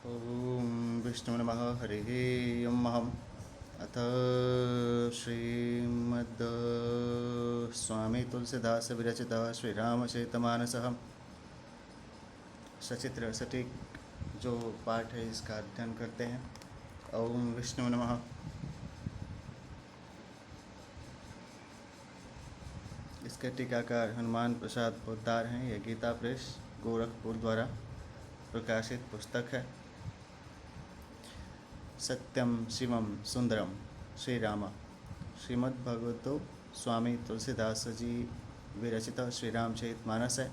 ओम विष्णु नमः हरिः ओम अथ श्रीमद् स्वामी तुलसीदास विरचित श्रीरामचरितमानसः सचित्र सटीक जो पाठ है इसका अध्ययन करते हैं। ओम विष्णु नमः। इसके टीकाकार हनुमान प्रसाद पोद्दार हैं। यह गीता प्रेस गोरखपुर द्वारा प्रकाशित पुस्तक है। सत्यम शिवम सुंदरम श्री राम श्रीमद्भगवतो स्वामी तुलसीदास जी विरचित श्री रामचरितमानस है।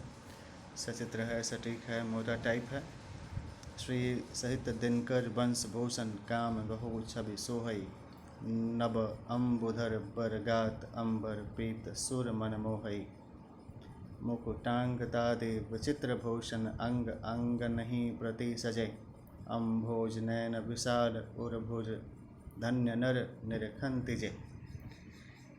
सचित्र है, सटीक है, मोटा टाइप है। श्री सहित दिनकर वंश भूषण काम बहु छवि सोहई नभ अम्बुधर बरगात अंबर प्रीत सुर मन मोहई मुकुटांग दादे विचित्र भूषण अंग अंग नहीं प्रति सजय अम्भोज नयन विशाल उर्भुज धन्य नर निरखंति जे।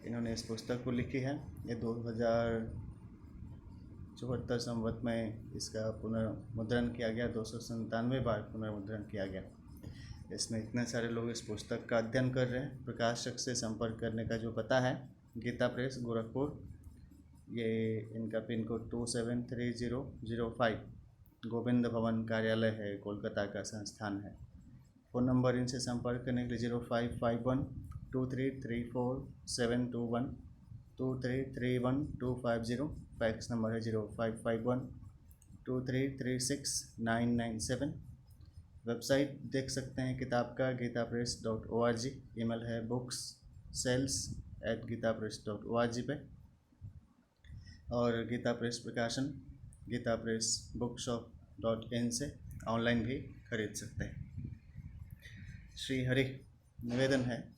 इन्होंने इस पुस्तक को लिखी है। ये 2074 संवत में इसका पुनर्मुद्रण किया गया। 297 बार पुनर्मुद्रण किया गया। इसमें इतने सारे लोग इस पुस्तक का अध्ययन कर रहे हैं। प्रकाशक से संपर्क करने का जो पता है, गीता प्रेस गोरखपुर, ये इनका पिन कोड 273005 गोविंद भवन कार्यालय है, कोलकाता का संस्थान है। फ़ोन नंबर इनसे संपर्क करने के लिए 05512334 2331 फैक्स नंबर है 05512336 वेबसाइट देख सकते हैं किताब का gitapress.org। ईमेल है booksales@gitapress.org पे। और गीता प्रेस प्रकाशन गीता प्रेस bookshop.in से ऑनलाइन भी खरीद सकते हैं। श्री हरि निवेदन है।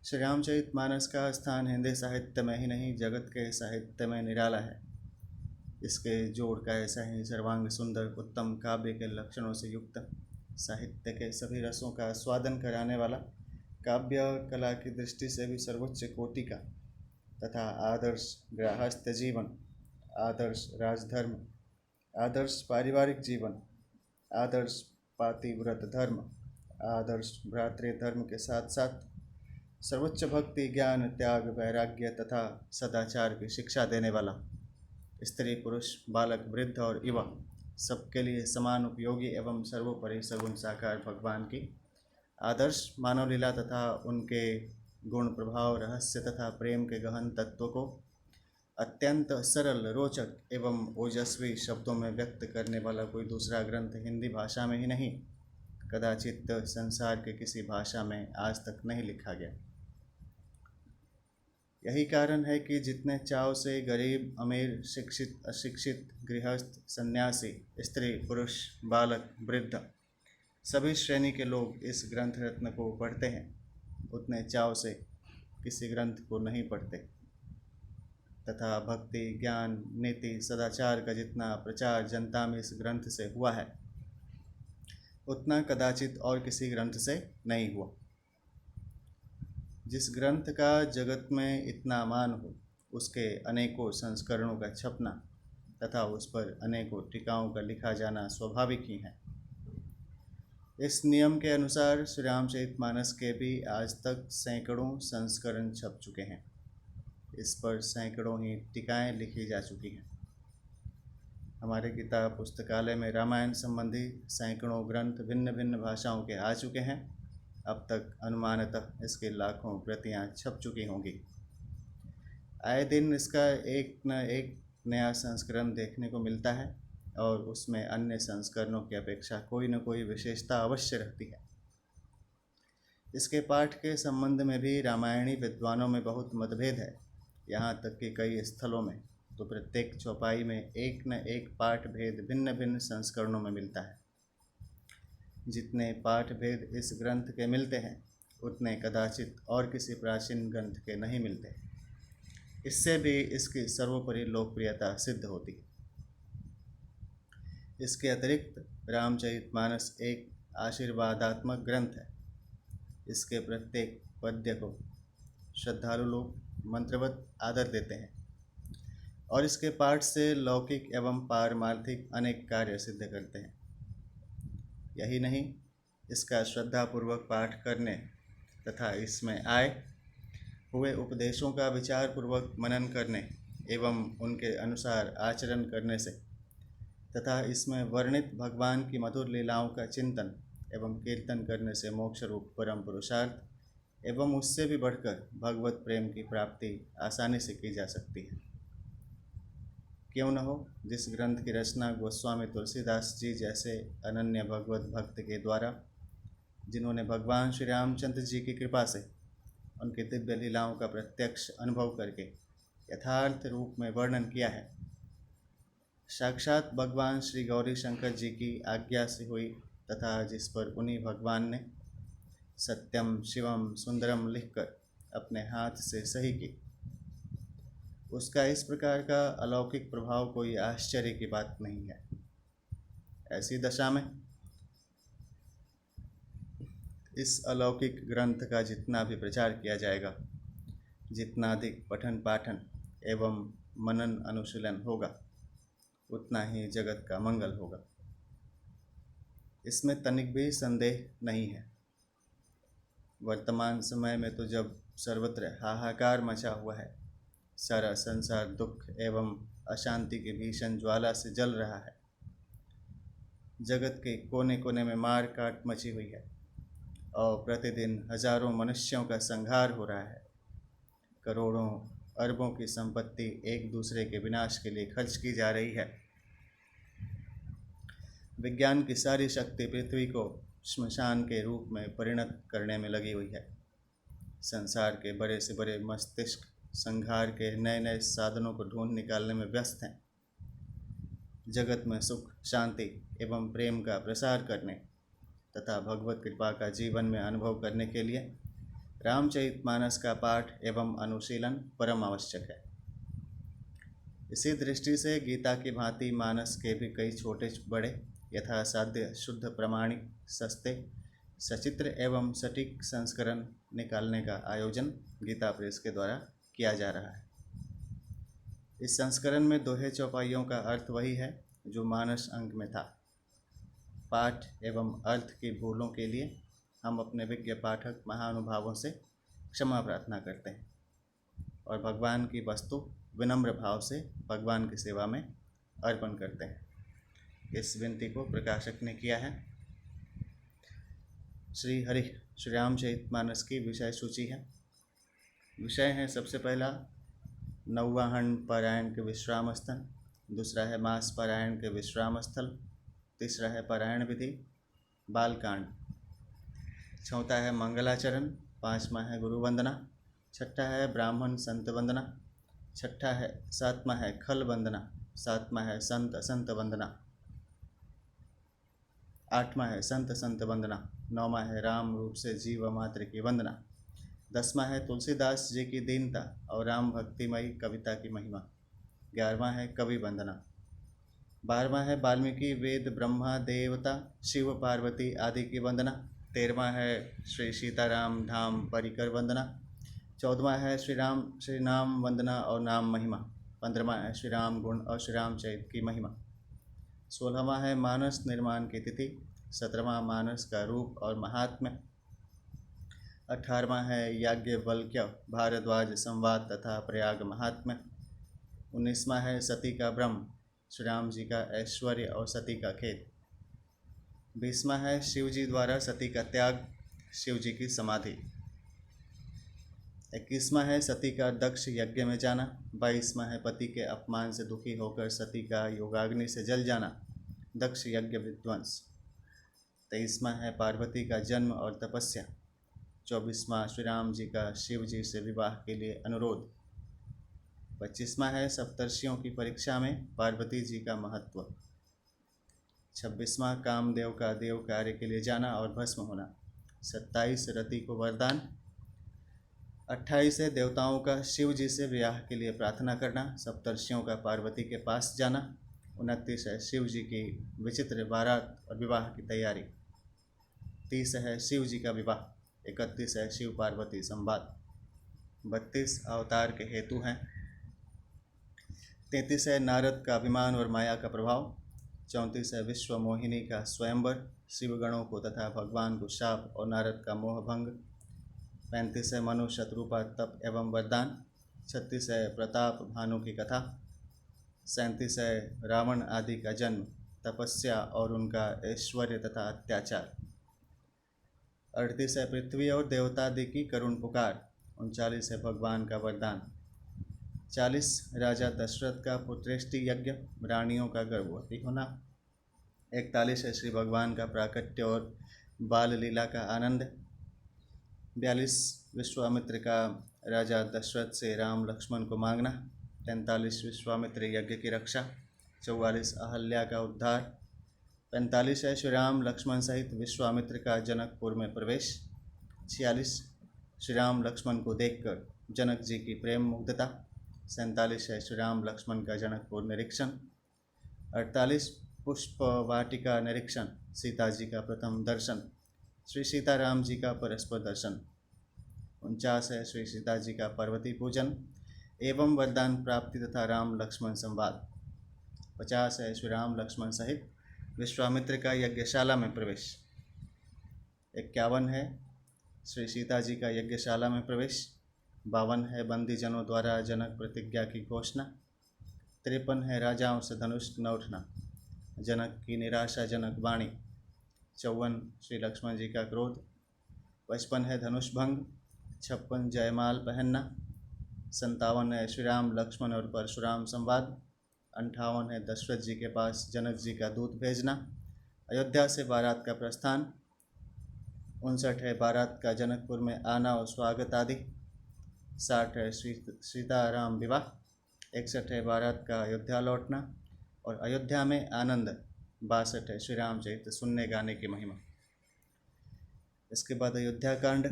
श्री रामचरितमानस का स्थान हिंदी साहित्य में ही नहीं जगत के साहित्य में निराला है। इसके जोड़ का ऐसा ही सर्वांग सुंदर उत्तम काव्य के लक्षणों से युक्त, साहित्य के सभी रसों का स्वादन कराने वाला, काव्य कला की दृष्टि से भी सर्वोच्च कोटि का तथा आदर्श गृहस्थ जीवन, आदर्श राजधर्म, आदर्श पारिवारिक जीवन, आदर्श पातिव्रत धर्म, आदर्श भ्रातृधर्म के साथ साथ सर्वोच्च भक्ति, ज्ञान, त्याग, वैराग्य तथा सदाचार की शिक्षा देने वाला, स्त्री पुरुष, बालक, वृद्ध और युवा सबके लिए समान उपयोगी एवं सर्वोपरि सगुण साकार भगवान की आदर्श मानव लीला तथा उनके गुण, प्रभाव, रहस्य तथा प्रेम के गहन तत्व को अत्यंत सरल, रोचक एवं ओजस्वी शब्दों में व्यक्त करने वाला कोई दूसरा ग्रंथ हिंदी भाषा में ही नहीं, कदाचित संसार के किसी भाषा में आज तक नहीं लिखा गया। यही कारण है कि जितने चाव से गरीब, अमीर, शिक्षित, अशिक्षित, गृहस्थ, सन्यासी, स्त्री, पुरुष, बालक, वृद्ध सभी श्रेणी के लोग इस ग्रंथ रत्न को पढ़ते हैं, उतने चाव से किसी ग्रंथ को नहीं पढ़ते तथा भक्ति, ज्ञान, नीति, सदाचार का जितना प्रचार जनता में इस ग्रंथ से हुआ है, उतना कदाचित और किसी ग्रंथ से नहीं हुआ। जिस ग्रंथ का जगत में इतना मान हो, उसके अनेकों संस्करणों का छपना तथा उस पर अनेकों टीकाओं का लिखा जाना स्वाभाविक ही है। इस नियम के अनुसार श्री रामचरितमानस के भी आज तक सैकड़ों संस्करण छप चुके हैं। इस पर सैकड़ों ही टीकाएँ लिखी जा चुकी हैं। हमारे गीता पुस्तकालय में रामायण संबंधी सैकड़ों ग्रंथ भिन्न भिन्न भाषाओं के आ चुके हैं। अब तक अनुमानतः इसके लाखों प्रतियां छप चुकी होंगी। आए दिन इसका एक न एक नया संस्करण देखने को मिलता है और उसमें अन्य संस्करणों की अपेक्षा कोई न कोई विशेषता अवश्य रहती है। इसके पाठ के संबंध में भी रामायणी विद्वानों में बहुत मतभेद है। यहाँ तक कि कई स्थलों में तो प्रत्येक चौपाई में एक न एक पाठ भेद भिन्न भिन्न संस्करणों में मिलता है। जितने पाठ भेद इस ग्रंथ के मिलते हैं, उतने कदाचित और किसी प्राचीन ग्रंथ के नहीं मिलते। इससे भी इसकी सर्वोपरि लोकप्रियता सिद्ध होती है। इसके अतिरिक्त रामचरितमानस एक आशीर्वादात्मक ग्रंथ है। इसके प्रत्येक पद्य को श्रद्धालु लोग मंत्रवत आदर देते हैं और इसके पाठ से लौकिक एवं पारमार्थिक अनेक कार्य सिद्ध करते हैं। यही नहीं, इसका श्रद्धापूर्वक पाठ करने तथा इसमें आए हुए उपदेशों का विचारपूर्वक मनन करने एवं उनके अनुसार आचरण करने से तथा इसमें वर्णित भगवान की मधुर लीलाओं का चिंतन एवं कीर्तन करने से मोक्ष रूप परम पुरुषार्थ एवं उससे भी बढ़कर भगवत प्रेम की प्राप्ति आसानी से की जा सकती है। क्यों न हो, जिस ग्रंथ की रचना गोस्वामी तुलसीदास जी जैसे अनन्य भगवत भक्त के द्वारा, जिन्होंने भगवान श्री रामचंद्र जी की कृपा से उनकी दिव्य लीलाओं का प्रत्यक्ष अनुभव करके यथार्थ रूप में वर्णन किया है, साक्षात भगवान श्री गौरी शंकर जी की आज्ञा से हुई तथा जिस पर उन्हीं भगवान ने सत्यम शिवम सुंदरम लिखकर अपने हाथ से सही की, उसका इस प्रकार का अलौकिक प्रभाव कोई आश्चर्य की बात नहीं है। ऐसी दशा में इस अलौकिक ग्रंथ का जितना भी प्रचार किया जाएगा, जितना अधिक पठन पाठन एवं मनन अनुशीलन होगा, उतना ही जगत का मंगल होगा। इसमें तनिक भी संदेह नहीं है। वर्तमान समय में तो जब सर्वत्र हाहाकार मचा हुआ है, सारा संसार दुख एवं अशांति की भीषण ज्वाला से जल रहा है, जगत के कोने कोने में मार काट मची हुई है और प्रतिदिन हजारों मनुष्यों का संहार हो रहा है, करोड़ों अरबों की संपत्ति एक दूसरे के विनाश के लिए खर्च की जा रही है, विज्ञान की सारी शक्ति पृथ्वी को श्मशान के रूप में परिणत करने में लगी हुई है, संसार के बड़े से बड़े मस्तिष्क संहार के नए नए साधनों को ढूंढ निकालने में व्यस्त हैं, जगत में सुख शांति एवं प्रेम का प्रसार करने तथा भगवत कृपा का जीवन में अनुभव करने के लिए रामचरितमानस का पाठ एवं अनुशीलन परम आवश्यक है। इसी दृष्टि से गीता की भांति मानस के भी कई छोटे बड़े यथासाध्य शुद्ध प्रमाणिक सस्ते सचित्र एवं सटीक संस्करण निकालने का आयोजन गीता प्रेस के द्वारा किया जा रहा है। इस संस्करण में दोहे चौपाइयों का अर्थ वही है जो मानस अंक में था। पाठ एवं अर्थ की भूलों के लिए हम अपने विज्ञ पाठक महानुभावों से क्षमा प्रार्थना करते हैं और भगवान की वस्तु विनम्र भाव से भगवान की सेवा में अर्पण करते हैं। इस विनती को प्रकाशक ने किया है। श्री रामचरितमानस की विषय सूची है। विषय है सबसे पहला नौवाहन पारायण के विश्राम स्थल, दूसरा है मास पारायण के विश्राम स्थल, तीसरा है पारायण विधि बालकांड, चौथा है मंगलाचरण, पांचवा है गुरु वंदना, छठा है ब्राह्मण संत वंदना, सातवां है खल वंदना, सातवां है संत असंत वंदना, आठवां है संत संत वंदना, नौवां है राम रूप से जीव मात्र की वंदना, 10वां है तुलसीदास जी की दीनता और राम भक्तिमयी कविता की महिमा, 11वां है कवि वंदना, 12वां है वाल्मीकि वेद ब्रह्मा देवता शिव पार्वती आदि की वंदना, 13वां है श्री सीताराम धाम परिकर वंदना, 14वां है श्री नाम वंदना और नाम महिमा, 15वां है श्री राम गुण और श्री राम चरित की महिमा, 16वां है मानस निर्माण की तिथि, 17वां मानस का रूप और महात्म्य, 18वां है याज्ञवल्क्य भारद्वाज संवाद तथा प्रयाग महात्म्य, 19वां है सती का ब्रह्म श्री राम जी का ऐश्वर्य और सती का खेत, 20वां है शिव जी द्वारा सती का त्याग शिव जी की समाधि, 21वां है सती का दक्ष यज्ञ में जाना, 22वां है पति के अपमान से दुखी होकर सती का योगाग्नि से जल जाना दक्ष यज्ञ विध्वंस, 23वां है पार्वती का जन्म और तपस्या, 24वां श्री राम जी का शिव जी से विवाह के लिए अनुरोध, 25वां है सप्तर्षियों की परीक्षा में पार्वती जी का महत्व, 26वां कामदेव का देव कार्य के लिए जाना और भस्म होना, 27 रति को वरदान, 28 है देवताओं का शिव जी से विवाह के लिए प्रार्थना करना, सप्तर्षियों का पार्वती के पास जाना, 29 है शिव जी की विचित्र बारात और विवाह की तैयारी, 30 है शिव जी का विवाह, 31 है शिव पार्वती संवाद, 32 अवतार के हेतु हैं, 33 है नारद का अभिमान और माया का प्रभाव, 34 है विश्व मोहिनी का स्वयंवर, शिवगणों को तथा भगवान को शाप और नारद का मोहभंग। 35 है मनु शत्रुपा तप एवं वरदान। 36 है प्रताप भानु की कथा। 37 है रावण आदि का जन्म, तपस्या और उनका ऐश्वर्य तथा अत्याचार। 38 है पृथ्वी और देवतादि की करुण पुकार। 39 है भगवान का वरदान। 40 राजा दशरथ का पुत्रेष्टि यज्ञ, रानियों का गर्भवती होना। 41 है श्री भगवान का प्राकट्य और बाल लीला का आनंद। 42 विश्वामित्र का राजा दशरथ से राम लक्ष्मण को मांगना। 43 विश्वामित्र यज्ञ की रक्षा। 44 अहल्या का उद्धार। 45 है श्री राम लक्ष्मण सहित विश्वामित्र का जनकपुर में प्रवेश। 46 श्री राम लक्ष्मण को देखकर जनक जी की प्रेम मुग्धता। 47 है श्री राम लक्ष्मण का जनकपुर निरीक्षण। 48 पुष्प वाटिका निरीक्षण, सीता जी का प्रथम दर्शन, श्री सीताराम जी का परस्पर दर्शन। 49 है श्री सीता जी का पार्वती पूजन एवं वरदान प्राप्ति तथा राम लक्ष्मण संवाद। 50 है श्री राम लक्ष्मण सहित विश्वामित्र का यज्ञशाला में प्रवेश। 51 है श्री सीता जी का यज्ञशाला में प्रवेश। 52 है बंदीजनों द्वारा जनक प्रतिज्ञा की घोषणा। 53 है राजाओं से धनुष न उठना, जनक की निराशाजनक वाणी। 54 श्री लक्ष्मण जी का क्रोध। 55 है धनुष भंग। 56 जयमाल पहनना। 57 है श्री राम लक्ष्मण और परशुराम संवाद। 58 है दशरथ जी के पास जनक जी का दूत भेजना, अयोध्या से बारात का प्रस्थान। 59 है बारात का जनकपुर में आना और स्वागत आदि। 60 है सीताराम विवाह। 61 है बारात का अयोध्या लौटना और अयोध्या में आनंद। 62 है श्री रामचरित सुनने गाने की महिमा। इसके बाद अयोध्या कांड।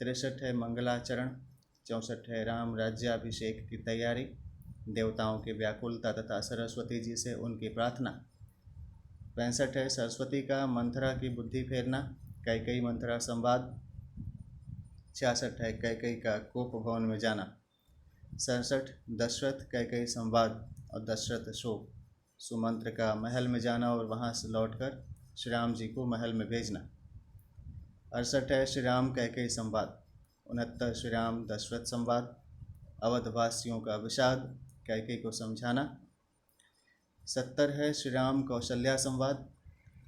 63 है मंगलाचरण। 64 है राम राज्याभिषेक की तैयारी, देवताओं की व्याकुलता तथा सरस्वती जी से उनकी प्रार्थना। 65 है सरस्वती का मंथरा की बुद्धि फेरना, कैकेयी मंथरा संवाद। 66 है कैकेयी का कोप भवन में जाना। 67 दशरथ कैकेयी संवाद और दशरथ शोक, सुमंत्र का महल में जाना और वहां से लौटकर श्री राम जी को महल में भेजना। 68 है श्री राम कैकेयी संवाद। 69 श्री राम दशरथ संवाद, अवधवासियों का विषाद, कैकेयी को समझाना। 70 है श्री राम कौशल्या संवाद।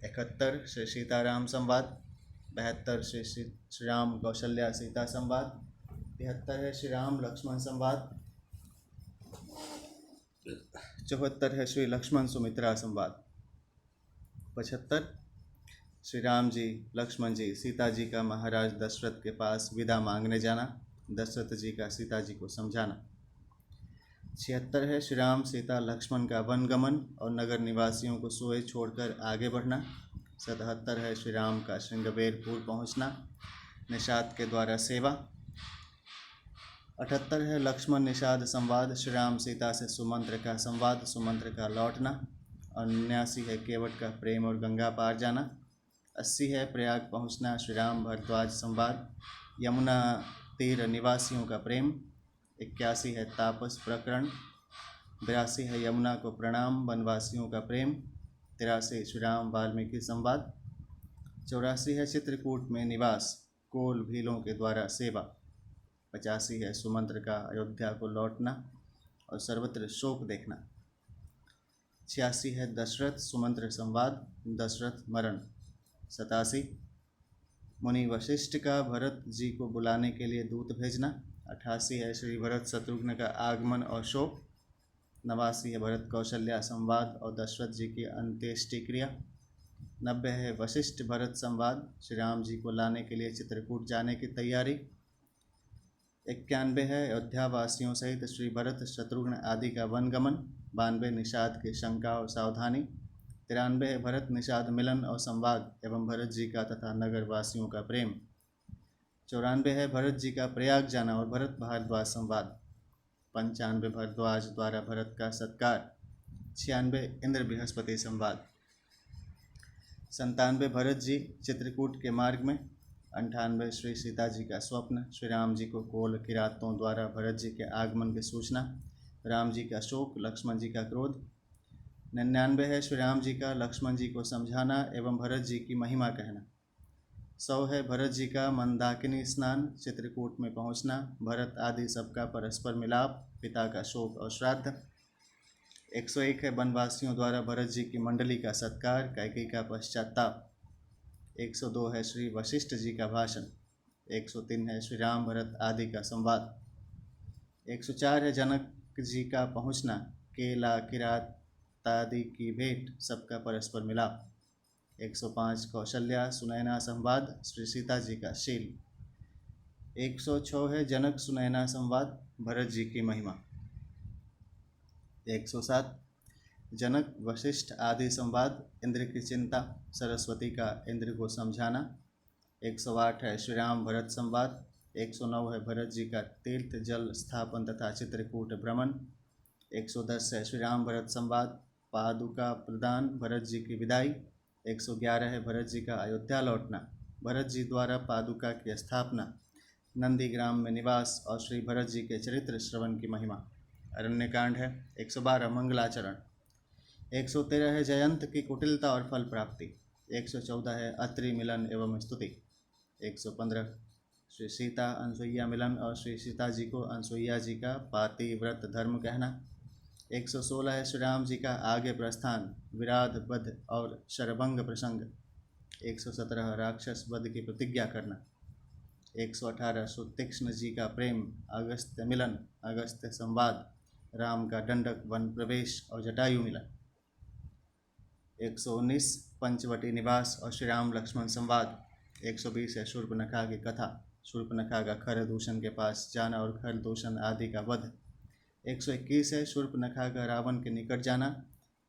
71 श्री सीताराम संवाद। 72 श्री राम कौशल्या सीता संवाद। 73 है श्री राम लक्ष्मण संवाद। 74 है श्री लक्ष्मण सुमित्रा संवाद। 75 श्री राम जी लक्ष्मण जी सीता जी का महाराज दशरथ के पास विदा मांगने जाना, दशरथ जी का सीता जी को समझाना। 76 है श्री राम सीता लक्ष्मण का वनगमन और नगर निवासियों को सोए छोड़कर आगे बढ़ना। 77 है श्री राम का श्रृंगबेरपुर पहुंचना, निषाद के द्वारा सेवा। 78 है लक्ष्मण निषाद संवाद, श्री राम सीता से सुमंत्र का संवाद, सुमंत्र का लौटना। और 79 है केवट का प्रेम और गंगा पार जाना। 80 है प्रयाग पहुंचना, श्री राम भरद्वाज संवाद, यमुना तीर निवासियों का प्रेम। 81 है तापस प्रकरण। 82 है यमुना को प्रणाम, वनवासियों का प्रेम। 83 श्री राम वाल्मीकि संवाद। 84 है चित्रकूट में निवास, कोल भीलों के द्वारा सेवा। 85 है सुमंत्र का अयोध्या को लौटना और सर्वत्र शोक देखना। 86 है दशरथ सुमंत्र संवाद, दशरथ मरण। 87 मुनि वशिष्ठ का भरत जी को बुलाने के लिए दूत भेजना। 88 है श्री भरत शत्रुघ्न का आगमन और शोक। 89 है भरत कौशल्या संवाद और दशरथ जी की अंत्येष्टि क्रिया। 90 है वशिष्ठ भरत संवाद, श्री राम जी को लाने के लिए चित्रकूट जाने की तैयारी। 91 है अयोध्या वासियों सहित श्री भरत शत्रुघ्न आदि का वनगमन। 92 निषाद की शंका और सावधानी। 93 है भरत निषाद मिलन और संवाद एवं भरत जी का तथा नगर वासियों का प्रेम। 94 है भरत जी का प्रयाग जाना और भरत भारद्वाज संवाद। 95 भरद्वाज द्वारा भरत का सत्कार। 96 इंद्र बृहस्पति संवाद। 97 भरत जी चित्रकूट के मार्ग में। 98 श्री सीता जी का स्वप्न, श्री राम जी को कोल किरातों द्वारा भरत जी के आगमन की सूचना, राम जी का शोक, लक्ष्मण जी का क्रोध। 99 है श्री राम जी का लक्ष्मण जी को समझाना एवं भरत जी की महिमा कहना। 100 है भरत जी का मंदाकिनी स्नान, चित्रकूट में पहुंचना, भरत आदि सबका परस्पर मिलाप, पिता का शोक और श्राद्ध। 101 है वनवासियों द्वारा भरत जी की मंडली का सत्कार, कैकेयी का पश्चाताप। 102 है श्री वशिष्ठ जी का भाषण। 103 है श्री राम भरत आदि का संवाद। 104 है जनक जी का पहुंचना, केला किरात आदि की भेंट, सबका परस्पर मिलाप। 105 कौशल्या सुनैना संवाद, श्री सीता जी का शील। 106 है जनक सुनैना संवाद, भरत जी की महिमा। 107 जनक वशिष्ठ आदि संवाद, इंद्र की चिंता, सरस्वती का इंद्र को समझाना। 108 है श्री राम भरत संवाद। 109 है भरत जी का तीर्थ जल स्थापन तथा चित्रकूट भ्रमण। 110 है श्री राम भरत संवाद, पादुका प्रदान, भरत जी की विदाई। 111 है भरत जी का अयोध्या लौटना, भरत जी द्वारा पादुका की स्थापना, नंदीग्राम में निवास और श्री भरत जी के चरित्र श्रवण की महिमा। अरण्यकांड है। 112 मंगलाचरण। 113 है जयंत की कुटिलता और फल प्राप्ति। 114 है अत्रि मिलन एवं स्तुति। 115 श्री सीता अनसुईया मिलन और श्री सीता जी को अनसुईया जी का पातिव्रत धर्म कहना। 116 है श्री राम जी का आगे प्रस्थान, विराध वध और शरभंग प्रसंग। 117 राक्षस वध की प्रतिज्ञा करना। 118 सुतीक्ष्ण जी का प्रेम, अगस्त्य मिलन, अगस्त्य संवाद, राम का दंडक वन प्रवेश और जटायु मिलन। 119 पंचवटी निवास और श्री राम लक्ष्मण संवाद। 120 है शूर्पणखा की कथा, शूर्पणखा का खरदूषण के पास जाना और खरदूषण आदि का वध। 121 है शूर्पणखा का रावण के निकट जाना,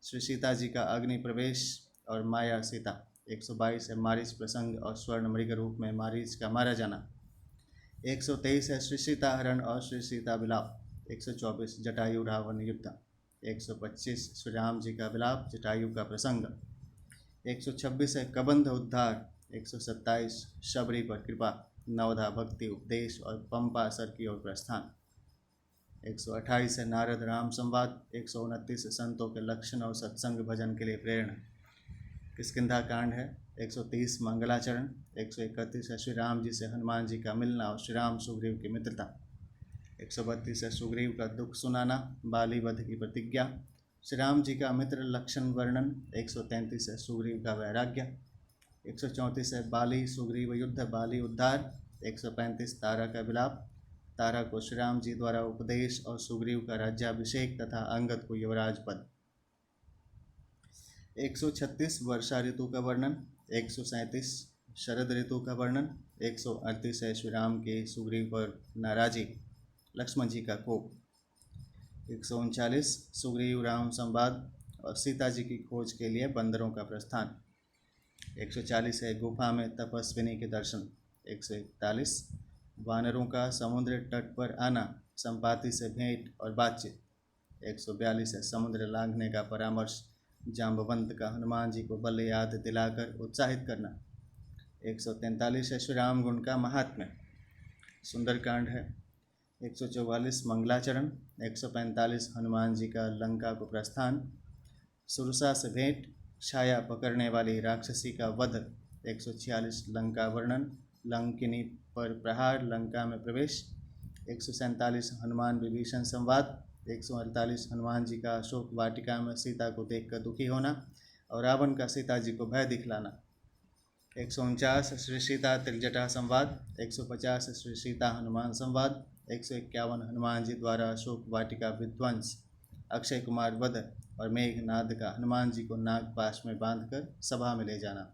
श्री सीता जी का अग्नि प्रवेश और माया सीता। 122 है मारीच प्रसंग और स्वर्ण मृग रूप में मारीच का मारा जाना। 123 है श्री सीता हरण और श्री सीता विलाप। 124 जटायु रावण युद्ध। 125 श्री राम जी का विलाप, जटायु का प्रसंग। 126 है कबंध उद्धार। 127 शबरी पर कृपा, नवधा भक्ति उपदेश और पंपा सर की ओर प्रस्थान। 128 है नारद राम संवाद। 129 संतों के लक्षण और सत्संग भजन के लिए प्रेरणा। किष्किंधा कांड है। 130 मंगलाचरण। 131 है श्री राम जी से हनुमान जी का मिलना और श्री राम सुग्रीव की मित्रता। 132 है सुग्रीव का दुख सुनाना, बाली वध की प्रतिज्ञा, श्री राम जी का मित्र लक्षण वर्णन। 133 है सुग्रीव का वैराग्य। 134 है बाली सुग्रीव युद्ध, बाली उद्धार। 135 तारा का विलाप, तारा को श्री राम जी द्वारा उपदेश और सुग्रीव का राज्याभिषेक तथा अंगद को युवराज पद। 136 वर्षा ऋतु का वर्णन। 137 शरद ऋतु का वर्णन। 138 है श्री राम के सुग्रीव पर नाराजी, लक्ष्मण जी का कोप। 139 सुग्रीव राम संवाद और सीता जी की खोज के लिए बंदरों का प्रस्थान। 140 है गुफा में तपस्विनी के दर्शन। 141 वानरों का समुद्र तट पर आना, संपाति से भेंट और बातचीत। 142 है समुद्र लांघने का परामर्श, जाम्बवंत का हनुमान जी को बल याद दिलाकर उत्साहित करना। 143 है श्री राम गुण का महात्म्य, सुंदरकांड है। 144 मंगलाचरण। 145 हनुमान जी का लंका को प्रस्थान, सुरसा से भेंट, छाया पकड़ने वाली राक्षसी का वध। 146 लंका वर्णन, लंकिनी पर प्रहार, लंका में प्रवेश। 147 हनुमान विभीषण संवाद। 148 हनुमान जी का अशोक वाटिका में सीता को देखकर दुखी होना और रावण का सीता जी को भय दिखलाना। 149 श्री सीता त्रिजटा संवाद। 150 श्री सीता हनुमान संवाद। 151 हनुमान जी द्वारा अशोक वाटिका विध्वंस, अक्षय कुमार वध और मेघनाद का हनुमान जी को नागपाश में बांधकर सभा में ले जाना।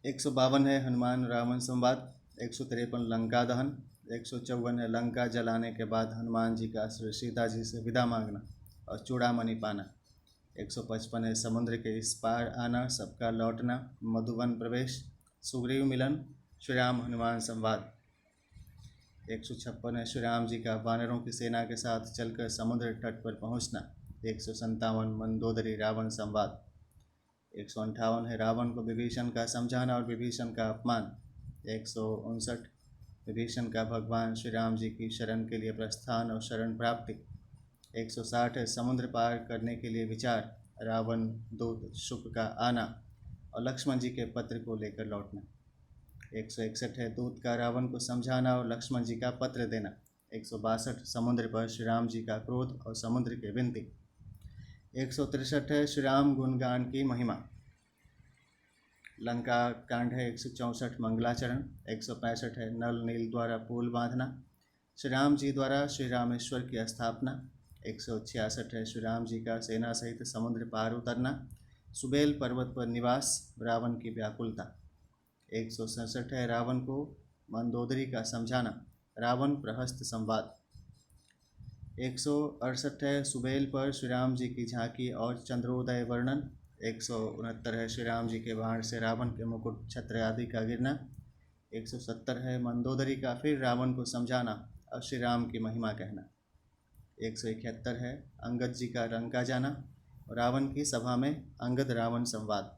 152 है हनुमान रावण संवाद। 153 लंका दहन। 154 है लंका जलाने के बाद हनुमान जी का श्री सीता जी से विदा मांगना और चूड़ामणि पाना। 155 है समुद्र के इस पार आना, सबका लौटना, मधुवन प्रवेश, सुग्रीव मिलन, श्री राम हनुमान संवाद। 156 है श्री राम जी का वानरों की सेना के साथ चलकर समुद्र तट पर पहुंचना। 157 मंदोदरी रावण संवाद। 158 है रावण को विभीषण का समझाना और विभीषण का अपमान। 159 विभीषण का भगवान श्री राम जी की शरण के लिए प्रस्थान और शरण प्राप्ति। 160 है समुद्र पार करने के लिए विचार, रावण दूत शुक का आना और लक्ष्मण जी के पत्र को लेकर लौटना। 161 है दूत का रावण को समझाना और लक्ष्मण जी का पत्र देना। 162 समुद्र पर श्री राम जी का क्रोध और समुद्र की विनती। 163 है श्री राम गुणगान की महिमा। लंका कांड है 164 मंगलाचरण। 165 है नल नील द्वारा पुल बांधना, श्री राम जी द्वारा श्री रामेश्वर की स्थापना। 166 है श्री राम जी का सेना सहित समुद्र पार उतरना, सुबेल पर्वत पर निवास, रावण की व्याकुलता। 167 है रावण को मंदोदरी का समझाना, रावण प्रहस्त संवाद। 168 है सुबेल पर श्री राम जी की झांकी और चंद्रोदय वर्णन। 169 है श्री राम जी के बाण से रावण के मुकुट छत्र आदि का गिरना। 170 है मंदोदरी का फिर रावण को समझाना और श्री राम की महिमा कहना। 171 है अंगद जी का लंका जाना और रावण की सभा में अंगद रावण संवाद।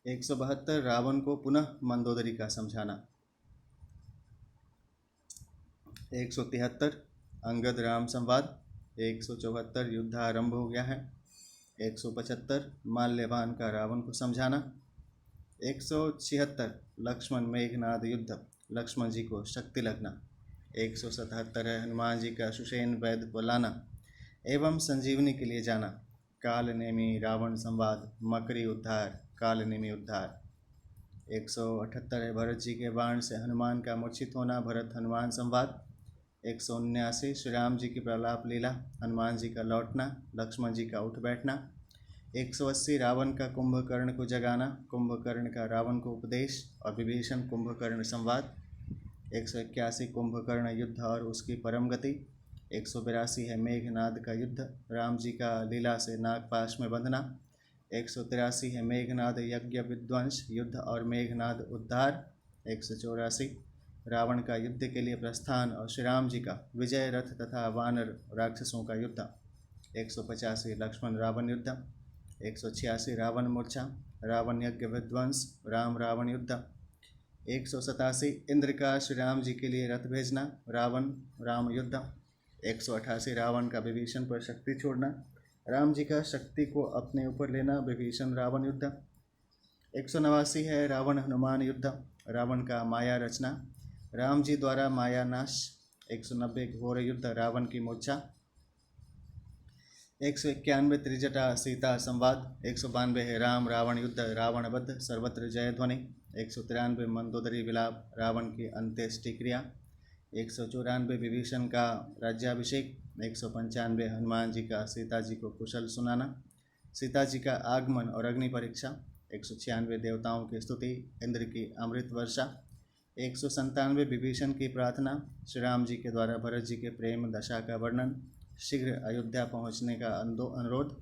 172 रावण को पुनः मंदोदरी का समझाना। 173 अंगद राम संवाद। 174 युद्ध आरंभ हो गया है। 175 माल्यवान का रावण को समझाना। 176 लक्ष्मण मेघनाद युद्ध, लक्ष्मण जी को शक्ति लगना। 177 है हनुमान जी का सुषेण वैद्य को लाना एवं संजीवनी के लिए जाना, काल नेमी रावण संवाद, मकरी उद्धार, काल नेमी उद्धार। 178 है भरत जी के बाण से हनुमान का मूर्छित होना, भरत हनुमान संवाद। 179 श्री राम जी की प्रलाप लीला, हनुमान जी का लौटना, लक्ष्मण जी का उठ बैठना। 180 रावण का कुंभकर्ण को जगाना, कुंभकर्ण का रावण को उपदेश और विभीषण कुंभकर्ण संवाद। 181 कुंभकर्ण युद्ध और उसकी परम गति। 182 है मेघनाद का युद्ध, राम जी का लीला से नागपाश में बंधना। 183 है मेघनाद यज्ञ विध्वंस युद्ध और मेघनाद उद्धार। 184 रावण का युद्ध के लिए प्रस्थान और श्री राम जी का विजय रथ तथा वानर राक्षसों का युद्ध। 185 लक्ष्मण रावण युद्ध। 186 रावण मूर्छा, रावण यज्ञ विध्वंस, राम रावण युद्ध। 187 इंद्र का श्री राम जी के लिए रथ भेजना, रावण राम युद्ध। 188 रावण का विभीषण पर शक्ति छोड़ना, राम जी का शक्ति को अपने ऊपर लेना, विभीषण रावण युद्ध। 189 है रावण हनुमान युद्ध, रावण का माया रचना, राम जी द्वारा माया नाश। 190 घोर युद्ध, रावण की मूर्छा। 191 त्रिजटा सीता संवाद। 192 है राम रावण युद्ध, रावण वध, सर्वत्र जय ध्वनि। 193 मंदोदरी विलाप, रावण की अंत्येष्टि क्रिया। 194 विभीषण का राज्याभिषेक। 195 हनुमान जी का सीता जी को कुशल सुनाना, सीता जी का आगमन और अग्नि परीक्षा। 196 देवताओं की स्तुति, इंद्र की अमृत वर्षा। 197 विभीषण की प्रार्थना, श्री राम जी के द्वारा भरत जी के प्रेम दशा का वर्णन, शीघ्र अयोध्या पहुँचने का अनुरोध।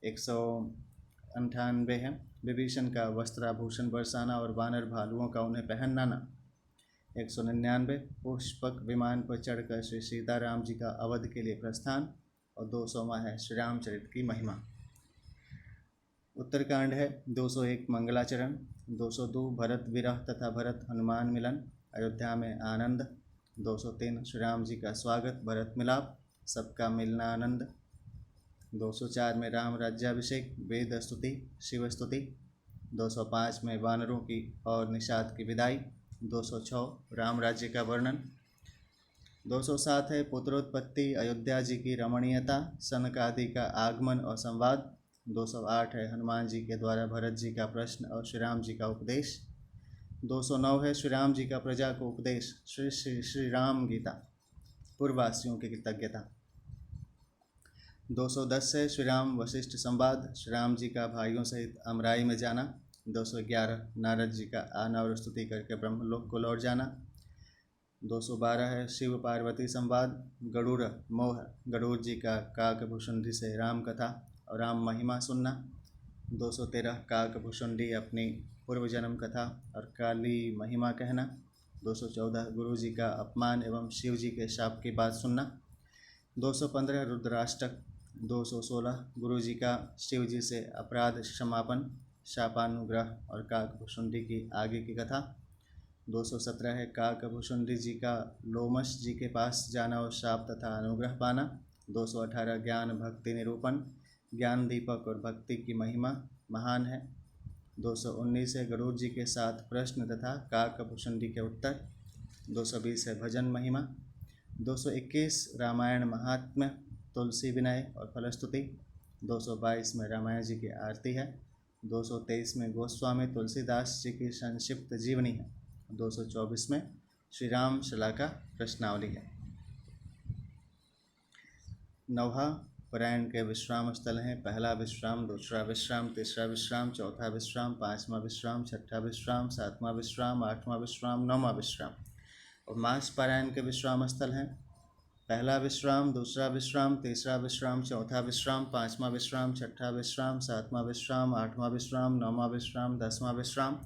198 है विभीषण का वस्त्राभूषण बरसाना और वानर भालुओं का उन्हें पहनाना। 199 पुष्पक विमान पर चढ़कर श्री सीताराम जी का अवध के लिए प्रस्थान और 200वां है श्री रामचरित की महिमा। उत्तरकांड है 201 मंगलाचरण। 202 भरत विरह तथा भरत हनुमान मिलन, अयोध्या में आनंद। 203 श्री राम जी का स्वागत, भरत मिलाप, सबका मिलना आनंद। 204 में राम राज्याभिषेक, वेद स्तुति, शिव स्तुति। 205 में वानरों की और निषाद की विदाई। 206 राम राज्य का वर्णन। 207 है पुत्रोत्पत्ति, अयोध्या जी की रमणीयता, सनक आदि का आगमन और संवाद। 208 है हनुमान जी के द्वारा भरत जी का प्रश्न और श्री राम जी का उपदेश। 209 है श्री राम जी का प्रजा को उपदेश, श्री श्री श्री राम गीता, पूर्ववासियों की कृतज्ञता। 210 है श्री राम वशिष्ठ संवाद, श्री राम जी का भाइयों सहित अमराई में जाना। 211 नारद जी का आना और स्तुति करके ब्रह्मलोक को लौट जाना। 212 है शिव पार्वती संवाद, गरुड़ मोह, गरुड़ जी का काकभुषुंडी से राम कथा और राम महिमा सुनना। 213 काकभुषुंडी अपनी पूर्व जन्म कथा और काली महिमा कहना। 214 गुरु जी का अपमान एवं शिव जी के शाप की बात सुनना। 215 रुद्राष्टक। 216 गुरु जी का शिव जी से अपराध क्षमापन, शापानुग्रह और काकभुषुंडी की आगे की कथा। 217 है काकभूषुंडी जी का लोमश जी के पास जाना और शाप तथा अनुग्रह पाना। 218 ज्ञान भक्ति निरूपण, ज्ञान दीपक और भक्ति की महिमा महान है। 219 है गरुड़ जी के 7 प्रश्न तथा काकभूषुंडी के उत्तर। 220 है भजन महिमा। 221 रामायण महात्म्य, तुलसी विनय और फलस्तुति। 222 में रामायण जी की आरती है। 223 में गोस्वामी तुलसीदास जी की संक्षिप्त जीवनी है। 224 में श्री राम शला का प्रश्नावली है। नौहा पारायण के विश्राम स्थल हैं। पहला विश्राम, दूसरा विश्राम, तीसरा विश्राम, चौथा विश्राम, पाँचवा विश्राम, छठा विश्राम, सातवां विश्राम, आठवां विश्राम, नौवां विश्राम। और मास पारायण के विश्राम स्थल हैं। पहला विश्राम, दूसरा विश्राम, तीसरा विश्राम, चौथा विश्राम, पाँचवा विश्राम, छठा विश्राम, सातवां विश्राम, आठवां विश्राम, नौवां विश्राम, 10वां विश्राम,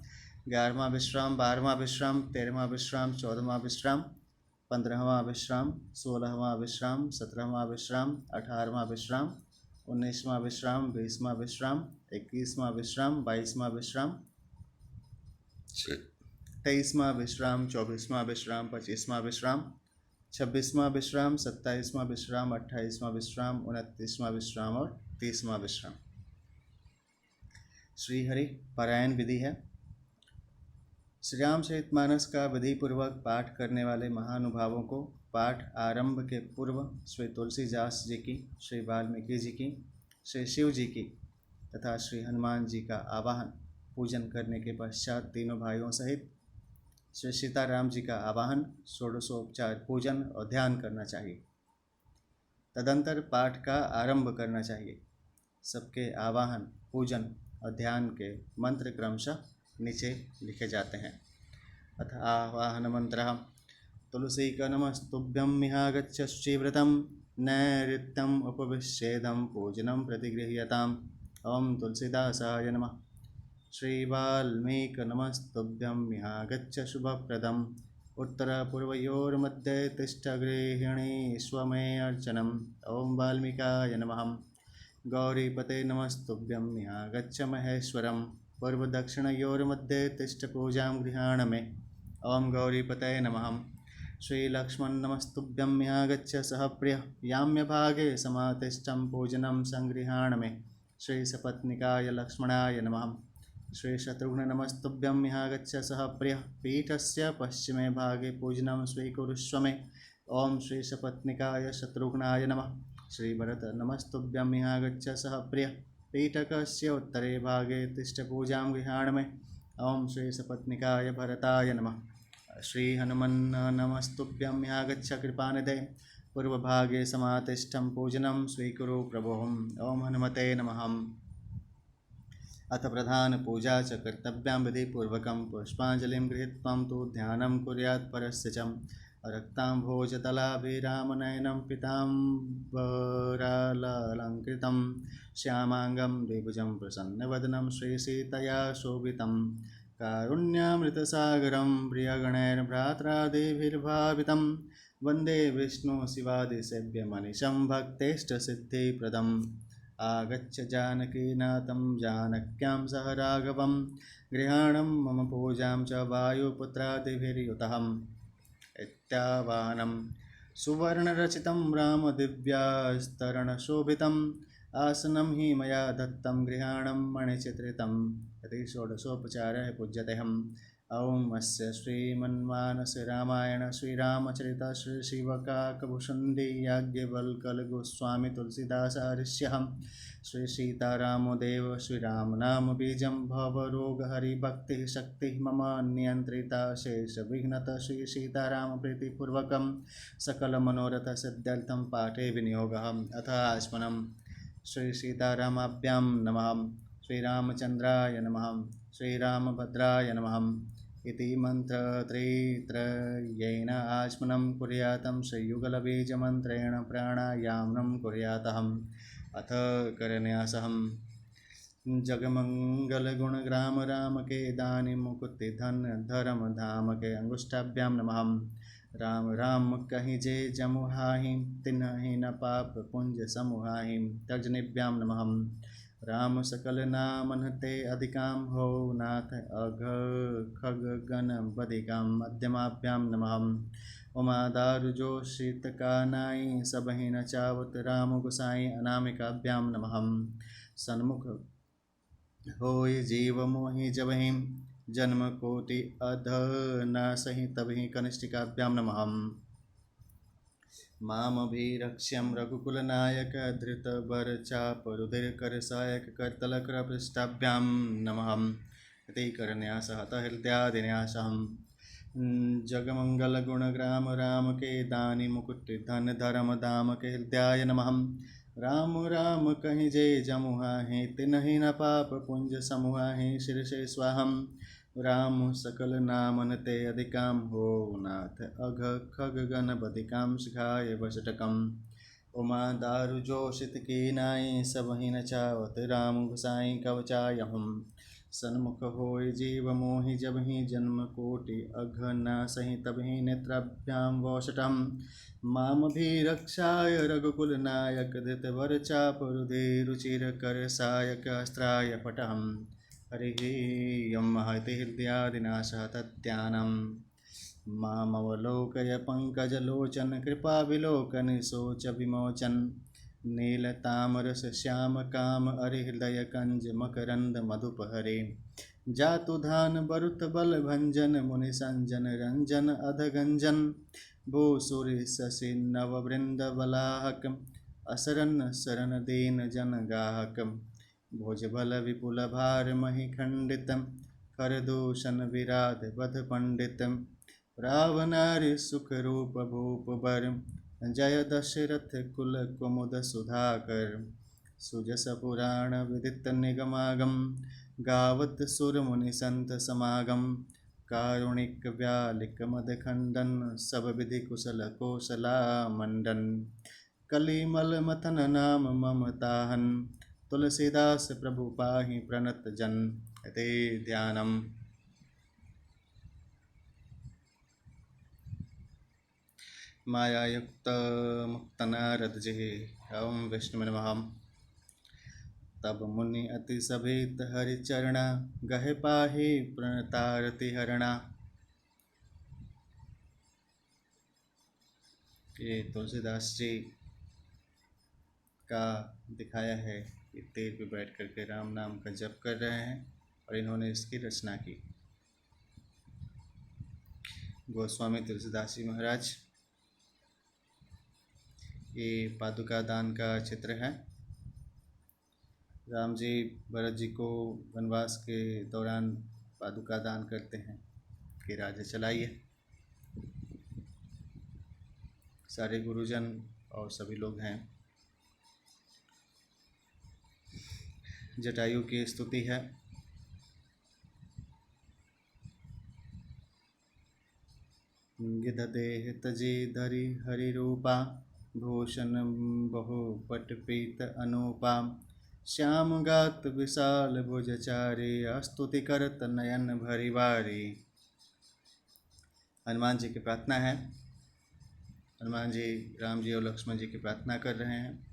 11वां विश्राम, 12वां विश्राम, 13वां विश्राम, 14वां विश्राम, 15वां विश्राम, 16वां विश्राम, 17वां विश्राम, 18वां विश्राम, 19वां विश्राम, 20वां विश्राम, 21वां विश्राम, 22वां विश्राम, 23वां विश्राम, 24वां विश्राम, 25वां विश्राम, 26वां विश्राम, 27वां विश्राम, 28वां विश्राम, 29वां विश्राम और 30वां विश्राम। श्री हरि पारायण विधि है। श्री रामचरितमानस का विधि पूर्वक पाठ करने वाले महानुभावों को पाठ आरंभ के पूर्व श्री तुलसीदास जी की, श्री वाल्मीकि जी की, श्री शिव जी की तथा श्री हनुमान जी का आवाहन पूजन करने के पश्चात तीनों भाइयों सहित श्री सीताराम जी का आवाहन, षोडशोपचार पूजन और ध्यान करना चाहिए। तदंतर पाठ का आरंभ करना चाहिए। सबके आवाहन, पूजन और ध्यान के मंत्र क्रमशः नीचे लिखे जाते हैं। अथ आवाहन मंत्र। तुलसी का नमस्तुभ्यं मिहागच्छश्चिव्रतं नैऋत्यम् उपविश्येदं पूजनं प्रतिगृह्यताम्। ओम तुलसीदासाय नमः। श्री वाल्मीकि नमस्तुभ्यं मिहागच्छ शुभप्रदम् उत्तरपूर्वयोर्मध्ये तिष्ठ गृहिणी स्वमे अर्चनम्। ओम वाल्मीकाय नमः। गौरीपते नमस्तुभ्यं मिहागच्छ महेश्वरम् पूर्वदक्षिणयोर्मध्ये तिष्ठ पूजां गृहाण मे। ओम गौरीपते नमः। श्री लक्ष्मण नमस्तुभ्यं मिहागच्छ सहप्रिय याम्यभागे समातिष्ठं पूजनं संगृहाण मे। श्री सपत्निकाय लक्ष्मणाय नमः। श्री शत्रुघ्न नमस्तुभ्यं मिहागच्छ सहप्रिय पीठस्य पश्चिमे भागे पूजनं स्वीकुरुष्व मे। ओम श्री सपत्निकाय शत्रुघ्नाय नमः। श्री भरत नमस्तुभ्यं मिहागच्छ सहप्रिय पीठकस्य उत्तरे भागे तिष्ठ पूजां गृहाण मे। ओम श्री सपत्निकाय भरताय नमः। श्री हनुमन् नमस्तुभ्यं मिहागच्छ कृपानिधे पूर्वभागे समातिष्ठं पूजनं स्वीकुरु प्रभोः। ओम हनुमते नमः। अथ प्रधान पूजा च कर्तव्यां विधिपूर्वकं पुष्पांजलिं गृहीत्वा तु ध्यानं कुर्यात् परस्य च। रक्ताम्भोजतलाभिरामनयनं पीताम्बरालङ्कृतं श्यामाङ्गं द्विभुजं प्रसन्नवदनं श्रीसीतया शोभितं। कारुण्यामृतसागरं प्रियगणैर्भ्रात्रादिभिर्भावितं वन्दे विष्णुशिवादिसेव्यमनिशं भक्तेष्टसिद्धिप्रदम्। आगच्छ जानकीनाथं जानक्यां सह राघवं गृहाणं मम पूजां च वायुपुत्रादिभिर्युतम्। इत्यावाहनं सुवर्णरचितं रामदिव्यास्तरणशोभितम् आसनं हि मया दत्तं गृहाणं मणिचित्रितम्। इति षोडशोपचारः पूज्यतेऽहम्। ओम अस्य श्रीमन्मानस रामायण श्रीरामचरित श्री शिवकाकभूषुंडी याज्ञवल्क्य गोस्वामी तुलसीदासार्यः श्री सीतारामो देव श्रीराम नाम बीजं भवरोगहरिभक्तिः शक्तिः मम नियंत्रिता शेष विघ्नत श्री सीताराम प्रीतिपूर्वकं सकल मनोरथ सिद्ध्यर्थं पाठे विनियोगः। अथ आस्मनं श्री सीतारामाभ्यां नमः। श्रीरामचंद्राय नमः। श्रीरामभद्राय नमः। इति मंत्रत्रयेण आचमनं कुर्यातं श्रीयुगलबीजमन्त्रेण प्राणायामनं कुर्यातहम्। अथ करन्यासः। जगमंगलगुणग्राम राम के दानि मुकुति धन धर्म धाम के अंगुष्ठाभ्यां नमः। राम राम कहीं जे जमुहाहि तिन्हि न पाप पुंज समुहाहि तर्जनीभ्यां नमः। राम सकल नामन ते अधिकाम हो नाथ अघ खग गण बदिकाम मध्यमाभ्याम नमः। उमा दारुजोषित कानाई सबहि न चावत राम गुसाई अनामिकाभ्याम नमः। सन्मुख होय जीव मोहि जबहि जन्म कोटि अध न सहि तबहि कनिष्ठिकाभ्याम नमः। मामभिरक्ष्यं रघुकुलनायक धृतबरचापरुधिरकरसायक करतलकृपृष्ठाभ्यां नमः। यतिकरन्यास हतहृदयादिन्यासं जगमङ्गलगुणग्राम राम के दानि मुकुट धन धर्म धाम के हृदयाय नमः। राम राम कहीं जय जमुहाहि तिन्हि न पाप पुंज समुहाहि शीर्षे स्वाहम। राम सकल नामन ते अधिकाम हो नाथ अघ खग गण बदिकाम शिखाय वशटकम। उमा दारु जोषित की नाई सबहि न चावत राम गुसाई कवचाय हम। सन्मुख होय जीव मोहि जबहि जन्म कोटि अघ न सहि तबहि नेत्राभ्याम वौषटम। माम भी रक्षाय रघुकुल नायक धृतवर चापरुधि रुचिर कर सायक अस्त्राय पटहम। हरिः यं महति हृदयादिनाशः तत्यानं मामवलोकय पंकजलोचन कृपाविलोकन शोच विमोचन। नीलतामरस श्याम काम हृदय कंज मकरंद मधुपहरे। जातु धान बरुत बल भंजन मुनि संजन रंजन अधगंजन। भूसुर शशि नव वृंद बलाहक असरन शरण दीन जन गाहक। भुजबल विपुल भार महि खंडित खरदूषण विराध बध पंडित। रावणारि सुख रूप भूप बर जय दशरथ कुल कुमुद सुधाकर। सुजस पुराण विदित निगमागम गावत सुर मुनि संत समागम। कारुणिक व्यालिक मद खंडन सब विधि कुशल कौशला मंडन। कलिमल मथन नाम ममताहन तुलसीदास प्रभु पाहि प्रणत जन। यते ध्यानम। मायायुक्त मुक्तनारद जिहि ओम विष्णु नमः। तब मुनि अति सभेत हरिचरणा गहे पाहि प्रणतारति हरणा। ये तुलसीदास जी का दिखाया है कि तेल पे बैठ करके राम नाम का जप कर रहे हैं और इन्होंने इसकी रचना की। गोस्वामी तुलसीदास जी महाराज, ये पादुका दान का चित्र है। राम जी भरत जी को वनवास के दौरान पादुका दान करते हैं कि राज्य चलाइए। सारे गुरुजन और सभी लोग हैं। जटायु की स्तुति है। गिध देह तजी धरि हरि रूपा भूषण बहु पट पीत अनूपा। श्याम गात विशाल भुजचारी स्तुति करत नयन भरि बारी। हनुमान जी की प्रार्थना है। हनुमान जी राम जी और लक्ष्मण जी की प्रार्थना कर रहे हैं।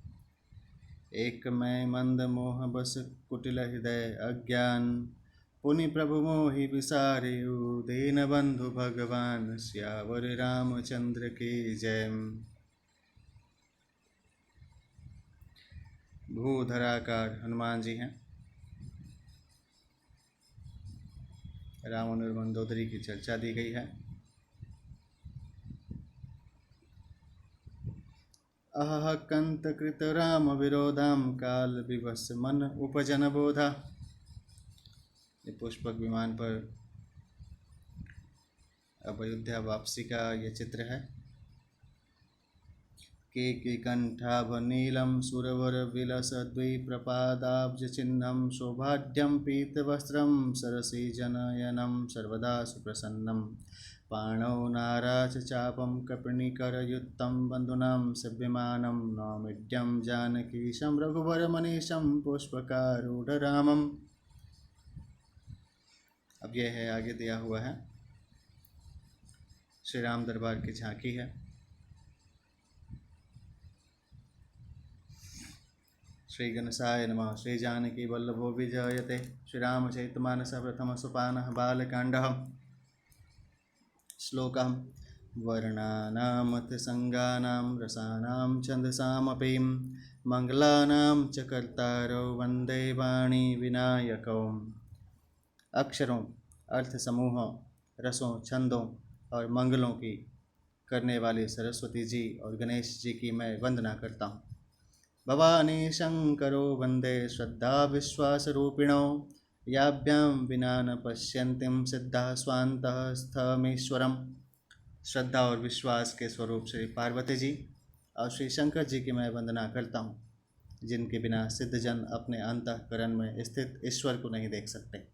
एक मैं मंद मोह बस कुटिल हृदय अज्ञान। पुनि प्रभु मोहि विसारियु दीन बंधु भगवान। सियावर रामचंद्र की जय। भूधराकार हनुमान जी हैं। रावण और मंदोदरी की चर्चा दी गई है। अह कंत कृत राम विरोधाम काल विवश मन उपजन बोधा। ये पुष्पक विमान पर अब अयोध्या वापसी का ये चित्र है। के कंठाभ नीलम सुरवर विलस द्विप्रपादाब्ज चिन्हम। शोभाढ्यम पीतवस्त्रम सरसी जनयनम सर्वदा सुप्रसन्नम। पाणौ नाराच चापम कपिनिकरयुक्तं बंधुनां सेव्यमानं। नौमिड्यं जानकीशं रघुवर मनीशं पुष्पकारूढ़ रामम। अब यह है आगे दिया हुआ है। श्री राम दरबार की झांकी है। श्री गणेशाय नमः। श्री जानकी वल्लभो विजयते। श्री रामचरितमानस प्रथम सोपानः बालकाण्डः। श्लोकः वर्णानामथ संगानां रसानां छन्दसामपि मंगलानां च कर्तारो वन्दे वाणी विनायकौ। अक्षरों, अर्थ समूहों, रसों, छंदों और मंगलों की करने वाली सरस्वती जी और गणेश जी की मैं वंदना करता हूँ। भवानी शंकरो वंदे श्रद्धा विश्वास रूपिणो याभ्यां विना न पश्यन्तीं सिद्धा स्वान्तः स्थमेश्वरम। श्रद्धा और विश्वास के स्वरूप श्री पार्वती जी और श्री शंकर जी की मैं वंदना करता हूँ, जिनके बिना सिद्धजन अपने अंतःकरण में स्थित ईश्वर को नहीं देख सकते।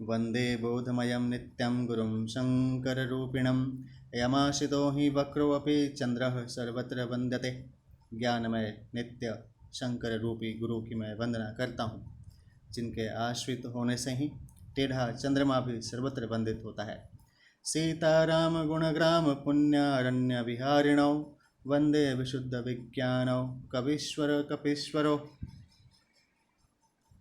वंदे बोधमयं नित्यं गुरुं शंकररूपिणं यमाश्रितो हि वक्रो अपि चंद्रः सर्वत्र वंदते। ज्ञानमय नित्य शंकर रूपी गुरु की मैं वंदना करता हूँ, जिनके आश्रित होने से ही टेढ़ा चंद्रमा भी सर्वत्र वंदित होता है। सीताराम गुणग्राम पुण्यारण्य विहारिणौ वंदे विशुद्ध विज्ञानौ कवीश्वर कपीश्वरो।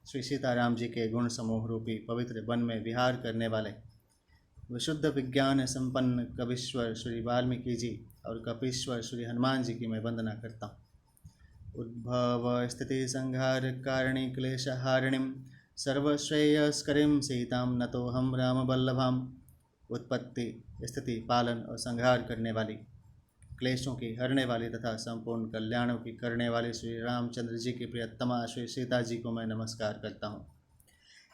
श्री सीताराम जी के गुण समूह रूपी पवित्र वन में विहार करने वाले विशुद्ध विज्ञान संपन्न कवीश्वर श्री वाल्मीकि जी और कपीश्वर श्री हनुमान जी की मैं वंदना करता हूँ। उद्भव स्थिति संहार कारिणी क्लेशहारिणीं सर्वश्रेयस्करीं सीतां नतोऽहं रामवल्लभाम्। उत्पत्ति, स्थिति, पालन और संहार करने वाली, क्लेशों की हरने वाली तथा संपूर्ण कल्याणों की करने वाली श्री रामचंद्र जी की प्रियतमा श्री सीता जी को मैं नमस्कार करता हूँ।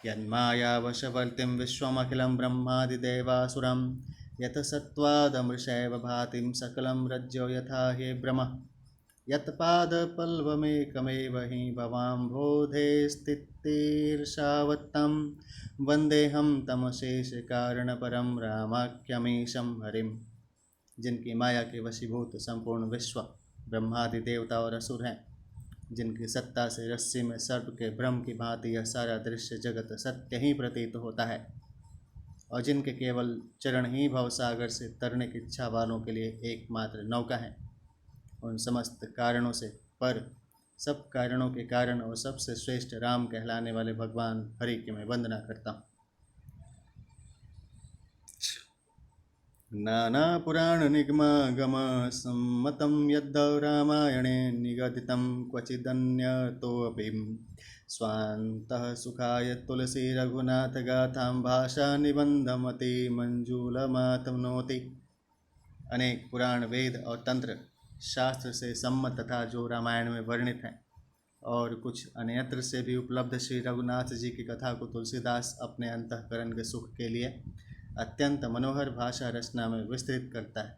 यन्मायावशवर्तिं विश्वमखिलं ब्रह्मादिदेवासुरं यत सत्त्वादमृषैव भातिं सकलं रज्जो यथा हे ब्रह्म यत्पादपल्लवमेकमेव हि भवाम्भोधे स्थितिर्षावत्तं वन्देऽहं तमशेषकारणपरं रामाख्यमीशं हरिं। जिनकी माया के वशीभूत संपूर्ण विश्व ब्रह्मादि देवता और असुर हैं, जिनकी सत्ता से रस्सी में सर्प के भ्रम की भांति यह सारा दृश्य जगत सत्य ही प्रतीत होता है, और जिनके केवल चरण ही भवसागर से तरने की इच्छा वालों के लिए एकमात्र नौका है, उन समस्त कारणों से पर सब कारणों के कारण और सबसे श्रेष्ठ राम कहलाने वाले भगवान हरि की मैं वंदना करता हूँ। नाना पुराण निगम सम्मतं यद्दौ रामायणे निगदितं क्वचिदन्यतोऽपि स्वान्तः सुखाय तुलसी रघुनाथ गाथां भाषा निबंधमति मंजूलमातनोति। अनेक पुराण, वेद और तंत्र शास्त्र से सम्मत तथा जो रामायण में वर्णित हैं और कुछ अन्यत्र से भी उपलब्ध श्री रघुनाथ जी की कथा को तुलसीदास अपने अंतःकरण के सुख के लिए अत्यंत मनोहर भाषा रचना में विस्तृत करता है।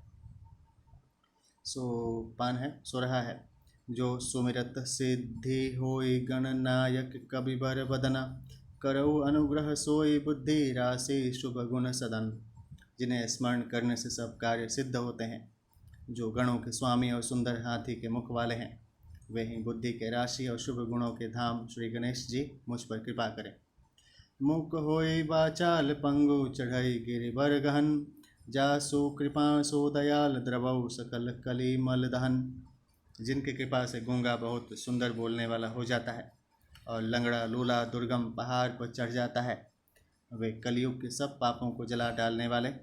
सोरहा है। जो सुमिरत सिद्धि होई गणनायक कविबर बदना करऊ अनुग्रह सोई बुद्धि राशि शुभ गुण सदन। जिन्हें स्मरण करने से सब कार्य सिद्ध होते हैं, जो गणों के स्वामी और सुंदर हाथी के मुख वाले हैं, वे ही बुद्धि के राशि और शुभ गुणों के धाम श्री गणेश जी मुझ पर कृपा करें। मुख होई बाचाल पंगु चढ़ई गिरिवर गहन जासु कृपा सो दयाल द्रवौ सकल कली मल दहन। जिनकी कृपा से गूंगा बहुत सुंदर बोलने वाला हो जाता है और लंगड़ा लूला दुर्गम पहाड़ पर चढ़ जाता है, वे कलयुग के सब पापों को जला डालने वाले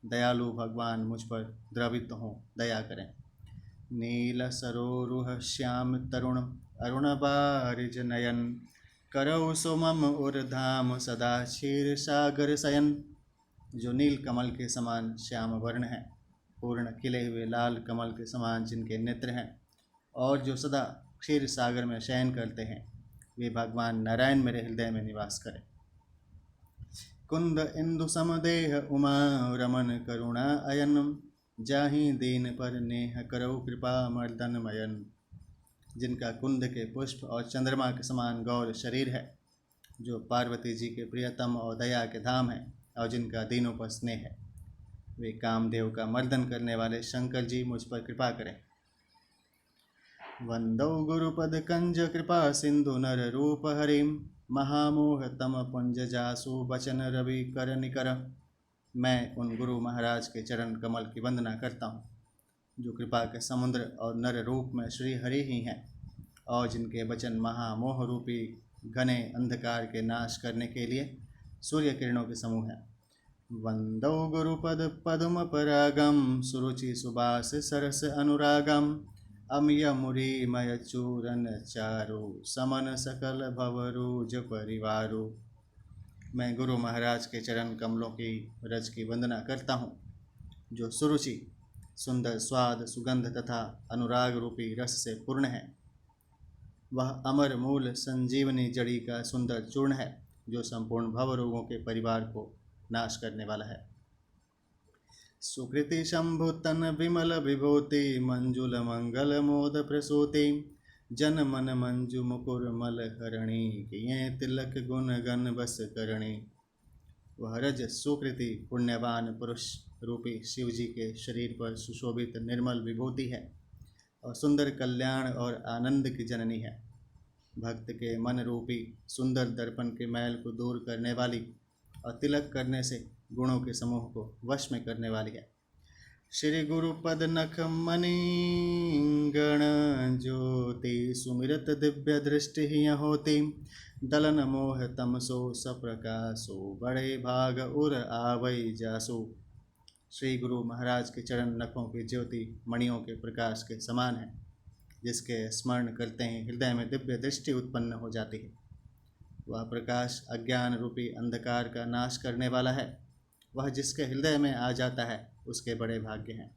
दयालु भगवान मुझ पर द्रवित हों, दया करें। नील सरोरुह श्याम तरुण अरुण बारिज नयन करौ सोमम उर्धाम सदा क्षीर सागर शयन। जो नील कमल के समान श्याम वर्ण है, पूर्ण खिले हुए लाल कमल के समान जिनके नेत्र हैं और जो सदा क्षीर सागर में शयन करते हैं, वे भगवान नारायण मेरे हृदय में निवास करें। कुंद इंदु समदेह उमा रमन करुणा अयन जाहि दीन पर नेह करौ कृपा मर्दन मयन। जिनका कुंद के पुष्प और चंद्रमा के समान गौर शरीर है, जो पार्वती जी के प्रियतम और दया के धाम है और जिनका दीनों पर स्नेह है, वे कामदेव का मर्दन करने वाले शंकर जी मुझ पर कृपा करें। वंदौ गुरुपद कंज कृपा सिंधु नर रूप हरिम महामोह तम पुंज जासु बचन रवि कर निकर। मैं उन गुरु महाराज के चरण कमल की वंदना करता हूँ, जो कृपा के समुद्र और नर रूप में श्री हरि ही हैं और जिनके वचन महामोह रूपी घने अंधकार के नाश करने के लिए सूर्य किरणों के समूह हैं। वंदौ गुरुपद पद्म परागम सुरुचि सुबास सरस अनुरागम अमय मुरीमय चूरन चारु समन सकल भवरूज परिवारु। मैं गुरु महाराज के चरण कमलों की रज की वंदना करता हूँ, जो सुरुचि सुंदर स्वाद सुगंध तथा अनुराग रूपी रस से पूर्ण है। वह अमर मूल संजीवनी जड़ी का सुंदर चूर्ण है, जो संपूर्ण भव रोगों के परिवार को नाश करने वाला है। सुकृति शंभु तन विमल विभूति मंजुल मंगल मोद प्रसूति जन मन मंजु मुकुर मल हरणी किए तिलक गुण गण बस करणी। वह रज सुकृति पुण्यवान पुरुष रूपी शिव जी के शरीर पर सुशोभित निर्मल विभूति है और सुंदर कल्याण और आनंद की जननी है। भक्त के मन रूपी सुंदर दर्पण के मैल को दूर करने वाली और तिलक करने से गुणों के समूह को वश में करने वाली है। श्री गुरु पद नख मणि गण ज्योति सुमिरत दिव्य दृष्टि ही होती दलन मोह तमसो सप्रकाशो बड़े भाग उर आवई जासो। श्री गुरु महाराज के चरण नखों की ज्योति मणियों के प्रकाश के समान है, जिसके स्मरण करते ही हृदय में दिव्य दृष्टि उत्पन्न हो जाती है। वह प्रकाश अज्ञान रूपी अंधकार का नाश करने वाला है। वह जिसके हृदय में आ जाता है उसके बड़े भाग्य हैं।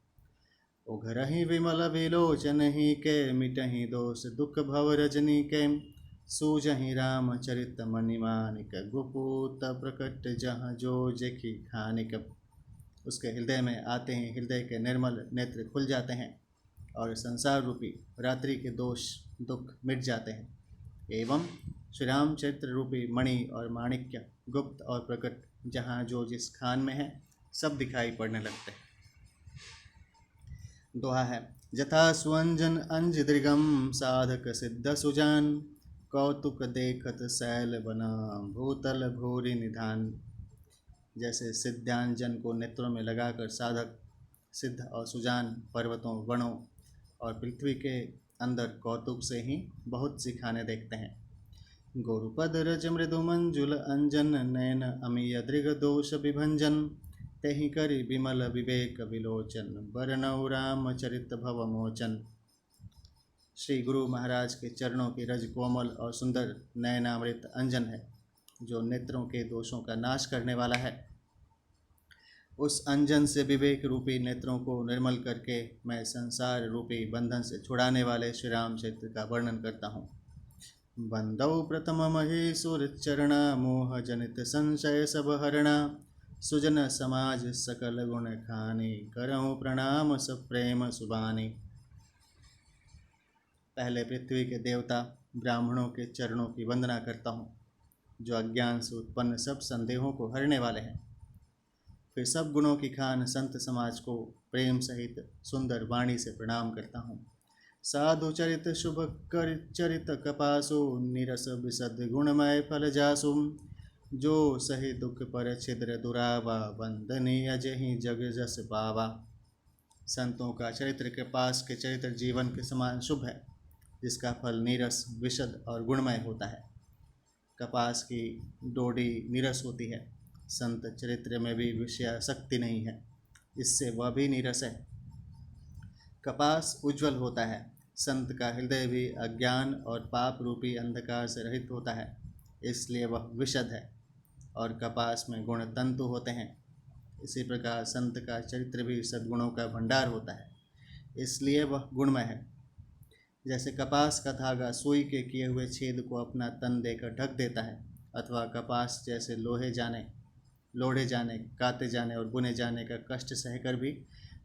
उघरहि विमल विलोचन ही के मिटहि दोष दुख भव रजनी के सूझहि राम चरित मणिमानिक गुपूत प्रकट जहाँ जो जेखी खानिक। उसके हृदय में आते ही हृदय के निर्मल नेत्र खुल जाते हैं और संसार रूपी रात्रि के दोष दुख मिट जाते हैं। एवं श्री रामचरित्र रूपी मणि और माणिक्य गुप्त और प्रकट जहाँ जो जिस खान में है सब दिखाई पड़ने लगते हैं। दोहा है। जथा सुअंजन अंज दृगम साधक सिद्ध सुजान कौतुक देखत शैल बना भूतल भूरि निधान। जैसे सिद्धांजन को नेत्रों में लगाकर साधक सिद्ध और सुजान पर्वतों वनों और पृथ्वी के अंदर कौतुक से ही बहुत सी खाने देखते हैं। गुरुपद रज मृदु मंजुल अंजन नयन अमीय दृग दोष विभंजन तेहि करि विमल विवेक विलोचन बरनौ राम चरित भव मोचन। श्री गुरु महाराज के चरणों की रज कोमल और सुंदर नयनामृत अंजन है, जो नेत्रों के दोषों का नाश करने वाला है। उस अंजन से विवेक रूपी नेत्रों को निर्मल करके मैं संसार रूपी बंधन से छुड़ाने वाले श्री रामचरित्र का वर्णन करता हूँ। बंदौ प्रथम महेश्वर चरणा मोह जनित संशय सब हरणा सुजन समाज सकल गुण खानी करहु प्रणाम सब प्रेम सुबानी। पहले पृथ्वी के देवता ब्राह्मणों के चरणों की वंदना करता हूँ, जो अज्ञान से उत्पन्न सब संदेहों को हरने वाले हैं। फिर सब गुणों की खान संत समाज को प्रेम सहित सुंदर वाणी से प्रणाम करता हूँ। साधु चरित शुभ कर चरित कपासु निरस विशद गुणमय फल जासु जो सही दुख पर छिद्र दुरावा वंदनीय जहि जग जस पावा। संतों का चरित्र कपास के चरित्र जीवन के समान शुभ है, जिसका फल नीरस विशद और गुणमय होता है। कपास की डोडी नीरस होती है, संत चरित्र में भी विषयासक्ति नहीं है, इससे वह भी नीरस है। कपास उज्ज्वल होता है, संत का हृदय भी अज्ञान और पाप रूपी अंधकार से रहित होता है, इसलिए वह विशद है और कपास में गुण तंतु होते हैं। इसी प्रकार संत का चरित्र भी सद्गुणों का भंडार होता है, इसलिए वह गुणमय है। जैसे कपास का धागा सुई के किए हुए छेद को अपना तन देकर ढक देता है, अथवा कपास जैसे लोढ़े जाने काते जाने और बुने जाने का कष्ट सहकर भी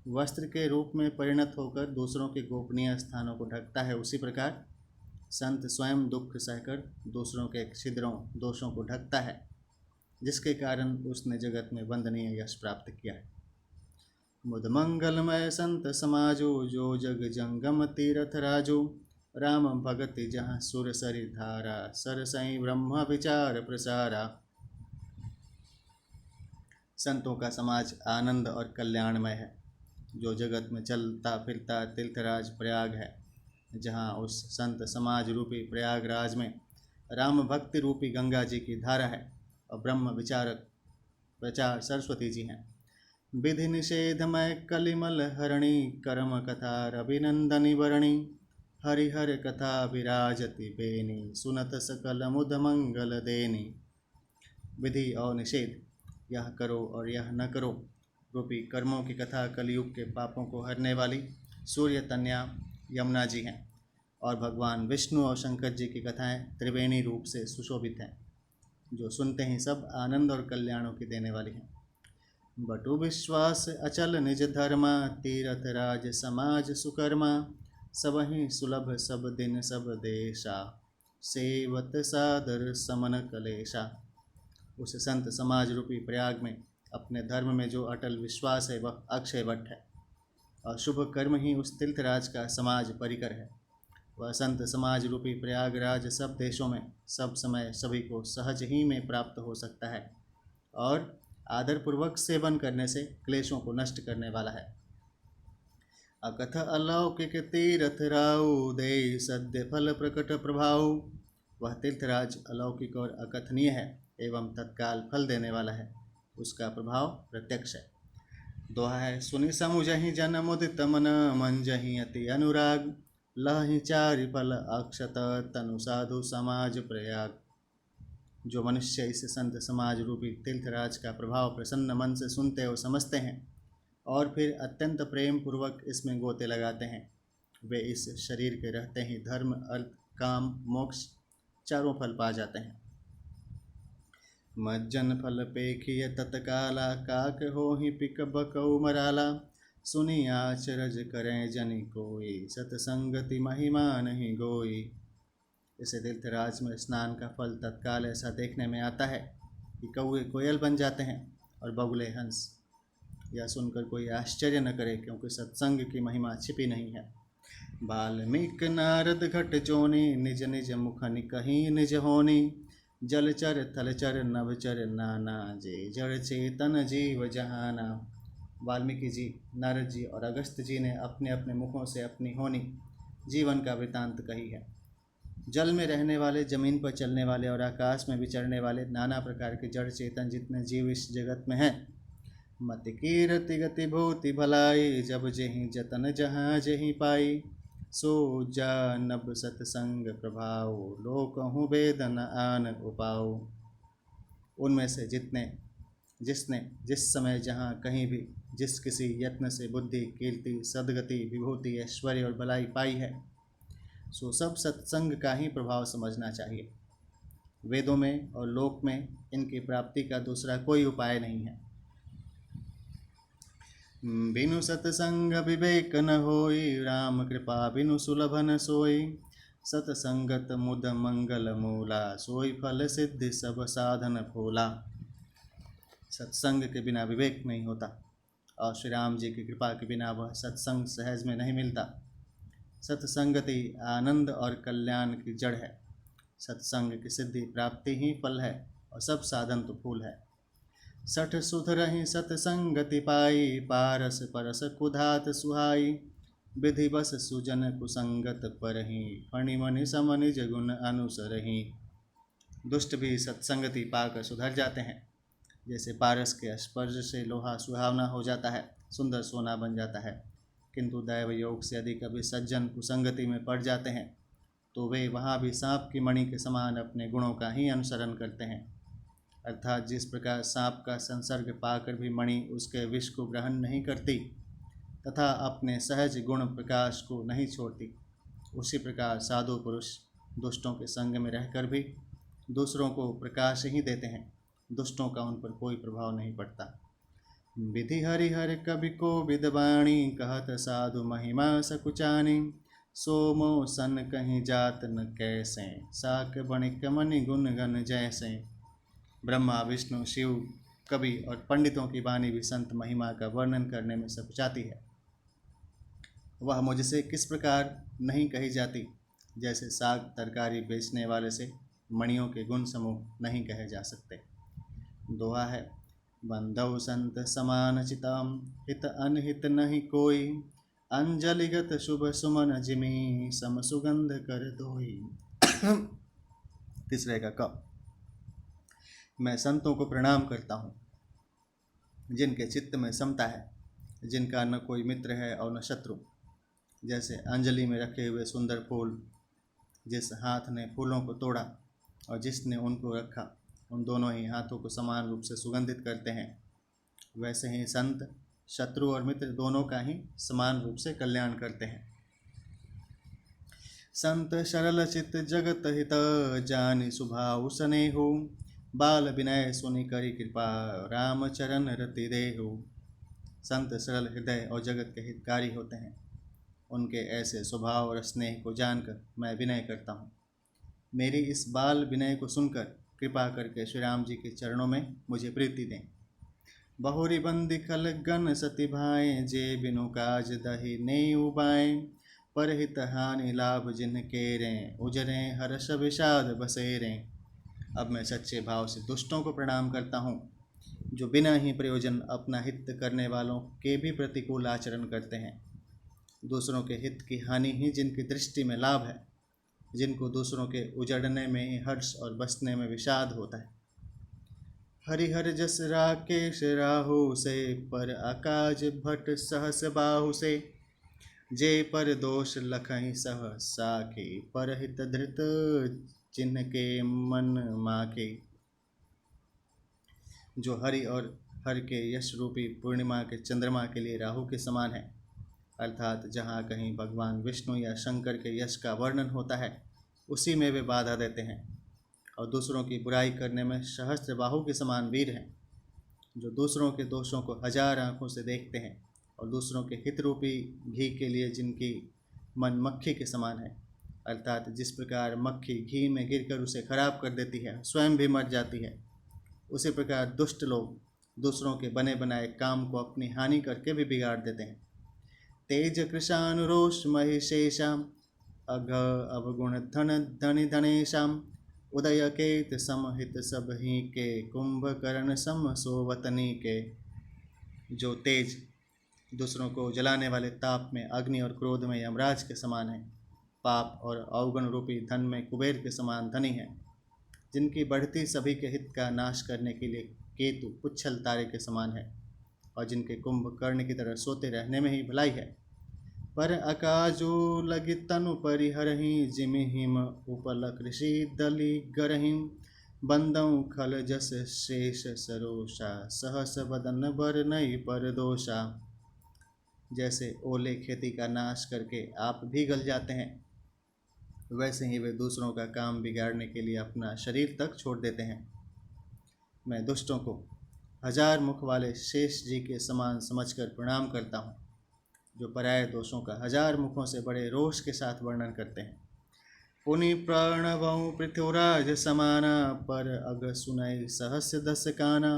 वस्त्र के रूप में परिणत होकर दूसरों के गोपनीय स्थानों को ढकता है, उसी प्रकार संत स्वयं दुख सहकर दूसरों के छिद्रों दोषों को ढकता है, जिसके कारण उसने जगत में वंदनीय यश प्राप्त किया है। मुद मंगलमय संत समाजो जो जग जंगम तीरथ राजो राम भगति जहाँ सुर सरि धारा सरसई ब्रह्म विचार प्रसारा। संतों का समाज आनंद और कल्याणमय है, जो जगत में चलता फिरता तीर्थराज प्रयाग है। जहाँ उस संत समाज रूपी प्रयागराज में राम भक्ति रूपी गंगा जी की धारा है और ब्रह्म विचारक प्रचार सरस्वती जी हैं। विधि निषेधमय कलिमल हरणी कर्म कथा रविनंदनी वर्णी हरिहर कथा विराजति बेनी सुनत सकल मुद मंगल देनी। विधि और निषेध, यह करो और यह न करो रूपी कर्मों की कथा कलयुग के पापों को हरने वाली सूर्य तन्या यमुना जी हैं और भगवान विष्णु और शंकर जी की कथाएं त्रिवेणी रूप से सुशोभित हैं, जो सुनते ही सब आनंद और कल्याणों की देने वाली हैं। बटु विश्वास अचल निज धर्मा तीरथ राज समाज सुकर्मा सबहि सुलभ सब दिन सब देशा सेवत सादर समन कलेशा। उस संत समाज रूपी प्रयाग में अपने धर्म में जो अटल विश्वास है वह अक्षय वट है और शुभ कर्म ही उस तीर्थराज का समाज परिकर है। वह संत समाज रूपी प्रयागराज सब देशों में सब समय सभी को सहज ही में प्राप्त हो सकता है और आदरपूर्वक सेवन करने से क्लेशों को नष्ट करने वाला है। अकथ अलौकिक तीर्थ राउ दे सद्य फल प्रकट प्रभाव। वह तीर्थराज अलौकिक और अकथनीय है एवं तत्काल फल देने वाला है, उसका प्रभाव प्रत्यक्ष है। दोहा है, सुनि समुझहि जन मुदित मन मंजहि अति अनुराग लहि चारि फल अक्षत तनु साधु समाज प्रयाग। जो मनुष्य इस संत समाज रूपी तीर्थराज का प्रभाव प्रसन्न मन से सुनते और समझते हैं और फिर अत्यंत प्रेम पूर्वक इसमें गोते लगाते हैं, वे इस शरीर के रहते ही धर्म अर्थ काम मोक्ष चारों फल पा जाते हैं। मज्जन फल पेखिय तत्काला काक हो ही पिक बकौ मराला सुनी आचरज करें जनि कोई सतसंगति महिमा नहीं गोई। इसे तीर्थराज में स्नान का फल तत्काल ऐसा देखने में आता है कि कौए कोयल बन जाते हैं और बगुले हंस। यह सुनकर कोई आश्चर्य न करे, क्योंकि सत्संग की महिमा छिपी नहीं है। वाल्मीक नारद घट जोनी निज निज मुखनि कहीं निज होनी जलचर थलचर नभचर नाना जे जड़ चेतन जीव जहाना। वाल्मीकि जी, नारद जी और अगस्त्य जी ने अपने अपने मुखों से अपनी होनी जीवन का वृतांत कही है। जल में रहने वाले, जमीन पर चलने वाले और आकाश में विचरने वाले नाना प्रकार के जड़ चेतन जितने जीव इस जगत में हैं, मति कीरति गति भूति भलाई जब जेहि जतन जहाँ जेहि पाई सो जानब सतसंग प्रभाव लोकहु वेदन आन उपाऊ। उनमें से जिसने जिस समय जहाँ कहीं भी जिस किसी यत्न से बुद्धि कीर्ति सद्गति विभूति ऐश्वर्य और भलाई पाई है, सो सब सत्संग का ही प्रभाव समझना चाहिए। वेदों में और लोक में इनकी प्राप्ति का दूसरा कोई उपाय नहीं है। बिनु सतसंग विवेक न होई राम कृपा बिनु सुलभ न सोई सतसंगत मुद मंगल मूला सोई फल सिद्धि सब साधन फूला। सत्संग के बिना विवेक नहीं होता और श्री राम जी की कृपा के बिना वह सत्संग सहज में नहीं मिलता। सत्संगति आनंद और कल्याण की जड़ है। सत्संग की सिद्धि प्राप्ति ही फल है और सब साधन तो फूल है। सठ सुधरहि सतसंगति पाई पारस परस कुधात सुहाई विधि बस सुजन कुसंगत परहि फणिमणि समनि जगुन अनुसरहि। दुष्ट भी सत्संगति पाकर सुधर जाते हैं। जैसे पारस के स्पर्श से लोहा सुहावना हो जाता है, सुंदर सोना बन जाता है, किंतु दैव योग से यदि कभी सज्जन कुसंगति में पड़ जाते हैं तो वे वहाँ भी सांप की मणि के समान अपने गुणों का ही अनुसरण करते हैं। अर्थात जिस प्रकार सांप का संसर्ग पाकर भी मणि उसके विष को ग्रहण नहीं करती तथा अपने सहज गुण प्रकाश को नहीं छोड़ती, उसी प्रकार साधु पुरुष दुष्टों के संग में रहकर भी दूसरों को प्रकाश ही देते हैं, दुष्टों का उन पर कोई प्रभाव नहीं पड़ता। विधि हरिहर कवि को विदवाणी कहत साधु महिमा सकुचानी सोमो सन कहीं जात न कैसे साक बणिक मणि गुण गण जैसे। ब्रह्मा विष्णु शिव कवि और पंडितों की वाणी भी संत महिमा का वर्णन करने में सकुचाती है। वह मुझसे किस प्रकार नहीं कही जाती, जैसे साग तरकारी बेचने वाले से मणियों के गुण समूह नहीं कहे जा सकते। दोहा है, बंधव संत समान चिताम हित अनहित नहीं कोई अंजलिगत शुभ सुमन जिमी सम सुगंध कर दोई। तीसरे का क। मैं संतों को प्रणाम करता हूँ जिनके चित्त में समता है, जिनका न कोई मित्र है और न शत्रु। जैसे अंजलि में रखे हुए सुंदर फूल, जिस हाथ ने फूलों को तोड़ा और जिसने उनको रखा, उन दोनों ही हाथों को समान रूप से सुगंधित करते हैं। वैसे ही संत शत्रु और मित्र दोनों का ही समान रूप से कल्याण करते हैं। संत सरल चित जगत हित जानि सुभाव स्नेहु। बाल विनय सुनि करि कृपा राम चरण रति देहु। संत सरल हृदय और जगत के हितकारी होते हैं। उनके ऐसे स्वभाव और स्नेह को जानकर मैं विनय करता हूँ। मेरी इस बाल विनय को सुनकर कृपा करके श्री राम जी के चरणों में मुझे प्रीति दें। बहुरी बंदी खल गन सति भाएं, जे बिनु काज दही नहीं उबाएं। परहित हानि लाभ जिन केरें, उजरें हर्ष विषाद बसेरें। अब मैं सच्चे भाव से दुष्टों को प्रणाम करता हूँ, जो बिना ही प्रयोजन अपना हित करने वालों के भी प्रतिकूल आचरण करते हैं। दूसरों के हित की हानि ही जिनकी दृष्टि में लाभ है, जिनको दूसरों के उजड़ने में ही हर्ष और बसने में विषाद होता है। हरिहर जस राकेश राहु से, पर आकाज भट सहस बाहु से। जे पर दोष लखहि सह साखे, परहित धृत जिनके मन माके। जो हरि और हर के यश रूपी पूर्णिमा के चंद्रमा के लिए राहु के समान है, अर्थात जहाँ कहीं भगवान विष्णु या शंकर के यश का वर्णन होता है, उसी में वे बाधा देते हैं। और दूसरों की बुराई करने में सहस्त्र बाहु के समान वीर हैं, जो दूसरों के दोषों को हजार आँखों से देखते हैं और दूसरों के हित रूपी घी के लिए जिनकी मन मक्खी के समान है, अर्थात जिस प्रकार मक्खी घी में गिरकर उसे खराब कर देती है, स्वयं भी मर जाती है, उसी प्रकार दुष्ट लोग दूसरों के बने बनाए काम को अपनी हानि करके भी बिगाड़ देते हैं। तेज कृशानुरोष महिषेशाम, अघ अवगुण धन धनि धनेशाम। उदय केत समहित सब ही के, कुंभकर्ण सम सोवतनी के। जो तेज दूसरों को जलाने वाले ताप में अग्नि और क्रोध में यमराज के समान है, पाप और अवगुण रूपी धन में कुबेर के समान धनी है, जिनकी बढ़ती सभी के हित का नाश करने के लिए केतु पुच्छल तारे के समान है, और जिनके कुंभकर्ण की तरह सोते रहने में ही भलाई है। पर अकाजो लगी तनु परिहरहि, जिमि हिम उपल कृषि दली गरहिं। बंदौ खल जस शेष सरोषा, सहस बदन बर नई पर दोषा। जैसे ओले खेती का नाश करके आप भी गल जाते हैं, वैसे ही वे दूसरों का काम बिगाड़ने के लिए अपना शरीर तक छोड़ देते हैं। मैं दुष्टों को हजार मुख वाले शेष जी के समान समझकर प्रणाम करता हूँ, जो पराये दोषों का हजार मुखों से बड़े रोष के साथ वर्णन करते हैं। पुनि प्रणवौ पृथ्वीराज समाना, पर अग सुनई सहस्य दस काना।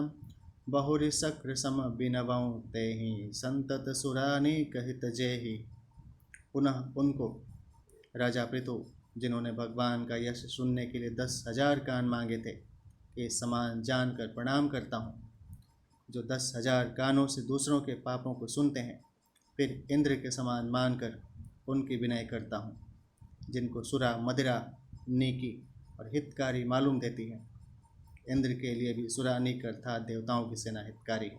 बहुरि शक्र सम बिनवौ तेहि, संतत सुरानी कहित जेहि। पुनः उनको राजा पृथु, जिन्होंने भगवान का यश सुनने के लिए 10,000 कान मांगे थे, के समान जानकर प्रणाम करता हूँ, जो 10,000 कानों से दूसरों के पापों को सुनते हैं, फिर इंद्र के समान मानकर उनकी विनय करता हूँ, जिनको सुरा मदिरा नीकी और हितकारी मालूम देती है। इंद्र के लिए भी सुरा नीक अर्थात देवताओं की सेना हितकारी।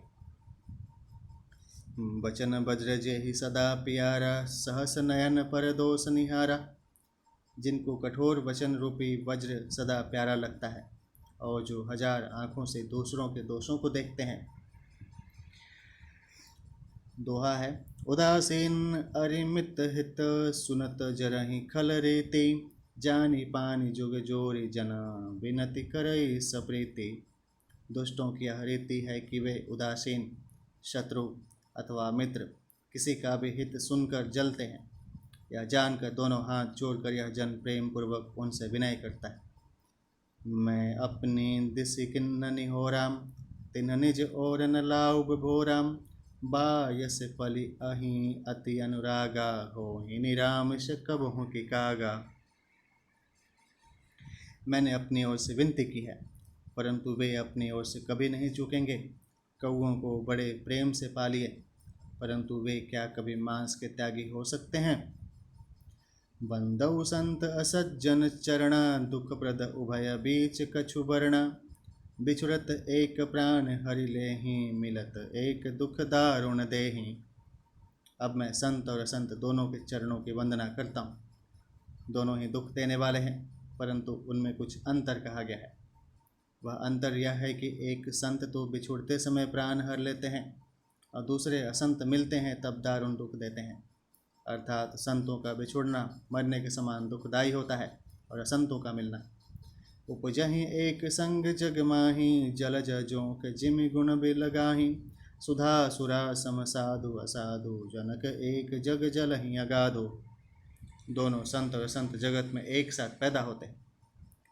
वचन वज्र जेहि सदा प्यारा, सहस नयन पर दोष निहारा। जिनको कठोर वचन रूपी वज्र सदा प्यारा लगता है, और जो हजार आँखों से दूसरों के दोषों को देखते हैं। दोहा है, उदासीन अरिमित हित, सुनत जरहि खल रीति। जानी पानी जुग जोरी जना, विनति करई सप्रीति। दुष्टों की यह रीति है कि वे उदासीन, शत्रु अथवा मित्र किसी का भी हित सुनकर जलते हैं, या जानकर दोनों हाथ जोड़कर यह जन प्रेम पूर्वक उनसे विनय करता है। मैं अपनी दिशि किन्न निहोराम, तिन निज और न लाउब भोराम। बायस पलि अहि अति अनुरागा, हो ही निरामिष कबहु की कागा। मैंने अपनी ओर से विनती की है, परंतु वे अपनी ओर से कभी नहीं चूकेंगे। कौओं को बड़े प्रेम से पालिए, परंतु वे क्या कभी मांस के त्यागी हो सकते हैं। बंदौ संत असज्जन चरण, दुख प्रद उभय बीच कछु वर्ण, बिछुरत एक प्राण हरि लेहि, मिलत एक दुख दारुण देहि। अब मैं संत और असंत दोनों के चरणों की वंदना करता हूँ। दोनों ही दुख देने वाले हैं, परंतु उनमें कुछ अंतर कहा गया है। वह अंतर यह है कि एक संत तो बिछुड़ते समय प्राण हर लेते हैं और दूसरे असंत मिलते हैं तब दारुण दुख देते हैं। अर्थात संतों का बिछुड़ना मरने के समान दुखदायी होता है और असंतों का मिलना। उपजहि एक संग जग माही, जलज जोंक जिमि गुण बिलगाही, सुधा सुरा सम साधु असाधु, जनक एक जग जलहि अगाधो। दोनों संत और असंत जगत में एक साथ पैदा होते हैं,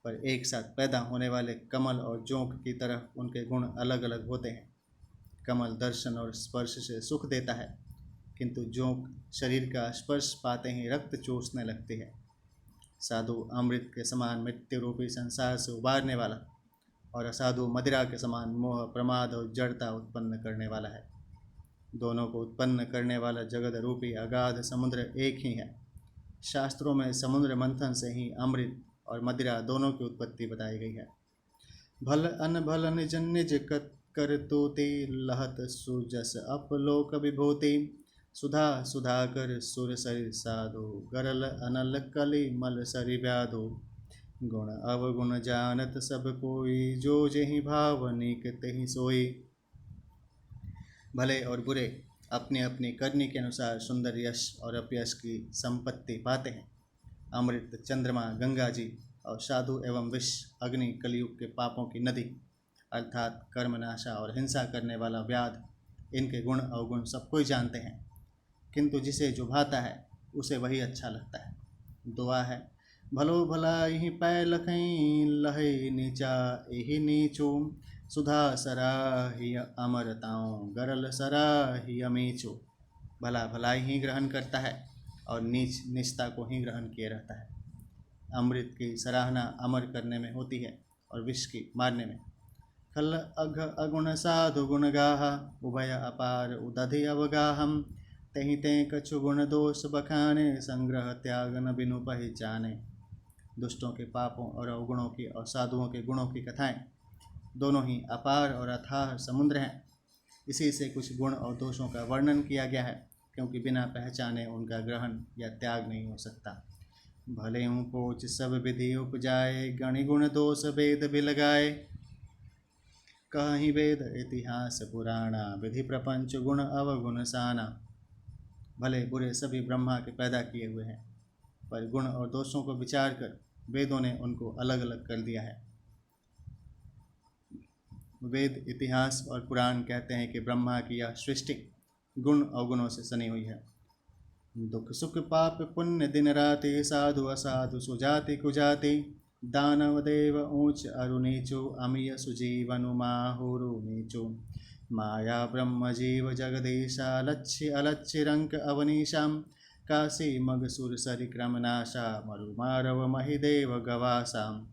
पर एक साथ पैदा होने वाले कमल और जोंक की तरह उनके गुण अलग अलग होते हैं। कमल दर्शन और स्पर्श से सुख देता है, किंतु जोंक शरीर का स्पर्श पाते ही रक्त चूसने लगती है। साधु अमृत के समान मृत्यु रूपी संसार से उबारने वाला और असाधु मदिरा के समान मोह प्रमाद और जड़ता उत्पन्न करने वाला है। दोनों को उत्पन्न करने वाला जगत रूपी अगाध समुद्र एक ही है। शास्त्रों में समुद्र मंथन से ही अमृत और मदिरा दोनों की उत्पत्ति बताई गई है। भल अनभल निज निज कर तोते, लहत सुजस अपलोक विभूति, सुधा सुधाकर सुर सरि साधु, गरल अनल कलि मल सरि व्याधु। गुण अवगुण जानत सब कोई, जो जेहि भाव नीक तेहि सोई। भले और बुरे अपनी अपनी करनी के अनुसार सुंदर यश और अपयश की संपत्ति पाते हैं। अमृत, चंद्रमा, गंगा जी और साधु एवं विष, अग्नि, कलयुग के पापों की नदी अर्थात कर्मनाशा और हिंसा करने वाला व्याध, इनके गुण अवगुण सब कोई जानते हैं, किंतु जिसे जो भाता है उसे वही अच्छा लगता है। दुआ है, भलो भला यही पै लखई, लहे नीचा यही नीचो, सुधा सराही अमरताओं, गरल सराही अमीचो। भला भलाई ही ग्रहण करता है और नीच निचता को ही ग्रहण किए रहता है। अमृत की सराहना अमर करने में होती है और विष की मारने में। खल अघ अगुण साधु गुण गाहा, उभय अपार उदधि अवगाहम, तेहि ते कछु गुण दोष बखाने, संग्रह त्याग न बिनु पहचाने। दुष्टों के पापों और अवगुणों की और साधुओं के गुणों की कथाएं दोनों ही अपार और अथाह समुद्र हैं। इसी से कुछ गुण और दोषों का वर्णन किया गया है, क्योंकि बिना पहचाने उनका ग्रहण या त्याग नहीं हो सकता। भले हूँ पोच सब विधि उपजाए, गणि गुण दोष वेद भी लगाए, कहीं वेद इतिहास पुराणा, विधि प्रपंच गुण अवगुण साना। भले बुरे सभी ब्रह्मा के पैदा किए हुए हैं, पर गुण और दोषों को विचार कर वेदों ने उनको अलग अलग कर दिया है। वेद, इतिहास और पुराण कहते हैं कि ब्रह्मा की यह सृष्टि गुण अवगुणों से सनी हुई है। दुख सुख पाप पुण्य दिन राति, साधु असाधु सुजाति कुजाति, दानव देव ऊंच अरु नीचो, अमीय सुजीवनु माहुरु नीचो। माया ब्रह्म जीव जगदीशा, लक्ष्य अलक्ष्य रंक अवनीशाम, काशी मग सुर सरि क्रम नाशा, मरु मारव महिदेव गवासाम।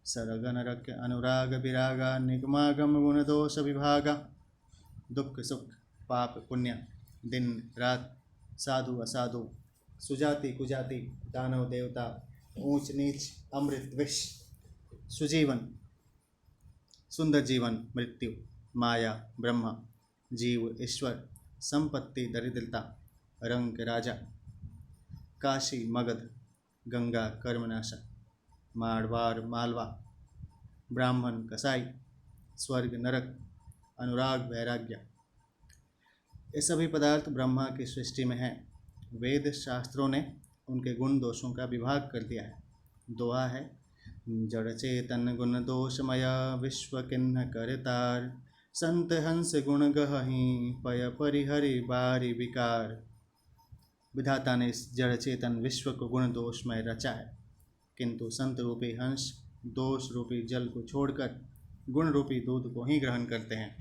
सरगन रक्य अनुराग विरागा, निगमागम गुण दोष विभागा। दुख सुख पाप पुण्य, दिन रात, साधु असाधु, सुजाति कुजाति, दानव देवता, ऊंच नीच, अमृत विष, सुजीवन सुंदर जीवन मृत्यु, माया ब्रह्म, जीव ईश्वर, संपत्ति दरिद्रता, रंग राजा, काशी मगध, गंगा कर्मनाशक, मारवाड़ मालवा, ब्राह्मण कसाई, स्वर्ग नरक, अनुराग वैराग्य, ये सभी पदार्थ ब्रह्मा की सृष्टि में हैं। वेद शास्त्रों ने उनके गुण दोषों का विभाग कर दिया है। दुआ है, जड़ चेतन गुण दोषमय, विश्व किन्ह करतार, संत हंस गुण गहहि, पय परिहरि बारी विकार। विधाता ने इस जड़ चेतन विश्व को गुण दोषमय रचा है, किंतु संत रूपी हंस दोष रूपी जल को छोड़कर गुण रूपी दूध को ही ग्रहण करते हैं।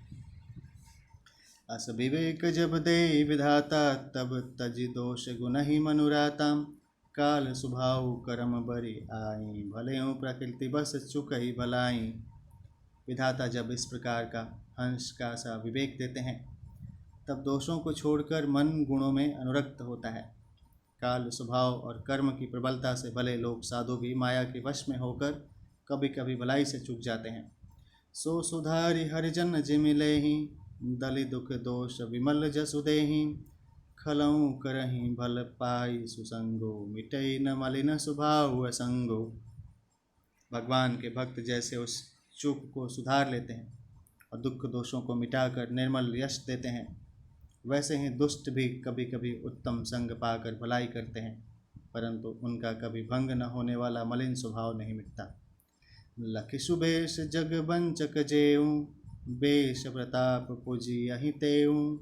अस विवेक जब दे विधाता, तब तज दोष गुण ही मनुराता, काल सुभाव करम बरि आई, भले हूँ प्रकृति बस चुक ही भलाई। विधाता जब इस प्रकार का हंस का सा विवेक देते हैं, तब दोषों को छोड़कर मन गुणों में अनुरक्त होता है। काल स्वभाव और कर्म की प्रबलता से भले लोग साधु भी माया के वश में होकर कभी कभी भलाई से चूक जाते हैं। सो सुधारि हरिजन जिमिलेहि, दलि दुख दोष विमल जसु देहि। खलऊ करहि भल पाई सुसंगो, मिटई न मलिन स्वभाव असंगो। भगवान के भक्त जैसे उस चूक को सुधार लेते हैं और दुख दोषों को मिटाकर निर्मल यश देते हैं, वैसे ही दुष्ट भी कभी कभी उत्तम संग पाकर भलाई करते हैं, परंतु उनका कभी भंग न होने वाला मलिन स्वभाव नहीं मिटता। लखि सुबेश जग बंचक जेऊ, बेश प्रताप पुजियहि तेऊ।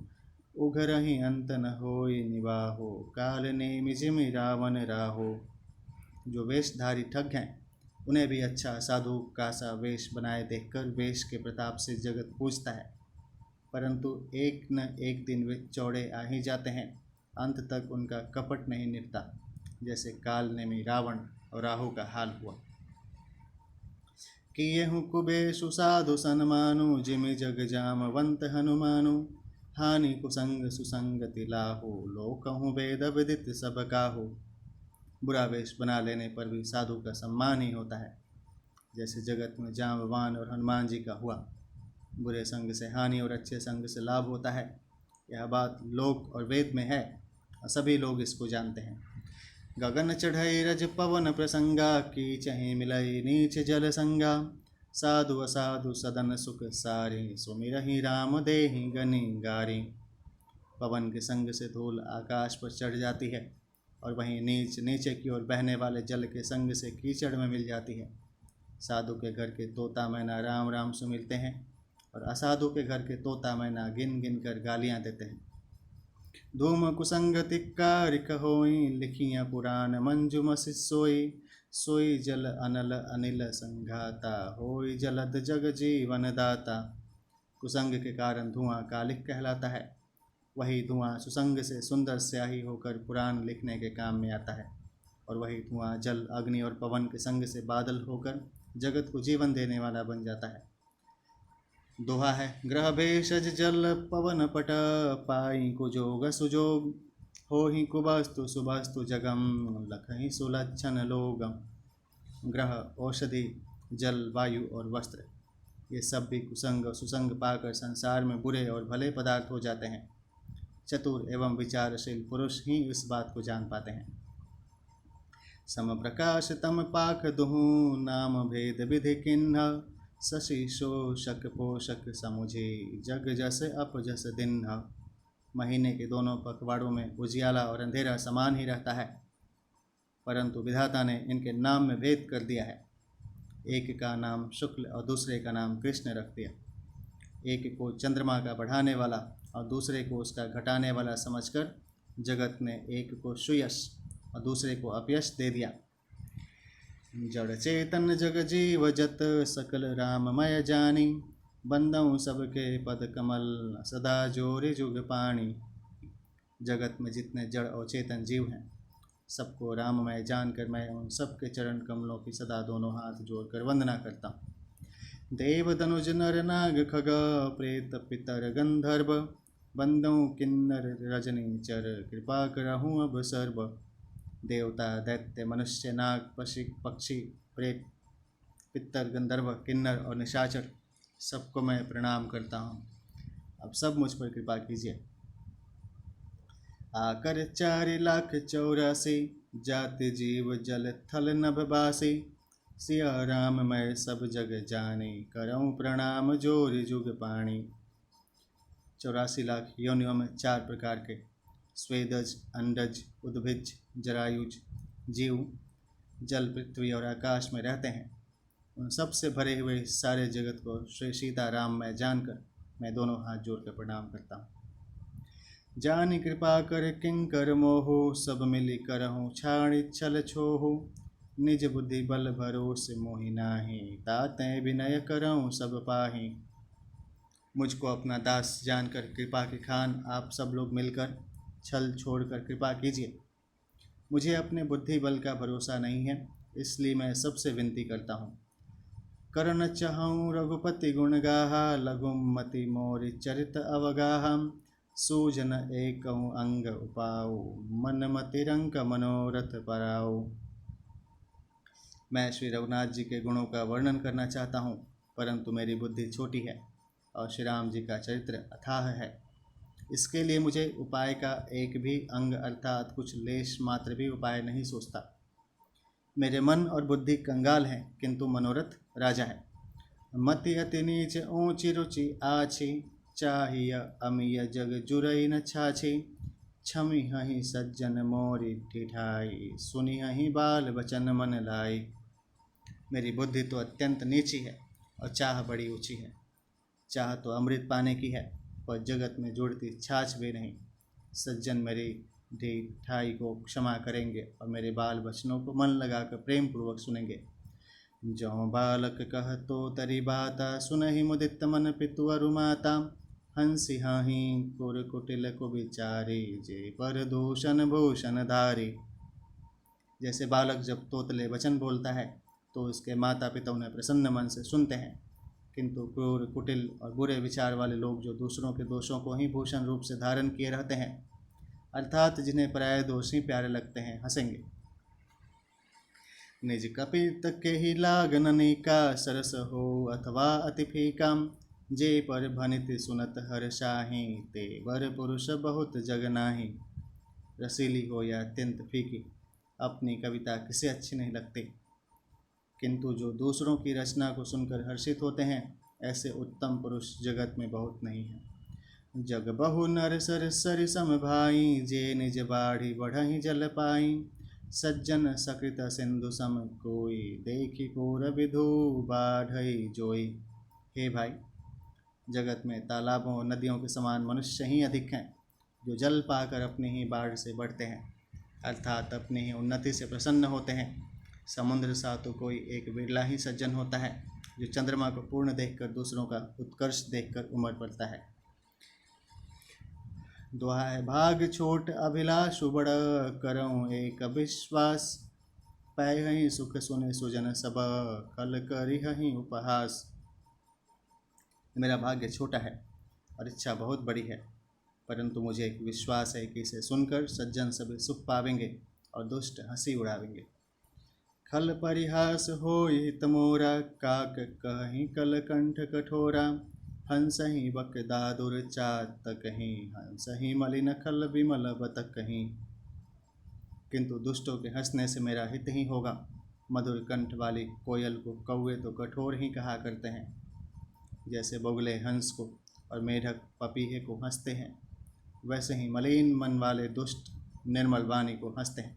उघरहि अंत न होय निवाहो, काल नेमि जिमि रावण राहो। जो वेशधारी ठग हैं उन्हें भी अच्छा साधु का सा वेश बनाए देखकर वेश के प्रताप से जगत पूजता है, परंतु एक न एक दिन वे चौड़े आ ही जाते हैं। अंत तक उनका कपट नहीं निपटा, जैसे काल नेमि रावण और राहु का हाल हुआ। किएहु कुबेशु साधु सन्मानु, जिमि जग जामवंत हनुमानु। हानि कुसंग सुसंगति लाहो, लोकहु वेद विदित सब काहू। बुरा वेश बना लेने पर भी साधु का सम्मान ही होता है, जैसे जगत में जाम्बवान और हनुमान जी का हुआ। बुरे संग से हानि और अच्छे संग से लाभ होता है, यह बात लोक और वेद में है और सभी लोग इसको जानते हैं। गगन चढ़ई रज पवन प्रसंगा, की चहि मिलई नीच जल संगा। साधु असाधु सदन सुख सारी, सुमिरहि राम देहि गनि गारी। पवन के संग से धूल आकाश पर चढ़ जाती है और वहीं नीचे की ओर बहने वाले जल के संग से कीचड़ में मिल जाती है। साधु के घर के तोता मैना राम राम से मिलते हैं और असाधु के घर के तोता मैना गिन गिन कर गालियाँ देते हैं। धूम कुसंगति कारिक होई, लिखियाँ पुराण मंजुमसि सोई। सोई जल अनल अनिल संघाता, होई जलद जग जीवन दाता। कुसंग के कारण धुआं कालिक कहलाता है, वही धुआं सुसंग से सुंदर स्याही होकर पुराण लिखने के काम में आता है, और वही धुआं जल अग्नि और पवन के संग से बादल होकर जगत को जीवन देने वाला बन जाता है। दोहा है, ग्रह भेषज जल पवन पट, पाई कुजोग सुजोग। होहि कुबस्तु सुबस्तु जगम, लखहि सुलक्षण लोगम। ग्रह, औषधि, जल, वायु और वस्त्र, ये सब भी कुसंग और सुसंग पाकर संसार में बुरे और भले पदार्थ हो जाते हैं। चतुर एवं विचारशील पुरुष ही इस बात को जान पाते हैं। सम प्रकाश तम पाक दुहु, नाम भेद विधि किन्ह। शशि शोषक पोषक समुझे, जग जस अपजस दिन्ह। महीने के दोनों पखवाड़ों में उजियाला और अंधेरा समान ही रहता है, परंतु विधाता ने इनके नाम में भेद कर दिया है। एक का नाम शुक्ल और दूसरे का नाम कृष्ण रख दिया। एक को चंद्रमा का बढ़ाने वाला और दूसरे को उसका घटाने वाला समझकर जगत ने एक को सुयश और दूसरे को अपयश दे दिया। जड़ चेतन जग जीव जत, सकल राममय जानी। बंदऊँ सबके पद कमल, सदा जोरे जुग पानी। जगत में जितने जड़ और चेतन जीव हैं, सबको राममय जानकर मैं उन सबके चरण कमलों की सदा दोनों हाथ जोड़कर वंदना करता हूँ। देव धनुज नर नाग खग, प्रेत पितर गंधर्व। बंदऊँ किन्नर रजनी चर, कृपा करहूँ अब सर्व। देवता दैत्य मनुष्य नाग पक्षी प्रेत पितर गंधर्व किन्नर और निशाचर, सबको मैं प्रणाम करता हूँ। अब सब मुझ पर कृपा कीजिए। आकर 4,84,00,000 जाति जीव जल थल नभ बासी। सिया राम मैं सब जग जाने, करऊँ प्रणाम जोरि जुग पाणी। 84 लाख योनियों में 4 प्रकार के स्वेदज, अंडज, उद्भिज, जरायुज जीव जल, पृथ्वी और आकाश में रहते हैं। उन सब से भरे हुए सारे जगत को श्री सीताराम मैं जानकर मैं दोनों हाथ जोड़कर प्रणाम करता हूँ। जानि कृपा कर किंकर मोहो, सब मिली करहूँ छाणि छल छोहु। निज बुद्धि बल भरोस मोहि नाहि, ताते विनय करऊँ सब पाहि। मुझको अपना दास जानकर कृपा के खान आप सब लोग मिलकर छल छोड़कर कृपा कीजिए। मुझे अपने बुद्धि बल का भरोसा नहीं है, इसलिए मैं सबसे विनती करता हूँ। करण चहऊँ रघुपति गुण गाहा, लघुमति मोरि चरित अवगाहा। सूजन एकौ अंग उपाऊ, मन मतिरंक मनोरथ पराऊ। मैं श्री रघुनाथ जी के गुणों का वर्णन करना चाहता हूँ, परंतु मेरी बुद्धि छोटी है और श्री राम जी का चरित्र अथाह है। इसके लिए मुझे उपाय का एक भी अंग अर्थात कुछ लेश मात्र भी उपाय नहीं सोचता। मेरे मन और बुद्धि कंगाल हैं, किंतु मनोरथ राजा है। मति अति नीच ऊंची रुचि आछी, चाहिय अमीय जग जुरई न छाछी। छमी हही सज्जन मोरी ठिठाई, सुनी हही बाल बचन मन लाई। मेरी बुद्धि तो अत्यंत नीची है और चाह बड़ी ऊंची है। चाह तो अमृत पाने की है, पर जगत में जुड़ती छाछ भी नहीं। सज्जन मेरी ढिठाई को क्षमा करेंगे और मेरे बाल बचनों को मन लगाकर प्रेम पूर्वक सुनेंगे। जौ बालक कह तो तरी बाता, सुनहि मुदित मन पितु अरु माता। हंसी हाही कुर कुटिल को बिचारी, जे पर दूषण भूषण धारी। जैसे बालक जब तोतले वचन बोलता है तो उसके माता पिता उन्हें प्रसन्न मन से सुनते हैं, किंतु क्रूर कुटिल और बुरे विचार वाले लोग जो दूसरों के दोषों को ही भूषण रूप से धारण किए रहते हैं, अर्थात जिन्हें पराये दोष ही प्यारे लगते हैं, हंसेंगे। निज कपित के ही लागन निका, सरस हो अथवा अति फीका। जे पर भनित सुनत हर्षाहि, ते वर पुरुष बहुत जग नाही। रसीली हो या अत्यंत फीकी, अपनी कविता किसे अच्छी नहीं लगती, किंतु जो दूसरों की रचना को सुनकर हर्षित होते हैं, ऐसे उत्तम पुरुष जगत में बहुत नहीं है। जग बहु नर सर सरि सम भाई, जे निज बाढ़ी बढ़हि जल पाई। सज्जन सकृत सिंधु सम कोई, देखी पूर विधु बाढ़ई जोई। हे भाई, जगत में तालाबों और नदियों के समान मनुष्य ही अधिक हैं, जो जल पाकर अपनी ही बाढ़ से बढ़ते हैं, अर्थात अपनी ही उन्नति से प्रसन्न होते हैं। समुद्र सा तो कोई एक बिरला ही सज्जन होता है, जो चंद्रमा को पूर्ण देखकर दूसरों का उत्कर्ष देखकर उमड़ पड़ता है। दोहा है, भाग छोट अभिलाष बड़, करऊँ एक विश्वास। पै सुख सुने सुजन सब, कल करिहहि उपहास। मेरा भाग्य छोटा है और इच्छा बहुत बड़ी है, परंतु मुझे एक विश्वास है कि इसे सुनकर सज्जन सभी सुख पावेंगे और दुष्ट हंसी उड़ावेंगे। खल परिहास होई हित मोरा, काक कहीं कल कंठ कठोरा। हंस ही बक दादुर चात कहीं, हंस ही मलिन खल विमल बत कहीं। किंतु दुष्टों के हंसने से मेरा हित ही होगा। मधुर कंठ वाली कोयल को कौवे तो कठोर ही कहा करते हैं, जैसे बगुले हंस को और मेढक पपीहे को हंसते हैं, वैसे ही मलिन मन वाले दुष्ट निर्मल वाणी को हंसते हैं।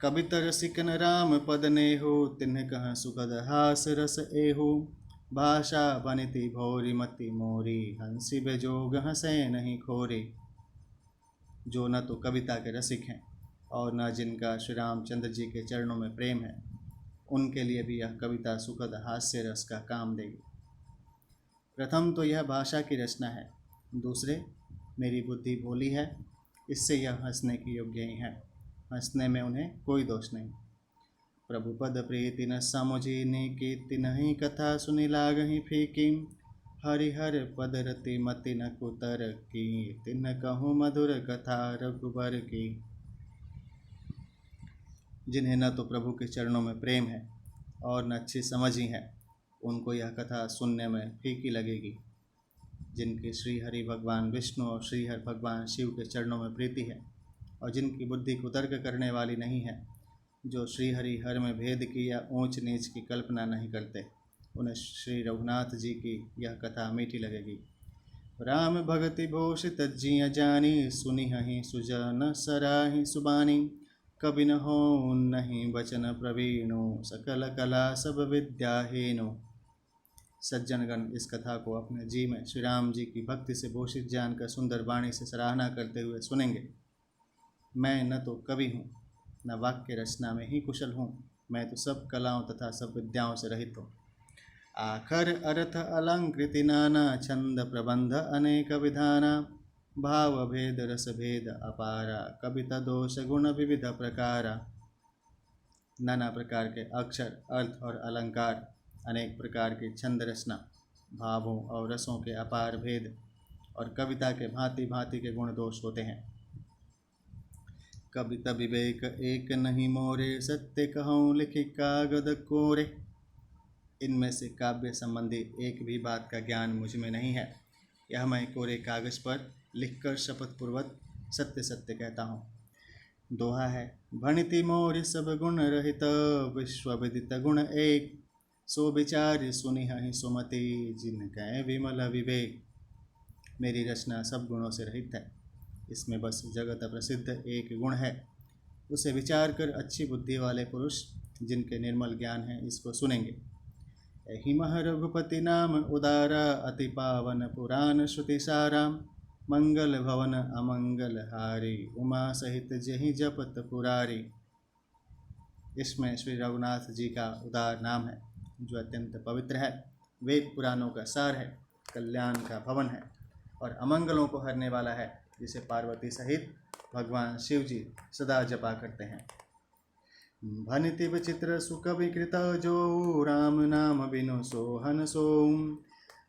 कवित रसिकन राम पद नेहु, तिन्ह कह सुखद हास रस एहु। भाषा बनिति भोरी मति मोरी, हंसी बेजोग हंसे नहीं खोरी। जो न तो कविता के रसिक हैं और न जिनका श्री रामचंद्र जी के चरणों में प्रेम है, उनके लिए भी यह कविता सुखद हास्य रस का काम देगी। प्रथम तो यह भाषा की रचना है, दूसरे मेरी बुद्धि भोली है, इससे यह हंसने की योग्य ही है। हंसने में उन्हें कोई दोष नहीं। प्रभु पद प्रीति न समुझी कीर्ति, नहीं कथा सुनी लागहि फीकी। हरिहर पद रति मति न कुतर की, तिन्ह कहूँ मधुर कथा रघुबर की। जिन्हें न तो प्रभु के चरणों में प्रेम है और न अच्छी समझ ही है, उनको यह कथा सुनने में फीकी लगेगी। जिनके श्री हरि भगवान विष्णु और श्री हरि भगवान शिव के चरणों में प्रीति है और जिनकी बुद्धि कुतर्क करने वाली नहीं है, जो श्री हरि हर में भेद की या ऊंच नीच की कल्पना नहीं करते, उन्हें श्री रघुनाथ जी की यह कथा मीठी लगेगी। राम भगति भूषित जिय जानी, सुनी हहि सुजन सराहि सुबानी। कबि न हो नहीं बचन प्रवीणु, सकल कला सब विद्याहीनो। सज्जनगण इस कथा को अपने जी में श्री राम जी की भक्ति से भूषित जानकर सुंदर वाणी से सराहना करते हुए सुनेंगे। मैं न तो कवि हूँ, न वाक्य रचना में ही कुशल हूँ, मैं तो सब कलाओं तथा सब विद्याओं से रहित हूँ। आखर अर्थ अलंकृति नाना, छंद प्रबंध अनेक विधाना। भाव भेद रस भेद अपारा, कविता दोष गुण विविध प्रकारा। नाना प्रकार के अक्षर, अर्थ और अलंकार, अनेक प्रकार की छंद रचना, भावों और रसों के अपार भेद और कविता के भांति भांति के गुण दोष होते हैं। कविता विवेक एक नहीं मोरे, सत्य कहूँ लिखि कागद कोरे। इनमें से काव्य संबंधी एक भी बात का ज्ञान मुझ में नहीं है। यह मैं कोरे कागज पर लिखकर शपथपूर्वक सत्य सत्य कहता हूँ। दोहा है, भणिति मोर सब गुण रहित, विश्व विदित गुण एक। सो विचार सुनिहि सुमति, जिनकै विमल विवेक। मेरी रचना सब गुणों से रहित है, इसमें बस जगत प्रसिद्ध एक गुण है। उसे विचार कर अच्छी बुद्धि वाले पुरुष जिनके निर्मल ज्ञान है इसको सुनेंगे। एहि मह रघुपति नाम उदारा, अति पावन पुराण श्रुति सारा। मंगल भवन अमंगल हारी, उमा सहित जेहि जपत पुरारी। इसमें श्री रघुनाथ जी का उदार नाम है जो अत्यंत पवित्र है, वेद पुराणों का सार है, कल्याण का भवन है और अमंगलों को हरने वाला है, जिसे पार्वती सहित भगवान शिव जी सदा जपा करते हैं। भनिति विचित्र सुकवि कृत, जो राम नाम बिनु सोहन सोम।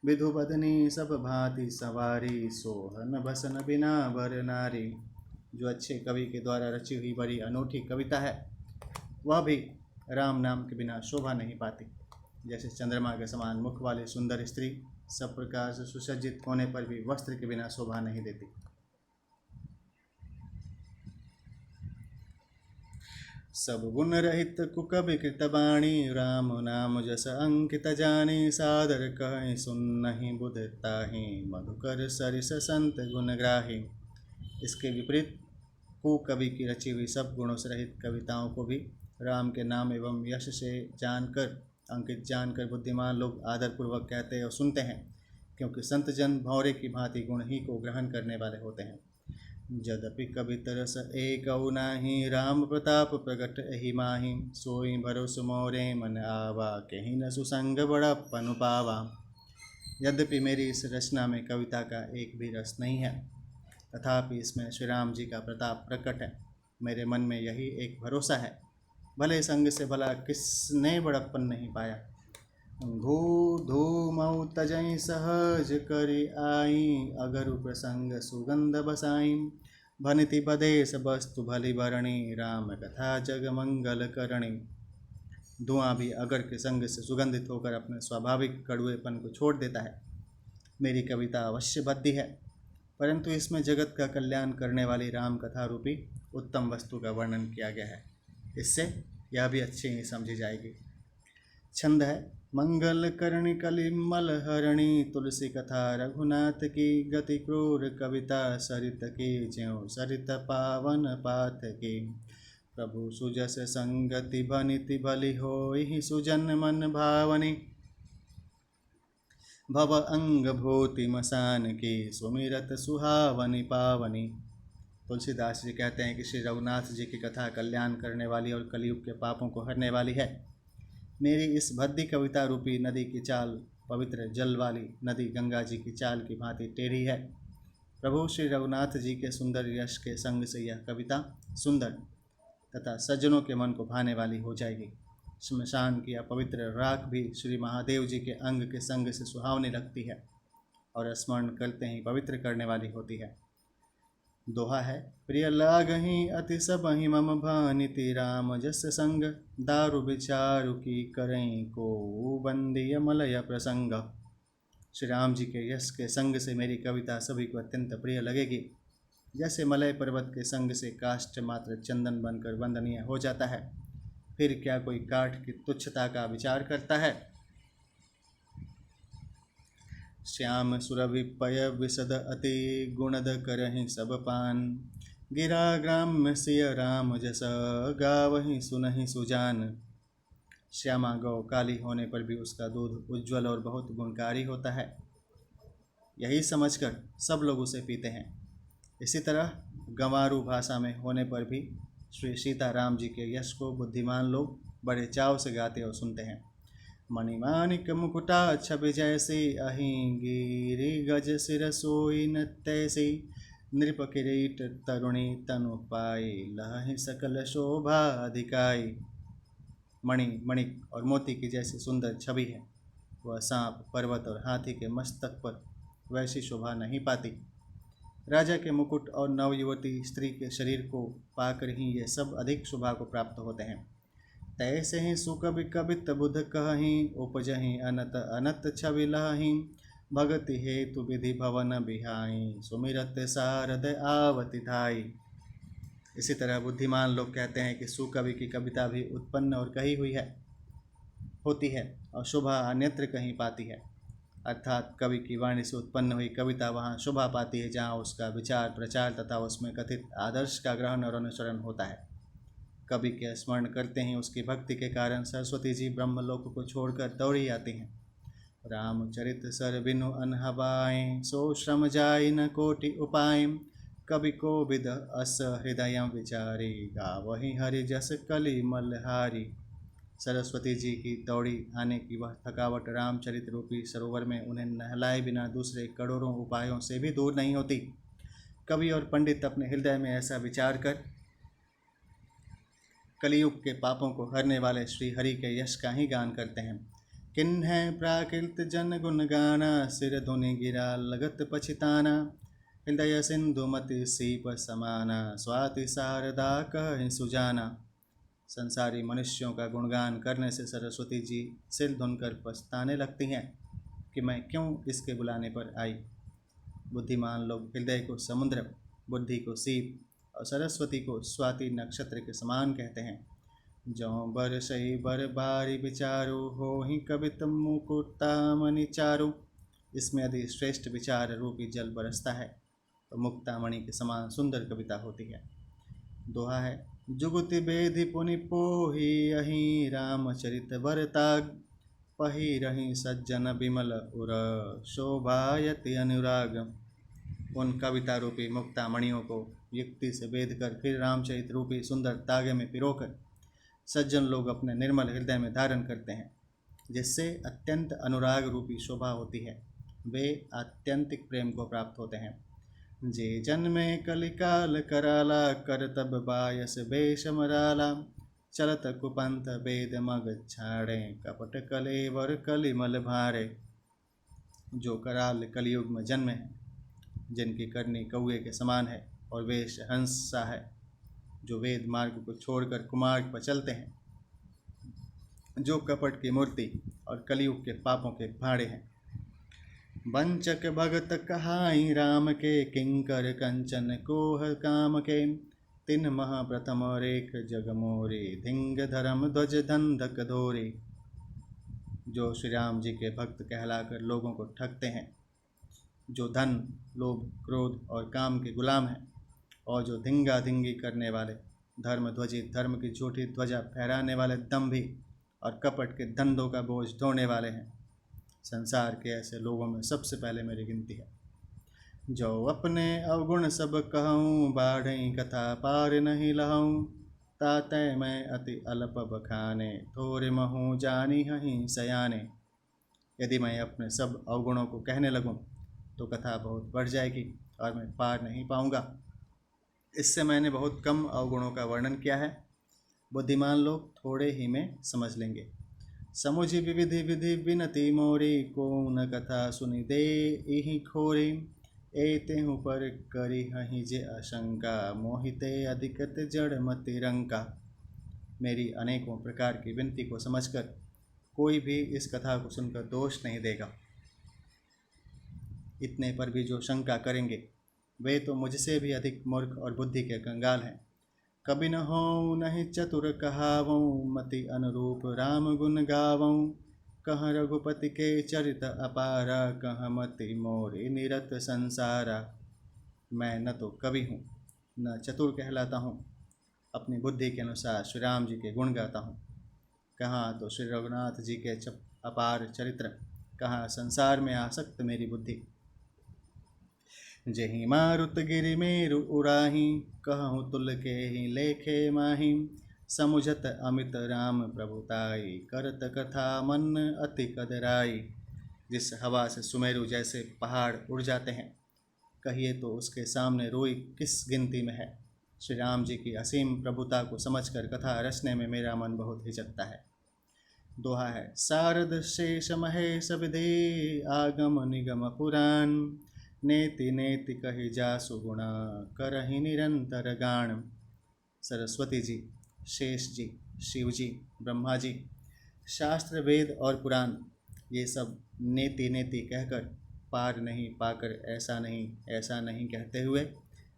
विधु बदनी सब भांति सवारी, सोहन बसन बिना बर नारी। जो अच्छे कवि के द्वारा रची हुई बड़ी अनूठी कविता है, वह भी राम नाम के बिना शोभा नहीं पाती। जैसे चंद्रमा के समान मुख वाली सुंदर स्त्री सब प्रकार से सुसज्जित होने पर भी वस्त्र के बिना शोभा नहीं देती। सब गुण रहित कुकवि कृत बाणी, राम नाम जस अंकित जानी। सादर कहि सुनहि बुध ताहि, मधुकर सरिस संत गुणग्राही। इसके विपरीत कुकवि की रची हुई सब गुणों से रहित कविताओं को भी राम के नाम एवं यश से जानकर, अंकित जानकर बुद्धिमान लोग आदरपूर्वक कहते और सुनते हैं, क्योंकि संत जन भौरे की भांति गुण ही को ग्रहण करने वाले होते हैं। यद्यपि कवि तरस एकौ नाही, राम प्रताप प्रगट एहि माहि। सोई भरोस मोरे मन आवा, कहीं न सुसंग बड़प्पन पावा। यद्यपि मेरी इस रचना में कविता का एक भी रस नहीं है, तथापि इसमें श्री राम जी का प्रताप प्रकट है। मेरे मन में यही एक भरोसा है, भले संग से भला किसने बड़प्पन नहीं पाया। धू धूमौ तजई सहज करि आई, अगरु प्रसंग सुगंध बसाई। भनिति बदेश वस्तु भली भरणी, राम कथा जग मंगल करणी। धुआं भी अगर के संग से सुगंधित होकर अपने स्वाभाविक कड़ुएपन को छोड़ देता है। मेरी कविता अवश्य बद्दी है, परंतु इसमें जगत का कल्याण करने वाली राम कथा रूपी उत्तम वस्तु का वर्णन किया गया है। इससे यह भी अच्छी ही समझी जाएगी। छंद है, मंगल करणी कलिमल हरणी, तुलसी कथा रघुनाथ की। गति क्रूर कविता सरित की, ज्यों सरित पावन पाथ की। प्रभु सुजस संगति भनिति भली होई, सुजन मन भावनी। भव अंग भूति मसान की, सुमिरत सुहावनी पावनी। तुलसीदास जी कहते हैं कि श्री रघुनाथ जी की कथा कल्याण करने वाली और कलयुग के पापों को हरने वाली है। मेरी इस भद्दी कविता रूपी नदी की चाल पवित्र जल वाली नदी गंगा जी की चाल की भांति टेढ़ी है। प्रभु श्री रघुनाथ जी के सुंदर यश के संग से यह कविता सुंदर तथा सज्जनों के मन को भाने वाली हो जाएगी। श्मशान की अपवित्र राख भी श्री महादेव जी के अंग के संग से सुहावनी लगती है और स्मरण करते ही पवित्र करने वाली होती है। दोहा है, प्रिय लागहि अति सबहि मम भानिति, राम जस संग दारु विचारु की करें को बंदी मलय प्रसंग। श्री राम जी के यश के संग से मेरी कविता सभी को अत्यंत प्रिय लगेगी। जैसे मलय पर्वत के संग से काष्ठ मात्र चंदन बनकर वंदनीय हो जाता है, फिर क्या कोई काठ की तुच्छता का विचार करता है। श्याम सुरभि पय विशद अति, गुणद करहि सब पान। गिरा ग्राम्य सिय राम जस, गावहि सुनहि सुजान। श्यामा गौ काली होने पर भी उसका दूध उज्ज्वल और बहुत गुणकारी होता है, यही समझकर सब लोग उसे पीते हैं। इसी तरह गंवारू भाषा में होने पर भी श्री सीताराम जी के यश को बुद्धिमान लोग बड़े चाव से गाते और सुनते हैं। मणिमाणिक मुकुटा छवि जैसी, अहीं गिरि गज सिर सोई न तैसी। नृप किरीट तरुणी तनु पाई, लहि सकल शोभा अधिकाई। मणि मणिक और मोती की जैसी सुंदर छवि है। वह सांप पर्वत और हाथी के मस्तक पर वैसी शोभा नहीं पाती। राजा के मुकुट और नवयुवती स्त्री के शरीर को पाकर ही ये सब अधिक शोभा को प्राप्त होते हैं। तैसे ही सुकवि कवित बुध कहहीं, उपजहीं अनत अनत छवि लहहीं, भगति हेतु विधि भवन बिहाई, सुमिरत सारद आवति धाई। इसी तरह बुद्धिमान लोग कहते हैं कि सुकवि की कविता भी उत्पन्न और कही हुई होती है और शोभा अन्यत्र कहीं पाती है। अर्थात कवि की वाणी से उत्पन्न हुई कविता वहाँ शोभा पाती है जहाँ उसका विचार प्रचार तथा उसमें कथित आदर्श का ग्रहण और अनुसरण होता है। कवि के स्मरण करते ही उसकी भक्ति के कारण सरस्वती जी ब्रह्मलोक को छोड़कर दौड़ी आती हैं। रामचरित सर बिनु अनहबाएं, सो श्रम जाय न कोटि उपाय, कवि को विद अस हृदय विचारी, गावहि हरि जस कलि मलहारी। सरस्वती जी की दौड़ी आने की वह थकावट रामचरित रूपी सरोवर में उन्हें नहलाए बिना दूसरे करोड़ों उपायों से भी दूर नहीं होती। कवि और पंडित अपने हृदय में ऐसा विचार कर कलियुग के पापों को हरने वाले श्री हरि के यश का ही गान करते हैं। किन्ह प्राकृत जन गुण गाना, सिर धुनि गिरा लगत पछिताना, हृदय सिंधुमति सीप समाना, स्वाति शारदा कहि सुजाना। संसारी मनुष्यों का गुणगान करने से सरस्वती जी सिर धुनकर पछताने लगती हैं कि मैं क्यों इसके बुलाने पर आई। बुद्धिमान लोग हृदय को समुद्र, बुद्धि को सीप और सरस्वती को स्वाति नक्षत्र के समान कहते हैं। जो बर सही बर बारी विचारो, हो ही कवित मुकुटा मणि चारो। इसमें यदि श्रेष्ठ विचार रूपी जल बरसता है तो मुक्तामणि के समान सुंदर कविता होती है। दोहा है, जुगति बेधि पुनि पोही अहि, रामचरित बरताग, पही रही सज्जन विमल उर, शोभायति अनुराग। उन कविता रूपी मुक्तामणियों को युक्ति से बेध कर फिर रामचरित रूपी सुंदर तागे में पिरोकर सज्जन लोग अपने निर्मल हृदय में धारण करते हैं, जिससे अत्यंत अनुराग रूपी शोभा होती है। वे आत्यंतिक प्रेम को प्राप्त होते हैं। जे जन्मे कलिकाल कराला, करतब बायस बेश मराला, चलत कुपंथ वेद मग छाड़े, कपट कलेवर कलिमल भारे। जो कराल कलियुग में जन्मे हैं, जिनकी करनी कौए के समान है और वेश हंस सा है, जो वेद मार्ग को छोड़कर कुमार्ग पर चलते हैं, जो कपट की मूर्ति और कलियुग के पापों के भाड़े हैं। वंचक भगत कहाई राम के, किंकर कंचन कोह काम के, तिन महाप्रथम रेख जग मोरे, धिंग धर्म ध्वज धंधक धोरे। जो श्री राम जी के भक्त कहलाकर लोगों को ठगते हैं, जो धन लोभ क्रोध और काम के गुलाम हैं, और जो धिंगा धिंगी करने वाले, धर्म ध्वजी धर्म की झूठी ध्वजा फहराने वाले दंभी और कपट के धंधों का बोझ ढोने वाले हैं। संसार के ऐसे लोगों में सबसे पहले मेरी गिनती है। जो अपने अवगुण सब कहूँ, बाढ़ई कथा पार नहीं लहूँ, तातै मैं अति अल्प बखाने, थोरे महूँ जानी हहीं सयाने। यदि मैं अपने सब अवगुणों को कहने लगूँ तो कथा बहुत बढ़ जाएगी और मैं पार नहीं पाऊँगा। इससे मैंने बहुत कम अवगुणों का वर्णन किया है। बुद्धिमान लोग थोड़े ही में समझ लेंगे। समुझि विविधि विधि विनती मोरी, को न कथा सुनि दे इहि खोरी, एतेहु पर करी हहीं जे आशंका, मोहिते अधिकत जड़ मति रंका। मेरी अनेकों प्रकार की विनती को समझकर कोई भी इस कथा को सुनकर दोष नहीं देगा। इतने पर भी जो शंका करेंगे वे तो मुझसे भी अधिक मूर्ख और बुद्धि के कंगाल हैं। कभी न हो नहीं चतुर कहावऊँ, मति अनुरूप राम गुण गावऊँ, कह रघुपति के चरित अपारा, कह मति मोरे निरत संसारा। मैं न तो कवि हूँ न चतुर कहलाता हूँ, अपनी बुद्धि के अनुसार श्री राम जी के गुण गाता हूँ। कहाँ तो श्री रघुनाथ जी के अपार चरित्र, कहाँ संसार में आसक्त मेरी बुद्धि। जही मारुत गिरि मेरु उराही, कहूँ तुल के ही लेखे माही, समुझत अमित राम प्रभुताई, करत कथा मन अति कदराई। जिस हवा से सुमेरु जैसे पहाड़ उड़ जाते हैं, कहिए तो उसके सामने रोई किस गिनती में है। श्री राम जी की असीम प्रभुता को समझकर कथा रचने में मेरा मन बहुत हिचकता है। दोहा है। शारद शेष महेश विधि आगम निगम पुराण, नेति नेति कहि जासु गुण करहि निरंतर गान। सरस्वती जी, शेष जी, शिव जी, ब्रह्मा जी, शास्त्र वेद और पुराण ये सब नेति नेति कहकर, पार नहीं पाकर, ऐसा नहीं कहते हुए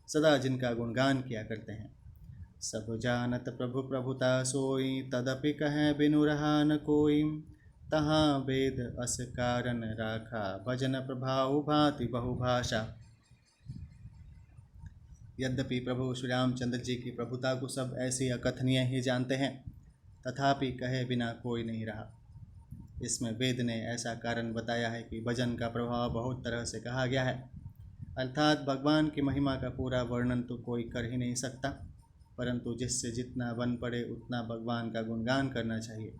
सदा जिनका गुणगान किया करते हैं। सब जानत प्रभु प्रभुता सोई, तदपि कहें बिनु रहा न कोई। तहाँ वेद अस कारण राखा, भजन प्रभाव भांति बहुभाषा। यद्यपि प्रभु श्री रामचंद्र जी की प्रभुता को सब ऐसी अकथनीय ही जानते हैं, तथापि कहे बिना कोई नहीं रहा। इसमें वेद ने ऐसा कारण बताया है कि भजन का प्रभाव बहुत तरह से कहा गया है, अर्थात भगवान की महिमा का पूरा वर्णन तो कोई कर ही नहीं सकता, परंतु जिससे जितना बन पड़े उतना भगवान का गुणगान करना चाहिए,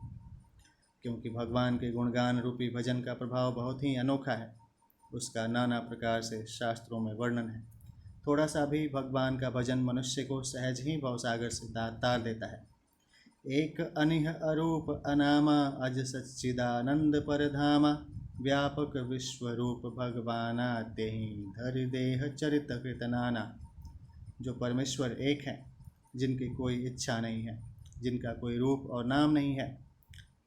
क्योंकि भगवान के गुणगान रूपी भजन का प्रभाव बहुत ही अनोखा है। उसका नाना प्रकार से शास्त्रों में वर्णन है। थोड़ा सा भी भगवान का भजन मनुष्य को सहज ही भवसागर से तार देता है। एक अनिह अरूप अनामा, अज सच्चिदानंद परधामा। व्यापक विश्वरूप भगवाना, तेहि धरि देह चरित कृत नाना। जो परमेश्वर एक है, जिनकी कोई इच्छा नहीं है, जिनका कोई रूप और नाम नहीं है,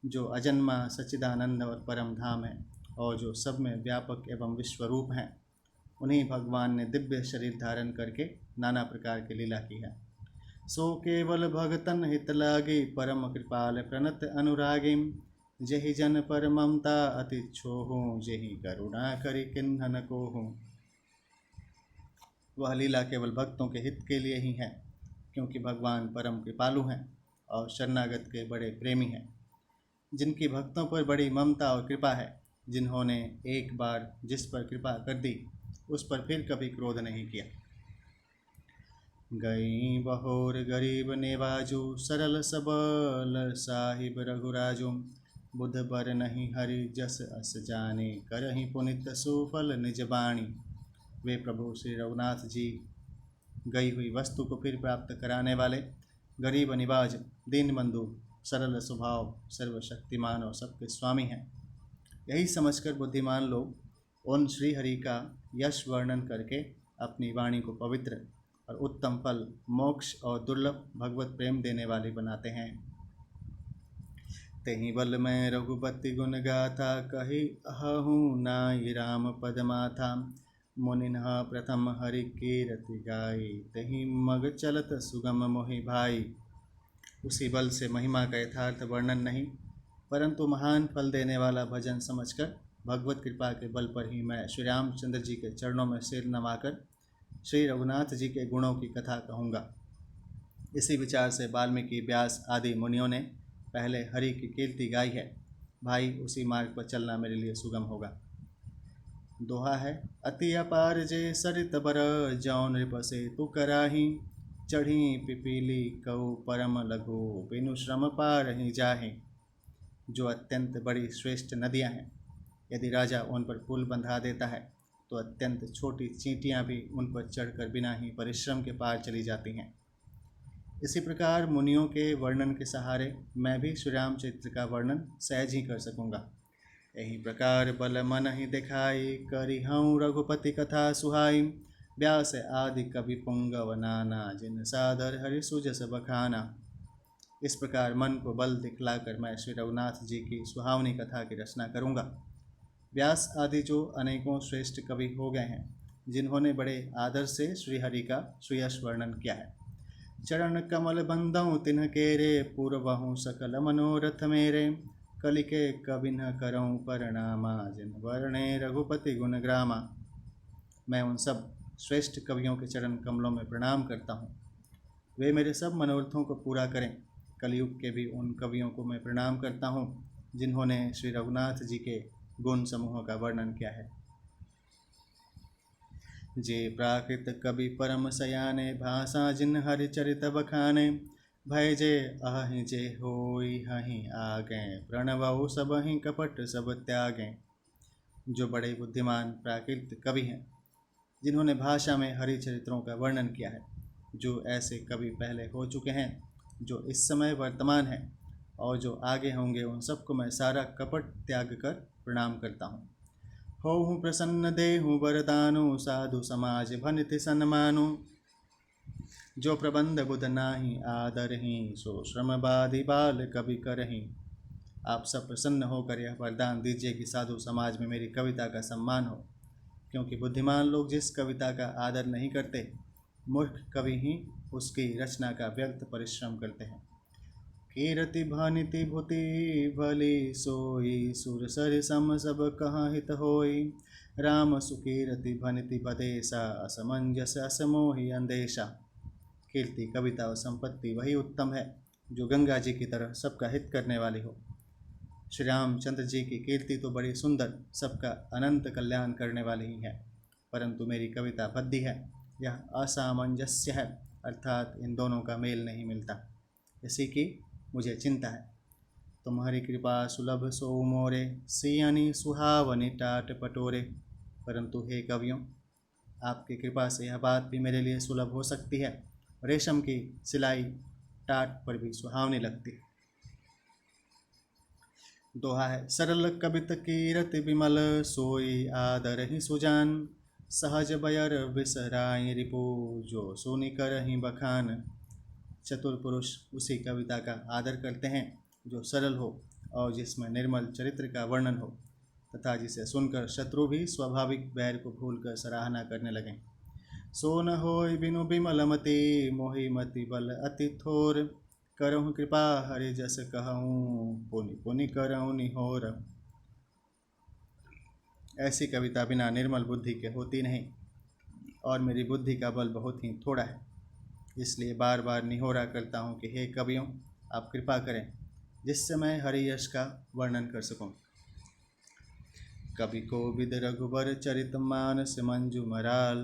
जो अजन्मा सच्चिदानंद और परम धाम है, और जो सब में व्यापक एवं विश्वरूप हैं, उन्हीं भगवान ने दिव्य शरीर धारण करके नाना प्रकार की लीला की है। सो केवल भगतन हित लागे, परम कृपाल प्रणत अनुरागे। जेहि जन पर ममता अति छोहूँ, जेहि करुणा करि किन्हन कोहूँ। वह लीला केवल भक्तों के हित के लिए ही है, क्योंकि भगवान परम कृपालु हैं और शरणागत के बड़े प्रेमी हैं, जिनकी भक्तों पर बड़ी ममता और कृपा है, जिन्होंने एक बार जिस पर कृपा कर दी उस पर फिर कभी क्रोध नहीं किया। गई बहोर गरीब नेवाजू, सरल सबल साहिब रघुराजू। बुध बर नहीं हरि जस अस जाने, करहि पुनित सुफल निज बाणी। वे प्रभु श्री रघुनाथ जी गई हुई वस्तु को फिर प्राप्त कराने वाले, गरीब निवाज, दीनबंधु, सरल स्वभाव, सर्वशक्तिमान और सबके स्वामी हैं। यही समझकर बुद्धिमान लोग उन श्री हरि का यश वर्णन करके अपनी वाणी को पवित्र और उत्तम फल, मोक्ष और दुर्लभ भगवत प्रेम देने वाली बनाते हैं। तेहि बल में रघुपति गुण गाथा, कही अहूँ नाई राम पद माथा। मुनिन्हा प्रथम हरि कीरति गाई, तेहि मग चलत सुगम मोहि भाई। उसी बल से महिमा का यथार्थ वर्णन नहीं, परंतु महान फल देने वाला भजन समझकर भगवत कृपा के बल पर ही मैं श्री रामचंद्र जी के चरणों में सिर नवाकर श्री रघुनाथ जी के गुणों की कथा कहूँगा। इसी विचार से वाल्मीकि, व्यास आदि मुनियों ने पहले हरि की कीर्ति गाई है। भाई, उसी मार्ग पर चलना मेरे लिए सुगम होगा। दोहा है। अति अपार जे सरित बर, जौन रिपसे तु कराही। चढ़ी पिपीली कऊ परम लघु, बिनु श्रम पार ही जाहे। जो अत्यंत बड़ी श्रेष्ठ नदियाँ हैं, यदि राजा उन पर पुल बंधा देता है तो अत्यंत छोटी चींटियाँ भी उन पर चढ़कर बिना ही परिश्रम के पार चली जाती हैं। इसी प्रकार मुनियों के वर्णन के सहारे मैं भी श्री रामचरित्र का वर्णन सहज ही कर सकूँगा। यही प्रकार बल मन ही दिखाई, करी हूँ रघुपति कथा सुहाई। व्यास आदि कवि पुंगव नाना, जिन सादर हरि सुजस बखाना। इस प्रकार मन को बल दिखलाकर मैं श्री रघुनाथ जी की सुहावनी कथा की रचना करूँगा। व्यास आदि जो अनेकों श्रेष्ठ कवि हो गए हैं, जिन्होंने बड़े आदर से श्रीहरि का सुयश वर्णन किया है। चरण कमल बंदऊँ तिन्ह केरे, पूर्वहूँ सकल मनोरथ मेरे। कलिके कबिन करऊँ परनामा, जिन वर्णे रघुपति गुण ग्रामा। मैं उन सब श्रेष्ठ कवियों के चरण कमलों में प्रणाम करता हूँ। वे मेरे सब मनोरथों को पूरा करें। कलयुग के भी उन कवियों को मैं प्रणाम करता हूँ, जिन्होंने श्री रघुनाथ जी के गुण समूहों का वर्णन किया है। जे प्राकृत कवि परम सयाने, भाषा जिन हरि चरित बखाने। भय जे अहि जे होई हहि आगे, प्रणवउ सबहि कपट सब त्यागें। जो बड़े बुद्धिमान प्राकृत कवि हैं, जिन्होंने भाषा में हरि चरित्रों का वर्णन किया है। जो ऐसे कवि पहले हो चुके हैं, जो इस समय वर्तमान हैं, और जो आगे होंगे उन सबको मैं सारा कपट त्याग कर प्रणाम करता हूँ। होहु प्रसन्न देहु वरदानु, साधु समाज भनित सन्मानु। जो प्रबंध बुध नाही आदरहि, सो श्रम बाधि बाल कवि करहि। आप सब प्रसन्न होकर यह वरदान दीजिए कि साधु समाज में मेरी कविता का सम्मान हो, क्योंकि बुद्धिमान लोग जिस कविता का आदर नहीं करते, मूर्ख कवि ही उसकी रचना का व्यर्थ परिश्रम करते हैं। कीरति भानिति भूति भली सोई, सुर सर सम सब कहाँ हित होई। राम सुकीरति भनिति बदेशा, असमंजस असमोहि अंदेशा। कीर्ति, कविता और संपत्ति वही उत्तम है जो गंगा जी की तरह सबका हित करने वाली हो। श्री रामचंद्र जी की कीर्ति तो बड़ी सुंदर, सबका अनंत कल्याण करने वाली ही है, परंतु मेरी कविता भद्दी है, यह असामंजस्य है, अर्थात इन दोनों का मेल नहीं मिलता। इसी की मुझे चिंता है। तुम्हारी कृपा सुलभ सो मोरे, सियानी सुहावनी टाट पटोरे। परंतु हे कवियों, आपकी कृपा से यह बात भी मेरे लिए सुलभ हो सकती है। रेशम की सिलाई टाट पर भी सुहावनी लगती है। दोहा है, सरल कवित कीरत विमल, सोई आदर ही सुजान। सहज बयर विसराई रिपु, जो सुनि करहि बखान। चतुर पुरुष उसी कविता का आदर करते हैं जो सरल हो और जिसमें निर्मल चरित्र का वर्णन हो, तथा जिसे सुनकर शत्रु भी स्वाभाविक बैर को भूलकर सराहना करने लगें। सो न होय बिनु बिमलमति, मोहि मति बल अति थोर। करहु कृपा हरि जस कहूँ, पुनि पुनि करहु निहोर। ऐसी कविता बिना निर्मल बुद्धि के होती नहीं, और मेरी बुद्धि का बल बहुत ही थोड़ा है। इसलिए बार बार निहोरा करता हूँ कि हे कवियों, आप कृपा करें जिससे मैं हरि यश का वर्णन कर सकूं। कवि को विद रघुबर चरित मानस मंजू मराल,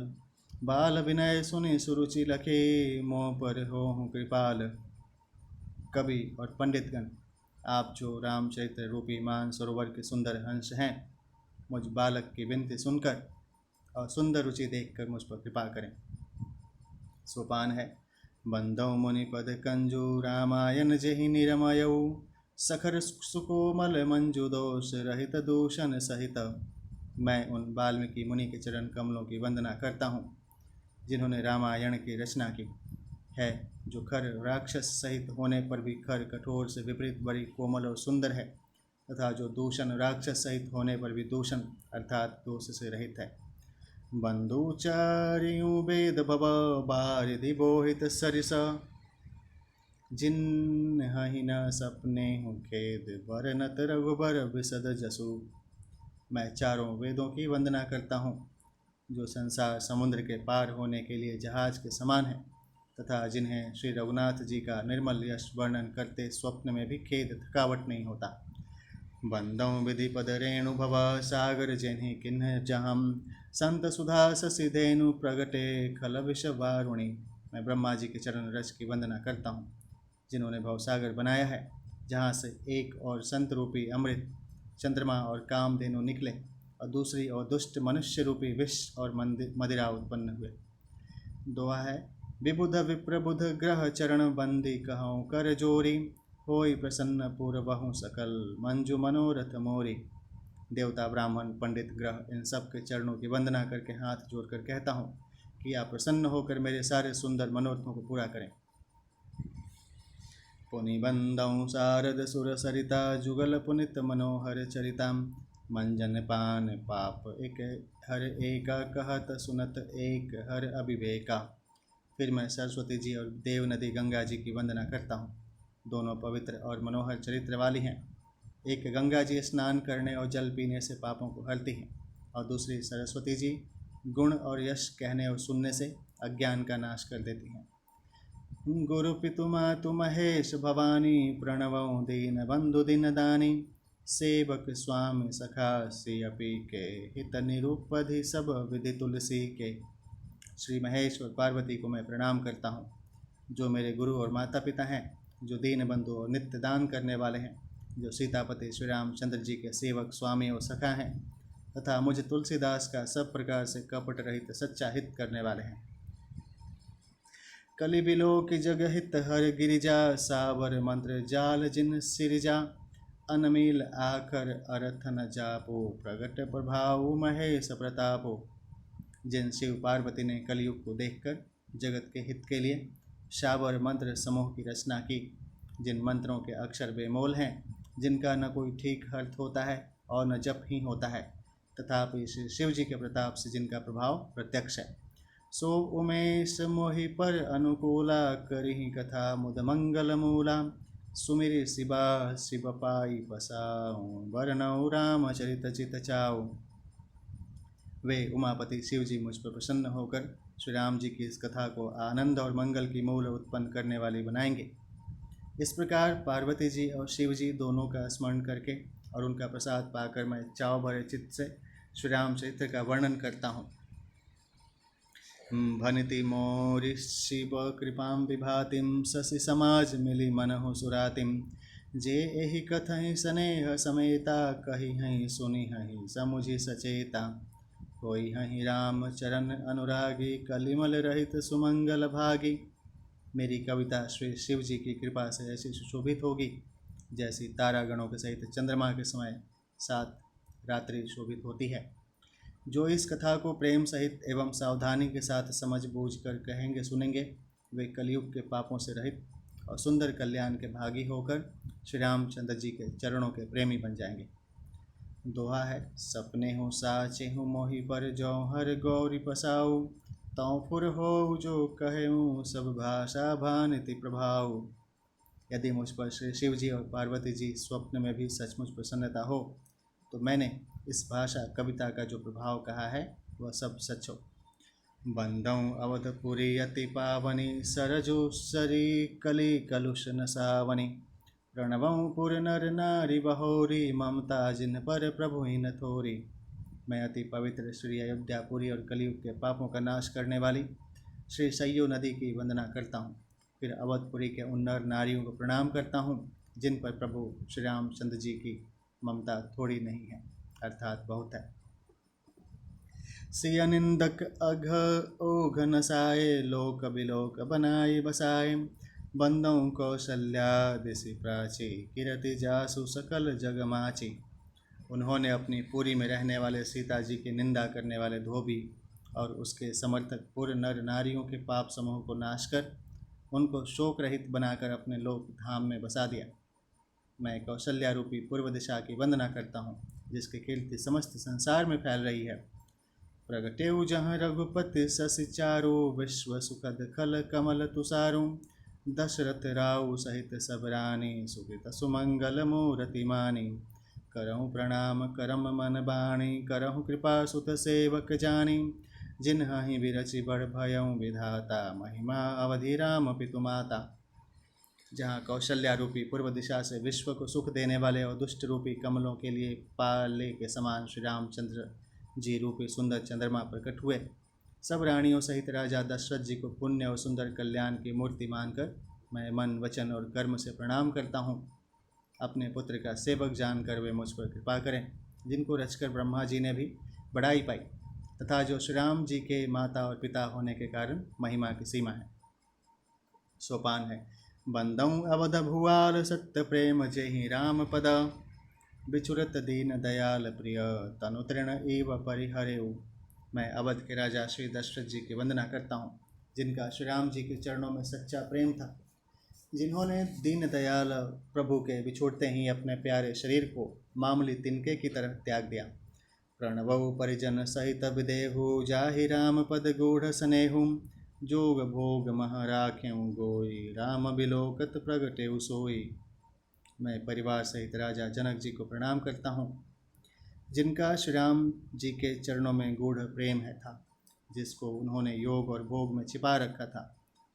बाल विनय सुनि सुरुचि लखे, मोह पर होहु कृपाल। कवि और पंडितगण, आप जो रामचरित्र रूपी मान सरोवर के सुंदर हंस हैं, मुझ बालक की विनती सुनकर और सुंदर रुचि देखकर मुझ पर कृपा करें। सोपान है, बंदौ मुनि पद कंजू, रामायण जेहि निरमयौ। सखर सुकोमल मंजू, दोष रहित दूषण सहित। मैं उन वाल्मीकि मुनि के चरण कमलों की वंदना करता हूँ, जिन्होंने रामायण की रचना की है, जो खर राक्षस सहित होने पर भी खर कठोर से विपरीत बड़ी कोमल और सुंदर है, तथा जो दूषण राक्षस सहित होने पर भी दूषण अर्थात दोष से रहित है। बंधुचारियु वेद भव, बारिधि बोहित सरिस। जिन हहि न सपने हूँ खेद, बरनत रघुबर बिसद जसु। मैं चारों वेदों की वंदना करता हूँ, जो संसार समुद्र के पार होने के लिए जहाज के समान है, तथा जिन्हें श्री रघुनाथ जी का निर्मल यश वर्णन करते स्वप्न में भी खेद थकावट नहीं होता। बंदौ विधि पद रेणु भव, सागर जिन्हि किन्ह जहम। संत सुधा ससिधेनु प्रगटे, खल विष वारुणी। मैं ब्रह्मा जी के चरण रज की वंदना करता हूँ, जिन्होंने भवसागर बनाया है, जहाँ से एक और संत रूपी अमृत, चंद्रमा और कामधेनु निकले, और दूसरी और दुष्ट मनुष्य रूपी विष और मदिरा उत्पन्न हुए। दोहा है, विबुध विप्रबुध ग्रह चरण बंदी, कहूँ कर जोरी। होई प्रसन्न पूर्वहु सकल, मंजू मनोरथ मोरी। देवता, ब्राह्मण, पंडित, ग्रह, इन सब के चरणों की वंदना करके हाथ जोड़कर कहता हूँ कि आप प्रसन्न होकर मेरे सारे सुंदर मनोरथों को पूरा करें। पुनि बंदौ शारद सुर सरिता, जुगल पुनित मनोहर चरिताम। मंजन पान पाप एक हर एका, कहत सुनत एक हर अविवेका। फिर मैं सरस्वती जी और देव नदी गंगा जी की वंदना करता हूँ। दोनों पवित्र और मनोहर चरित्र वाली हैं। एक गंगा जी स्नान करने और जल पीने से पापों को हरती हैं, और दूसरी सरस्वती जी गुण और यश कहने और सुनने से अज्ञान का नाश कर देती हैं। गुरु पितु मातु महेश भवानी, प्रणवौ दीन बंधु दिन दानी। सेवक स्वामी सखा सियपि के, हित निरूपधि सब विधि तुलसी के। श्री महेश और पार्वती को मैं प्रणाम करता हूँ, जो मेरे गुरु और माता पिता हैं, जो दीन बंधु और नित्य दान करने वाले हैं, जो सीतापति श्री रामचंद्र जी के सेवक स्वामी और सखा हैं, तथा मुझ तुलसीदास का सब प्रकार से कपट रहित सच्चा हित करने वाले हैं। कलि बिलो की जगहित हर गिरिजा, सावर मंत्र जाल जिन सिरिजा, अनमील आखर अर्थ न जापो, प्रगट प्रभाव महेश प्रतापो। जिन शिव पार्वती ने कलयुग को देखकर जगत के हित के लिए शावर मंत्र समूह की रचना की, जिन मंत्रों के अक्षर बेमोल हैं, जिनका न कोई ठीक अर्थ होता है और न जप ही होता है, तथापि श्री शिव जी के प्रताप से जिनका प्रभाव प्रत्यक्ष है, सो उमेश मोहि पर अनुकूला, करहि कथा मुद मंगल मूला। सुमिरि शिवा शिव पाई बसाऊं, बरनऊ राम चरित चित चाऊ। वे उमापति शिव जी मुझ पर प्रसन्न होकर श्री राम जी की इस कथा को आनंद और मंगल की मूल उत्पन्न करने वाली बनाएंगे। इस प्रकार पार्वती जी और शिव जी दोनों का स्मरण करके और उनका प्रसाद पाकर मैं चाव भरे चित्त से श्री राम चरित्र का वर्णन करता हूँ। भनिति मोरि शिव कृपां विभातिम, शशि समाज मिली मनहु सुरातिम। जे एहि कथहि स्नेह समेता, कही हहीं सुनी हहीं समुझि सचेता। कोई हहीं राम चरण अनुरागी, कलिमल रहित सुमंगल भागी। मेरी कविता श्री शिव जी की कृपा से ऐसी सुशोभित होगी जैसी तारागणों के सहित चंद्रमा के समय 7 रात्रि शोभित होती है। जो इस कथा को प्रेम सहित एवं सावधानी के साथ समझ बूझ कर कहेंगे सुनेंगे, वे कलयुग के पापों से रहित और सुंदर कल्याण के भागी होकर श्री रामचंद्र जी के चरणों के प्रेमी बन जाएंगे। दोहा है, सपने हूँ साचे हूँ मोहि पर, जौहर गौरी पसाऊ। तौ फुर हो जो कहूँ, सब भाषा भानिति प्रभाव। यदि मुझ पर श्री शिव जी और पार्वती जी स्वप्न में भी सचमुच प्रसन्नता हो, तो मैंने इस भाषा कविता का जो प्रभाव कहा है वह सब सच हो। बंदौ अवधपुरी अति पावनी, सरजो सरी कली कलुष न सावनी। प्रणवं पुर नर नारी बहोरी, ममता जिन पर प्रभु ही न थोरी। मैं अति पवित्र श्री अयोध्यापुरी और कलयुग के पापों का नाश करने वाली श्री सैयो नदी की वंदना करता हूँ। फिर अवधपुरी के उन नर नारियों को प्रणाम करता हूँ जिन पर प्रभु श्री रामचंद्र जी की ममता थोड़ी नहीं है, अर्थात बहुत है। सिय निंदक अघ ओघ नसाए, लोक बिलोक बनाए बसाए। बंदौ कौशल्या दिशि प्राची, किरति जासु सकल जगमाची। उन्होंने अपनी पुरी में रहने वाले सीता जी की निंदा करने वाले धोबी और उसके समर्थक पुर नर नारियों के पाप समूह को नाश कर उनको शोक रहित बनाकर अपने लोक धाम में बसा दिया। मैं कौशल्या रूपी पूर्व दिशा की वंदना करता हूँ जिसकी कीर्ति समस्त संसार में फैल रही है। प्रगटेउ जहाँ रघुपति शशि चारु, विश्व सुखद खल कमल तुषारु। दशरथ राउ सहित सब रानी, सुकृत सुमंगल मूरति मानी। करहु प्रणाम करम मन बाणी, करहु कृपा सुत सेवक जानी। जिन्हि विरचि बड़ भयउ विधाता, महिमा अवधि राम पितु माता। जहाँ कौशल्या रूपी पूर्व दिशा से विश्व को सुख देने वाले और दुष्ट रूपी कमलों के लिए पाले के समान श्री रामचंद्र जी रूपी सुंदर चंद्रमा प्रकट हुए, सब रानियों सहित राजा दशरथ जी को पुण्य और सुंदर कल्याण की मूर्ति मानकर मैं मन वचन और कर्म से प्रणाम करता हूँ। अपने पुत्र का सेवक जानकर वे मुझ पर कृपा करें, जिनको रचकर ब्रह्मा जी ने भी बड़ाई पाई तथा जो श्री राम जी के माता और पिता होने के कारण महिमा की सीमा है। सोपान है, बंदौ अवध भुआल सत्य प्रेम, जेहि राम पद। बिचुरत दीन दयाल प्रिय, तनु तृण एव परिहरेउ। मैं अवध के राजा श्री दशरथ जी की वंदना करता हूँ जिनका श्री राम जी के चरणों में सच्चा प्रेम था, जिन्होंने दीन दयाल प्रभु के बिछोड़ते ही अपने प्यारे शरीर को मामूली तिनके की तरह त्याग दिया। प्रणवौ परिजन सहित विदेहु, जाहि राम पद गूढ़ स्नेहु। जोग भोग मह राख्यउ गोई, राम बिलोकत प्रगटेउ सोई। मैं परिवार सहित राजा जनक जी को प्रणाम करता हूँ जिनका श्री राम जी के चरणों में गूढ़ प्रेम है था, जिसको उन्होंने योग और भोग में छिपा रखा था,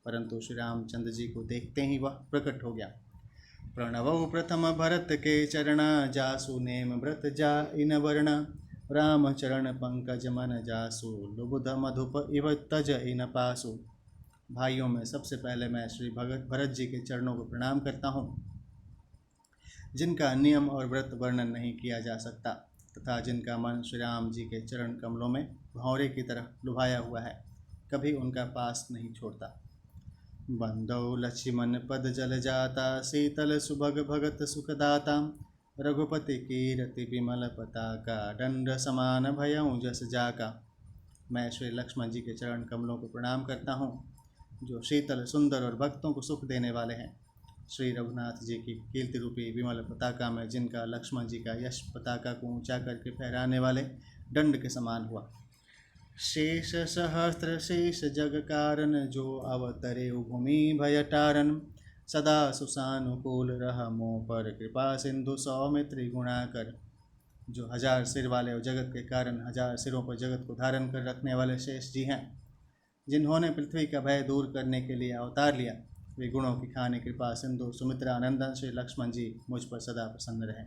परंतु श्री रामचंद्र जी को देखते ही वह प्रकट हो गया। प्रणवौ प्रथम भरत के चरणा, जासु नेम व्रत जा इन वर्णा। राम चरण पंकज मन जासु, लुबुध मधुप इव तज इन पासु। भाइयों में सबसे पहले मैं श्री भरत जी के चरणों को प्रणाम करता हूँ जिनका नियम और व्रत वर्णन नहीं किया जा सकता तथा जिनका मन श्री राम जी के चरण कमलों में भंवरे की तरह लुभाया हुआ है, कभी उनका पास नहीं छोड़ता। बंदौ लक्ष्मण पद जल जाता, शीतल सुभग भगत सुखदाता। रघुपति कीरति विमल पताका, दंड समान भयउ जस जाका। मैं श्री लक्ष्मण जी के चरण कमलों को प्रणाम करता हूँ, जो शीतल सुंदर और भक्तों को सुख देने वाले हैं। श्री रघुनाथ जी की कीर्ति रूपी विमल पताका में जिनका लक्ष्मण जी का यश पताका को ऊंचा करके फहराने वाले दंड के समान हुआ। शेष सहस्त्र शेष जग कारण, जो अवतरे भूमि भय टारन। सदा सुसानुकूल रह मोह पर, कृपा सिंधु सौमित्री गुणाकर। जो हजार सिर वाले और जगत के कारण हजार सिरों पर जगत को धारण कर रखने वाले शेष जी हैं, जिन्होंने पृथ्वी का भय दूर करने के लिए अवतार लिया, वे गुणों की खानी कृपा सिंधु सुमित्रा नंदन श्री लक्ष्मण जी मुझ पर सदा प्रसन्न रहें।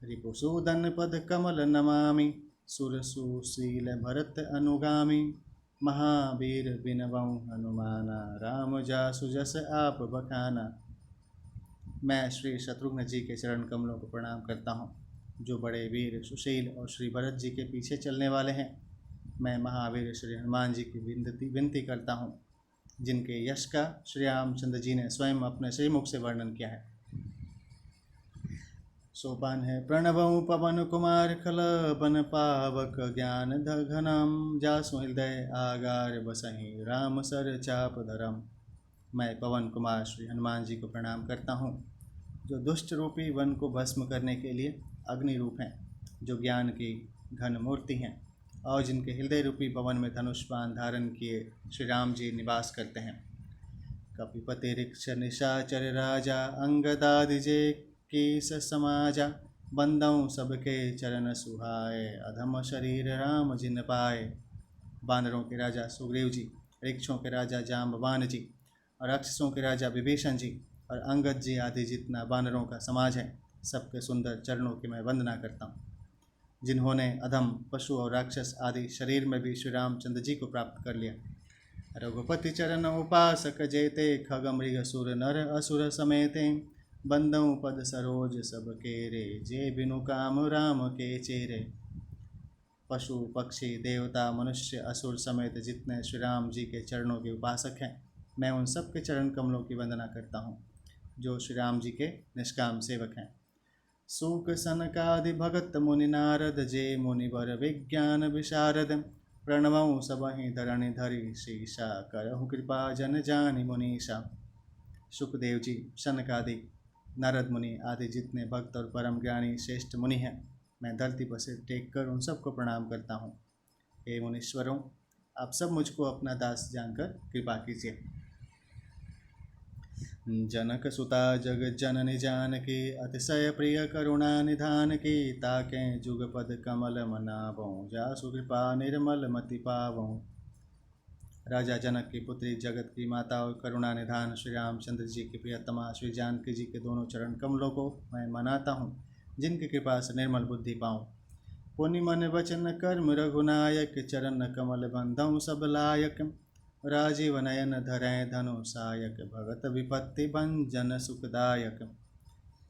रिपुसूदन पद कमल नमामि, सुर सुशील भरत अनुगामी। महावीर बिनवऊँ हनुमाना, राम जासु जस आप बखाना। मैं श्री शत्रुघ्न जी के चरण कमलों को प्रणाम करता हूँ, जो बड़े वीर सुशील और श्री भरत जी के पीछे चलने वाले हैं। मैं महावीर श्री हनुमान जी की विनती करता हूँ, जिनके यश का श्री रामचंद्र जी ने स्वयं अपने श्रीमुख से वर्णन किया है। सोपान है प्रणवं पवन कुमार, खल बन पावक ज्ञान घनम। जासु हृदय आगार बसहि, राम सर चाप धरम। मैं पवन कुमार श्री हनुमान जी को प्रणाम करता हूँ, जो दुष्ट रूपी वन को भस्म करने के लिए अग्नि रूप हैं, जो ज्ञान की घन मूर्ति हैं, और जिनके हृदय रूपी पवन में धनुष बाण धारण किए श्री राम जी निवास करते हैं। कपिपति ऋक्ष निशाचर राजा, अंगदादि जे केस समाजा। बंदऊँ सबके चरण सुहाए, अधम शरीर राम जिन पाए। बानरों के राजा सुग्रीव जी, ऋक्षों के राजा जाम्बवान जी, और राक्षसों के राजा विभीषण जी और अंगद जी आदि जितना बानरों का समाज है, सबके सुंदर चरणों की मैं वंदना करता हूँ, जिन्होंने अधम पशु और राक्षस आदि शरीर में भी श्री रामचंद्र जी को प्राप्त कर लिया। रघुपति चरण उपासक जेते, खग मृग सुर नर असुर समेते। बंदऊँ पद सरोज सब केरे, जे बिनु काम राम के चेरे। पशु पक्षी देवता मनुष्य असुर समेत जितने श्री राम जी के चरणों के उपासक हैं, मैं उन सब के चरण कमलों की वंदना करता हूँ, जो श्री राम जी के निष्काम सेवक हैं। सूक सनकादि भगत मुनि नारद, जे मुनिवर विज्ञान विशारद। प्रणवऊँ सबहि धरणि धरि, शीशा करहु कृपा जन जानि मुनीषा। सुखदेव जी, सनकादि, नारद मुनि आदि जितने भक्त और परम ज्ञानी श्रेष्ठ मुनि हैं, मैं धरती पर सिर टेक कर उन सबको प्रणाम करता हूँ। हे मुनीश्वरों, आप सब मुझको अपना दास जानकर कृपा कीजिए। जनक सुता जगत जननी जानकी, अतिशय प्रिय करुणा निधान की। ताके जुगपद कमल मनावऊँ, जासु कृपा निर्मल मति पावऊँ। राजा जनक की पुत्री, जगत की माता और करुणा निधान श्री रामचंद्र जी की प्रियतमा श्री जानकी जी के दोनों चरण कमलों को मैं मनाता हूँ, जिनकी कृपा से निर्मल बुद्धि पाऊँ। पुनि मन वचन कर्म रघुनायक, चरण कमल बंधऊँ सब लायक। राजीव नयन धरें धनु सायक, भगत विपत्ति भंजन सुखदायक।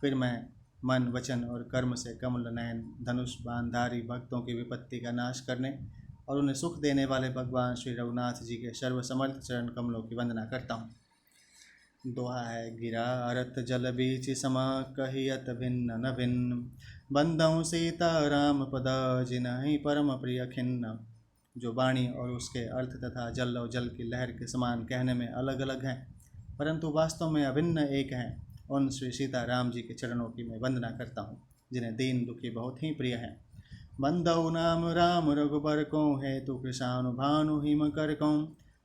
फिर मैं मन वचन और कर्म से कमल नयन धनुष बांधारी भक्तों की विपत्ति का नाश करने और उन्हें सुख देने वाले भगवान श्री रघुनाथ जी के सर्वसमर्थ चरण कमलों की वंदना करता हूँ। दोहा है गिरा अरत जल बीच समा, कहियत भिन्न न भिन्न। बंदऊँ सीता राम पद, जिनहि परम प्रिय खिन्न। जो वाणी और उसके अर्थ तथा जल और जल की लहर के समान कहने में अलग अलग हैं, परंतु वास्तव में अभिन्न एक हैं, उन श्री सीता राम जी के चरणों की मैं वंदना करता हूँ, जिन्हें दीन दुखी बहुत ही प्रिय हैं। बंदौ नाम राम रघुबर को, हेतु कृषाणु भानु हिम कर को।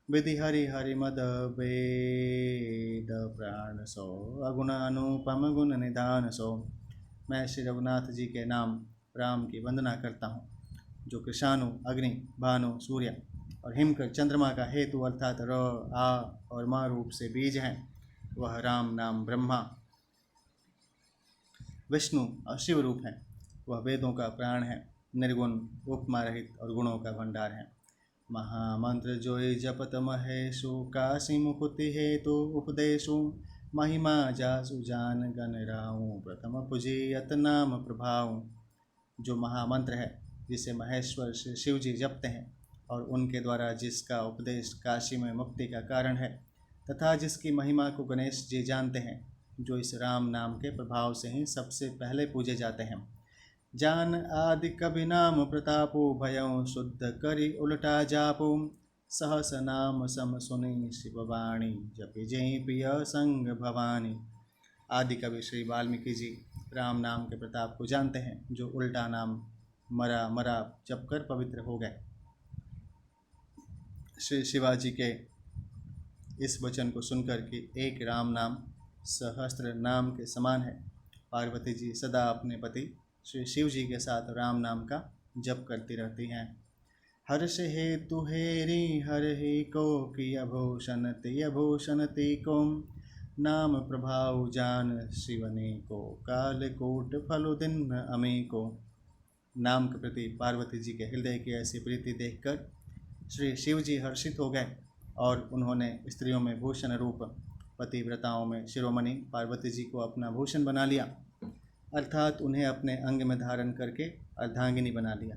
विधि हरि हरि मद वेद, प्राण सो अगुण अनुपम गुण निधान सो। मैं श्री रघुनाथ जी के नाम राम की वंदना करता हूँ, जो कृषाणु अग्नि, भानु सूर्य और हिमकर चंद्रमा का हेतु अर्थात र, आ और मा रूप से बीज हैं। वह राम नाम ब्रह्मा, विष्णु और शिव रूप हैं। वह वेदों का प्राण है, निर्गुण, उपमा रहित और गुणों का भंडार है। महामंत्र जोई जपत महेशु, काशी मुकुति हेतु उपदेशु। महिमा जासु जान गण राऊँ, प्रथम पूजियत नाम प्रभाऊँ। जो महामंत्र है, जिसे महेश्वर श्री शिव जी जपते हैं और उनके द्वारा जिसका उपदेश काशी में मुक्ति का कारण है, तथा जिसकी महिमा को गणेश जी जानते हैं, जो इस राम नाम के प्रभाव से ही सबसे पहले पूजे जाते हैं। जान आदि कवि नाम प्रतापो भयों शुद्ध करी उल्टा जापो, सहस नाम सम सुनी शिववाणी जपि जय प्रिय संग भवानी। आदि कवि श्री वाल्मीकि जी राम नाम के प्रताप को जानते हैं, जो उल्टा नाम मरा मरा जप कर पवित्र हो गए। श्री शिवाजी के इस वचन को सुनकर कि एक राम नाम सहस्त्र नाम के समान है, पार्वती जी सदा अपने पति श्री शिव जी के साथ राम नाम का जप करती रहती हैं। हर्ष हेतु हेरी हर ही को किया भूषण तिय भूषण ती को, नाम प्रभाव जान शिवने को काल कोट फलो दिन अमी को। नाम के प्रति पार्वती जी के हृदय की ऐसी प्रीति देखकर श्री शिव जी हर्षित हो गए और उन्होंने स्त्रियों में भूषण रूप पतिव्रताओं में शिरोमणि पार्वती जी को अपना भूषण बना लिया, अर्थात उन्हें अपने अंग में धारण करके अर्धांगिनी बना लिया।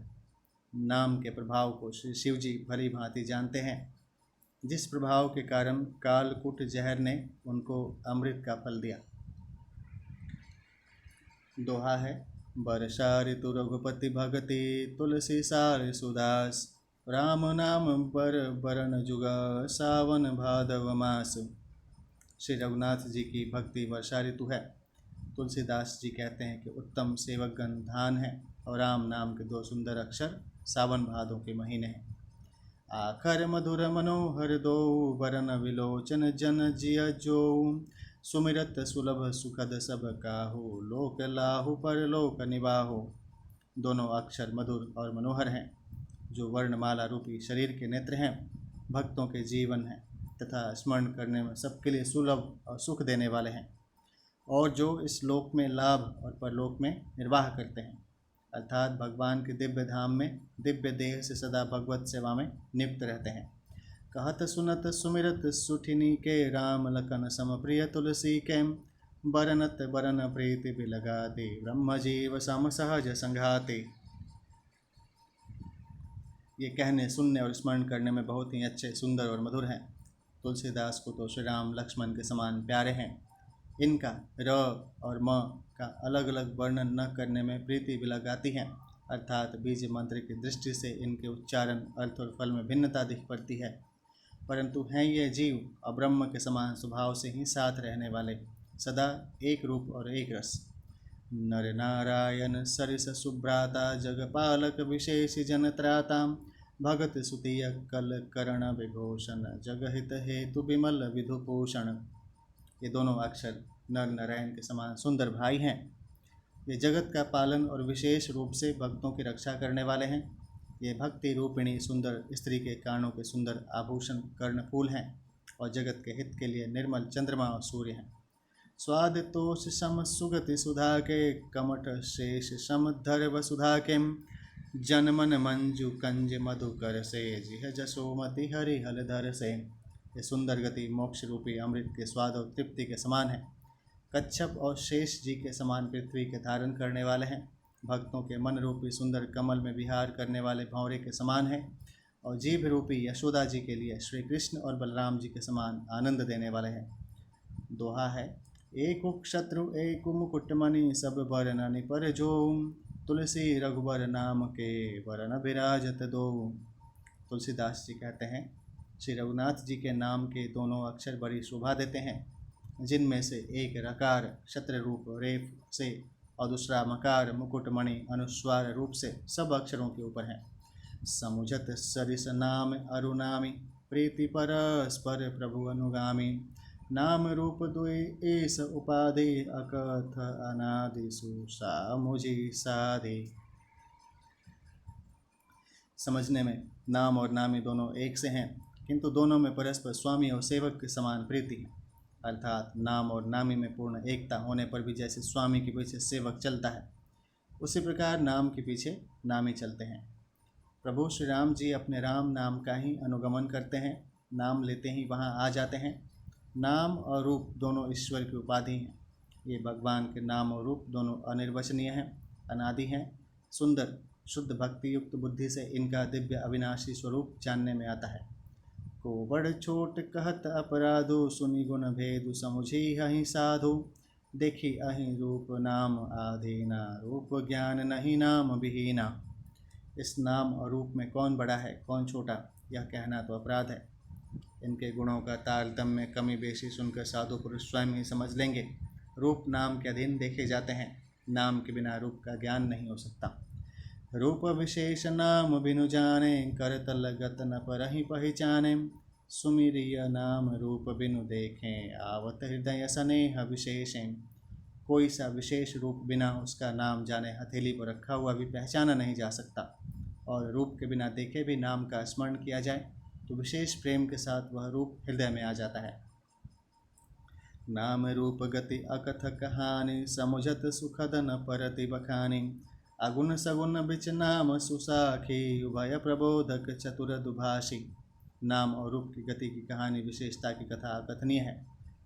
नाम के प्रभाव को श्री शिव जी भली भांति जानते हैं, जिस प्रभाव के कारण कालकूट जहर ने उनको अमृत का फल दिया। दोहा है, बरसा ऋतु रघुपति भगति तुलसी सार सुदास, राम नाम बर बरन जुगा सावन भादव मास। श्री रघुनाथ जी की भक्ति वर्षा ऋतु है। तुलसीदास जी कहते हैं कि उत्तम सेवकगण धान है और राम नाम के दो सुंदर अक्षर सावन भादों के महीने हैं। आखर मधुर मनोहर दो बरन विलोचन जन जिय जो, सुमिरत सुलभ सुखद सब काहू लोक लाहु पर लोक निवाहु। दोनों अक्षर मधुर और मनोहर हैं, जो वर्णमाला रूपी शरीर के नेत्र हैं, भक्तों के जीवन हैं तथा स्मरण करने में सबके लिए सुलभ और सुख देने वाले हैं, और जो इस लोक में लाभ और परलोक में निर्वाह करते हैं, अर्थात भगवान के दिव्य धाम में दिव्य देह से सदा भगवत सेवा में नियुक्त रहते हैं। कहत सुनत सुमिरत सुठिनी के, राम लखन सम प्रिय तुलसी के, बरनत बरन प्रीति बिलगाते, ब्रह्म जीव सम सहज संघाते। ये कहने सुनने और स्मरण करने में बहुत ही अच्छे, सुंदर और मधुर हैं। तुलसीदास को तो श्री राम लक्ष्मण के समान प्यारे हैं। इनका र और म का अलग अलग वर्णन न करने में प्रीति भी लगाती है, अर्थात बीज मंत्र की दृष्टि से इनके उच्चारण, अर्थ और फल में भिन्नता दिख पड़ती है, परंतु हैं ये जीव और ब्रह्म के समान स्वभाव से ही साथ रहने वाले, सदा एक रूप और एक रस। नर नारायण सरिस सुभ्राता, जगपालक विशेष जन त्राता, भगत सुतिय कल करण विभूषण, जगहित हेतु विमल विधुभूषण। ये दोनों अक्षर नर नारायण के समान सुंदर भाई हैं। ये जगत का पालन और विशेष रूप से भक्तों की रक्षा करने वाले हैं। ये भक्ति रूपिणी सुंदर स्त्री के कानों के सुंदर आभूषण कर्णफूल हैं और जगत के हित के लिए निर्मल चंद्रमा और सूर्य हैं। स्वाद तोष सम सुगति सुधा के, कमठ शेष सम धर वसुधा के, जनमन मंजू कंज मधुकर से, जिह जसोमति हरि हल धर से। ये सुंदर गति मोक्ष रूपी अमृत के स्वाद और तृप्ति के समान है। कच्छप और शेष जी के समान पृथ्वी के धारण करने वाले हैं। भक्तों के मन रूपी सुंदर कमल में विहार करने वाले भंवरे के समान है, और जीभ रूपी यशोदा जी के लिए श्री कृष्ण और बलराम जी के समान आनंद देने वाले हैं। दोहा है, एक क्षत्रु एक मुकुटमणि, सब बरन निपर जो, तुलसी रघुबर नाम के वरन विराजत दो। तुलसीदास जी कहते हैं, श्री रघुनाथ जी के नाम के दोनों अक्षर बड़ी शोभा देते हैं, जिनमें से एक रकार क्षत्र रूप रेफ से और दूसरा मकार मुकुटमणि अनुस्वार रूप से सब अक्षरों के ऊपर है। समुझत सरिस नाम अरुनामी, प्रीति परस्पर प्रभु अनुगामी, नाम रूप दुई एस उपाधि, अकथ अनादि सुसा मुझी साधि। समझने में नाम और नामी दोनों एक से हैं, किंतु दोनों में परस्पर स्वामी और सेवक के समान प्रीति है, अर्थात नाम और नामी में पूर्ण एकता होने पर भी जैसे स्वामी के पीछे सेवक चलता है, उसी प्रकार नाम के पीछे नामी चलते हैं। प्रभु श्री राम जी अपने राम नाम का ही अनुगमन करते हैं, नाम लेते ही वहाँ आ जाते हैं। नाम और रूप दोनों ईश्वर की उपाधि हैं। ये भगवान के नाम और रूप दोनों अनिर्वचनीय हैं, अनादि हैं, सुंदर शुद्ध भक्ति युक्त बुद्धि से इनका दिव्य अविनाशी स्वरूप जानने में आता है। को बड़ छोट कहत अपराधो, सुनि गुण भेदु समुझी हहि साधु। देखी अहि रूप नाम आधीना, रूप ज्ञान नहीं नाम विहीना। इस नाम और रूप में कौन बड़ा है कौन छोटा, यह कहना तो अपराध है। इनके गुणों का तारतम्य कमी बेशी सुनकर साधु पुरुष स्वयं ही समझ लेंगे। रूप नाम के अधीन देखे जाते हैं, नाम के बिना रूप का ज्ञान नहीं हो सकता। रूप विशेष नाम बिनु जाने, करतल गत न परहि पहिचाने। सुमिरिय नाम रूप बिनु देखें, आवत हृदय स्नेह विशेषें। कोई सा विशेष रूप बिना उसका नाम जाने हथेली पर रखा हुआ भी पहचाना नहीं जा सकता, और रूप के बिना देखे भी नाम का स्मरण किया जाए तो विशेष प्रेम के साथ वह रूप हृदय में आ जाता है। नाम रूप गति अकथ कहानी, समुझत सुखद न परति बखानी। अगुण सगुण बिच नाम सुसाखी, उभय प्रबोधक चतुर दुभाषी। नाम और रूप की गति की कहानी विशेषता की कथा अकथनीय है।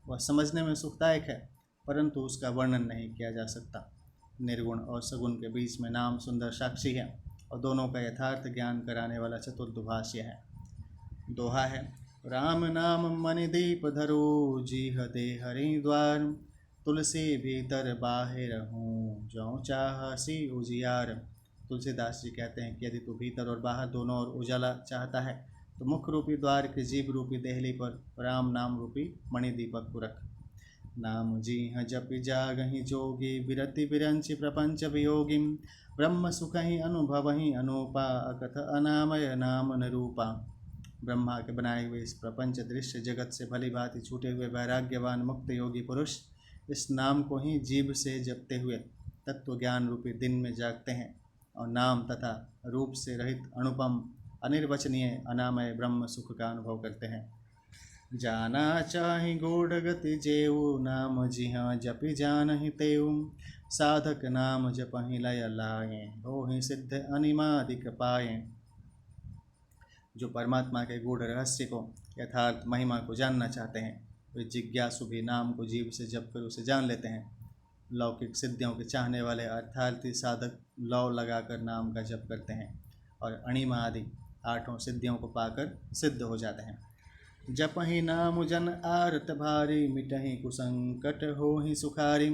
वह समझने में सुखदायक है, परंतु उसका वर्णन नहीं किया जा सकता। निर्गुण और सगुण के बीच में नाम सुंदर साक्षी है, और दोनों का यथार्थ ज्ञान कराने वाला चतुर दुभाष्य है। दोहा है, राम नाम मनि दीप धरो, जीह दे हरि द्वार। तुलसी भीतर बाहिर हूँ, जौ चाहसी उजियार। तुलसीदास जी कहते हैं कि यदि तू भीतर और बाहर दोनों ओर उजाला चाहता है तो मुख रूपी द्वार के जीव रूपी देहली पर राम नाम रूपी मणि दीपक को रख। नाम जीह जपि जागहि जोगी, विरति विरंचि प्रपंच वियोगी। ब्रह्म सुखहि अनुभवहि अनूपा, अकथ अनामय नाम न रूपा। ब्रह्मा के बनाए हुए इस प्रपंच दृश्य जगत से भली भांति छूटे हुए वैराग्यवान मुक्त योगी पुरुष इस नाम को ही जीभ से जपते हुए तत्व ज्ञान रूपी दिन में जागते हैं, और नाम तथा रूप से रहित अनुपम अनिर्वचनीय अनामय ब्रह्म सुख का अनुभव करते हैं। जाना चाहि गूढ़ गति जेऊ, नाम जिहा जपि जानहि तेऊ। साधक नाम जपहि लय लाए, होहि सिद्ध अनिमादिक पाए। जो परमात्मा के गूढ़ रहस्य को यथार्थ महिमा को जानना चाहते हैं, वे जिज्ञासु भी नाम को जीव से जप कर उसे जान लेते हैं। लौकिक सिद्धियों के चाहने वाले अर्थार्थी साधक लौ लगाकर नाम का जप करते हैं और अणिमा आदि 8 सिद्धियों को पाकर सिद्ध हो जाते हैं। जपहि नाम जन आरत भारी, मिटहि कुसंकट होहि सुखारी।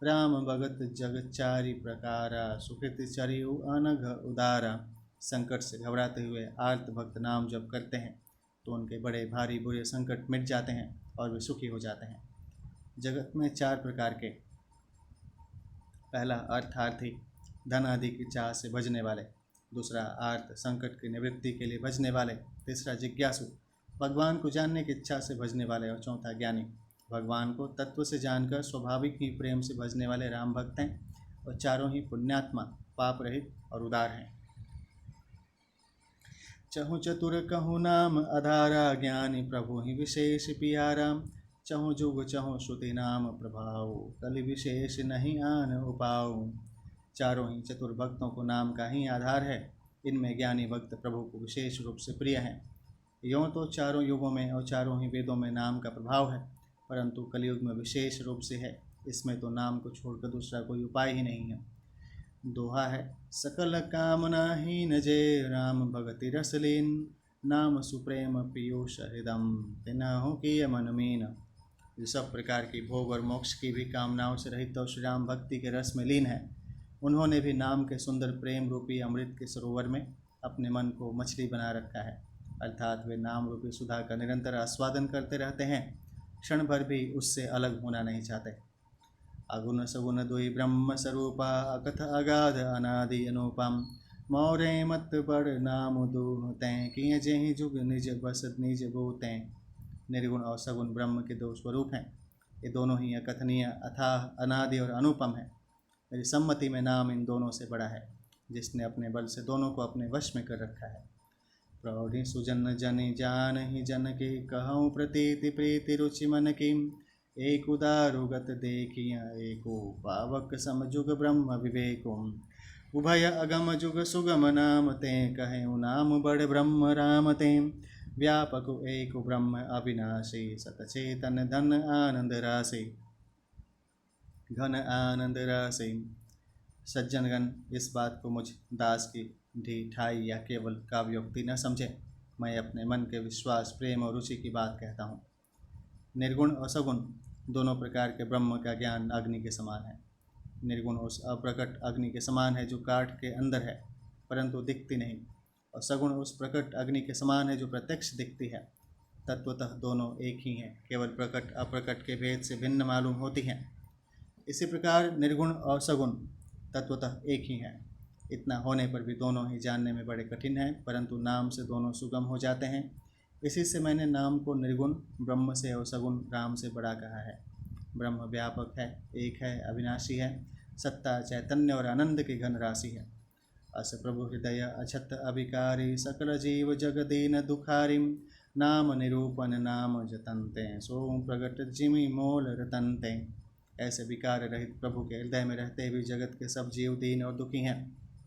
राम भगत जगचारी प्रकारा, सुकृत चरियु अनघ उदारा। संकट से घबराते हुए आर्त भक्त नाम जप करते हैं तो उनके बड़े भारी बुरे संकट मिट जाते हैं और वे सुखी हो जाते हैं। जगत में 4 प्रकार के, पहला अर्थार्थी, धन आदि की चाह से भजने वाले। दूसरा आर्त, संकट की निवृत्ति के लिए भजने वाले। तीसरा जिज्ञासु, भगवान को जानने की इच्छा से भजने वाले। और चौथा ज्ञानी, भगवान को तत्व से जानकर स्वाभाविक ही प्रेम से भजने वाले राम भक्त हैं। और चारों ही पुण्यात्मा, पाप रहित और उदार हैं। चहु चतुर कहु नाम आधारा, ज्ञानी प्रभु ही विशेष पियारा। चहु जुग चहु श्रुति नाम प्रभाव, कलि विशेष नहीं आन उपाऊ। चारों ही चतुर भक्तों को नाम का ही आधार है। इनमें ज्ञानी भक्त प्रभु को विशेष रूप से प्रिय हैं। यों तो चारों युगों में और चारों ही वेदों में नाम का प्रभाव है, परंतु कलयुग में विशेष रूप से है। इसमें तो नाम को छोड़कर दूसरा कोई उपाय ही नहीं है। दोहा है, सकल कामना हीन जय, राम भगति रस लीन। नाम सुप्रेम पीयूष हृदम, तिन्हु किय मन मीन। जो सब प्रकार की भोग और मोक्ष की भी कामनाओं से रहित तो श्री राम भक्ति के रस में लीन है। उन्होंने भी नाम के सुंदर प्रेम रूपी अमृत के सरोवर में अपने मन को मछली बना रखा है, अर्थात वे नाम रूपी सुधा का निरंतर आस्वादन करते रहते हैं, क्षण भर भी उससे अलग होना नहीं चाहते। अगुण सगुण दुई ब्रह्म स्वरूपा, अकथ अगाध अनादि अनुपम। मौरे मत बड़ नाम दूहतें, किए जेहि जुग निज बस निज भूतें। निर्गुण और सगुण ब्रह्म के 2 स्वरूप हैं। ये दोनों ही अकथनीय, अथाह, अनादि और अनुपम हैं। मेरी सम्मति में नाम इन दोनों से बड़ा है, जिसने अपने बल से दोनों को अपने वश में कर रखा है। प्रौढ़ि सुजन जनि जान ही जन की, कहूँ प्रतीति प्रीति रुचि मन की। एक उदारुगत देखिया एको, पावक समजुग ब्रह्म विवेको। उभय अगम जुग सुगम नाम ते, कहे नाम बड़ ब्रह्म राम ते। व्यापक एक ब्रह्म अविनाशी, सतचेतन धन आनंद राशि। घन आनंद राशि। सज्जनगण, इस बात को मुझ दास की ढिठाई या केवल काव्योक्ति न समझें। मैं अपने मन के विश्वास, प्रेम और रुचि की बात कहता हूँ। निर्गुण और सगुण दोनों प्रकार के ब्रह्म का ज्ञान अग्नि के समान है। निर्गुण उस अप्रकट अग्नि के समान है जो काठ के अंदर है परंतु दिखती नहीं, और सगुण उस प्रकट अग्नि के समान है जो प्रत्यक्ष दिखती है। तत्वतः दोनों एक ही हैं, केवल प्रकट अप्रकट के भेद से भिन्न मालूम होती हैं। इसी प्रकार निर्गुण और सगुण तत्वतः एक ही हैं। इतना होने पर भी दोनों ही जानने में बड़े कठिन हैं, परंतु नाम से दोनों सुगम हो जाते हैं। इसी से मैंने नाम को निर्गुण ब्रह्म से और सगुण राम से बड़ा कहा है। ब्रह्म व्यापक है, एक है, अविनाशी है, सत्ता, चैतन्य और आनंद की घन राशि है। अस प्रभु हृदय अछत अभिकारी, सकल जीव जगदीन दुखारिम, नाम निरूपण नाम जतनते, सोम प्रगट जिमि मोल रतनते। ऐसे विकार रहित प्रभु के हृदय में रहते हुए जगत के सब जीव दीन और दुखी हैं।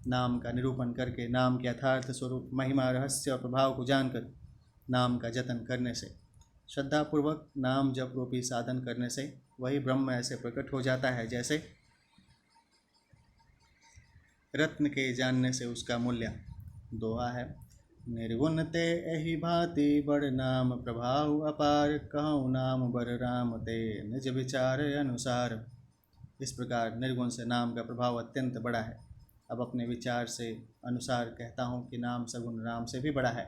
नाम का निरूपण करके, नाम के यथार्थ स्वरूप, महिमा, रहस्य और प्रभाव को जानकर नाम का जतन करने से, श्रद्धापूर्वक नाम जप रूपी साधन करने से वही ब्रह्म ऐसे प्रकट हो जाता है जैसे रत्न के जानने से उसका मूल्य। दोहा है, निर्गुण ते एहि भांति बड़ नाम प्रभाव अपार, कहूँ नाम बर राम ते निज विचार अनुसार। इस प्रकार निर्गुण से नाम का प्रभाव अत्यंत बड़ा है। अब अपने विचार से अनुसार कहता हूँ कि नाम सगुण राम से भी बड़ा है।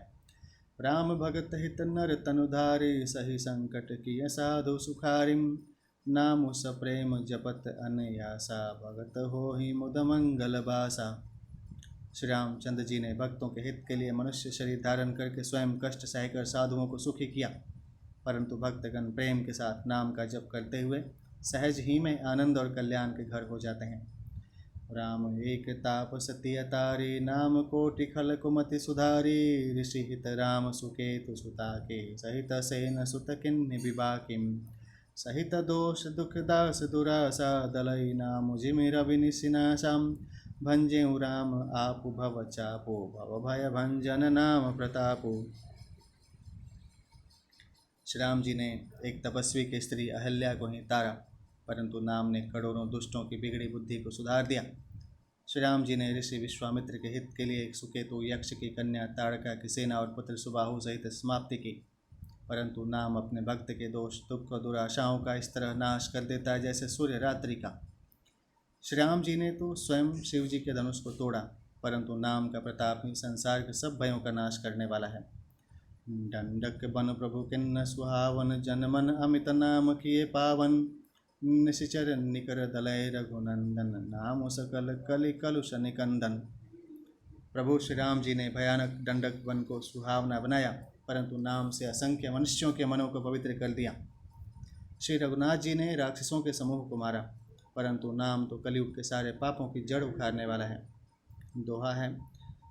राम भगत हित नर तनुधारी, सही संकट किय साधु सुखारिम, नाम सप्रेम जपत अनयासा, भगत हो ही मुद मंगल बासा। श्री रामचंद्र जी ने भक्तों के हित के लिए मनुष्य शरीर धारण करके स्वयं कष्ट सहकर साधुओं को सुखी किया, परंतु भक्तगण प्रेम के साथ नाम का जप करते हुए सहज ही में आनंद और कल्याण के घर हो जाते हैं। राम एक ताप सती अतारी, नाम कोटि खल कुमति सुधारी, ऋषि हित राम सुकेतु सुता के, सहित सेन सुत किन्नि विबाकिम, सहित दोष दुख दास दुरासा, दलई नाम जिमि रवि निशिनाशम, भंजेउ राम आपु भव चापो, भव भय भंजन नाम प्रतापो। श्री राम जी ने एक तपस्वी की स्त्री अहल्या को ही तारा, परंतु नाम ने करोड़ों दुष्टों की बिगड़ी बुद्धि को सुधार दिया। श्री राम जी ने ऋषि विश्वामित्र के हित के लिए एक सुकेतु यक्ष की कन्या ताड़का की सेना और पुत्र सुबाहु सहित समाप्ति की, परंतु नाम अपने भक्त के दोष दुख और दुराशाओं का इस तरह नाश कर देता है जैसे सूर्य रात्रि का। श्री राम जी ने तो स्वयं शिव जी के धनुष को तोड़ा, परंतु नाम का प्रताप ही संसार के सब भयों का नाश करने वाला है। दंडक बन प्रभु किन्न सुहावन, जन मन अमित नाम किए पावन, निशिचर निकर दलय रघुनंदन, नाम सकल कलि कलुष निकंदन। प्रभु श्री राम जी ने भयानक दंडक वन को सुहावना बनाया, परंतु नाम से असंख्य मनुष्यों के मनों को पवित्र कर दिया। श्री रघुनाथ जी ने राक्षसों के समूह को मारा, परंतु नाम तो कलयुग के सारे पापों की जड़ उखाड़ने वाला है। दोहा है,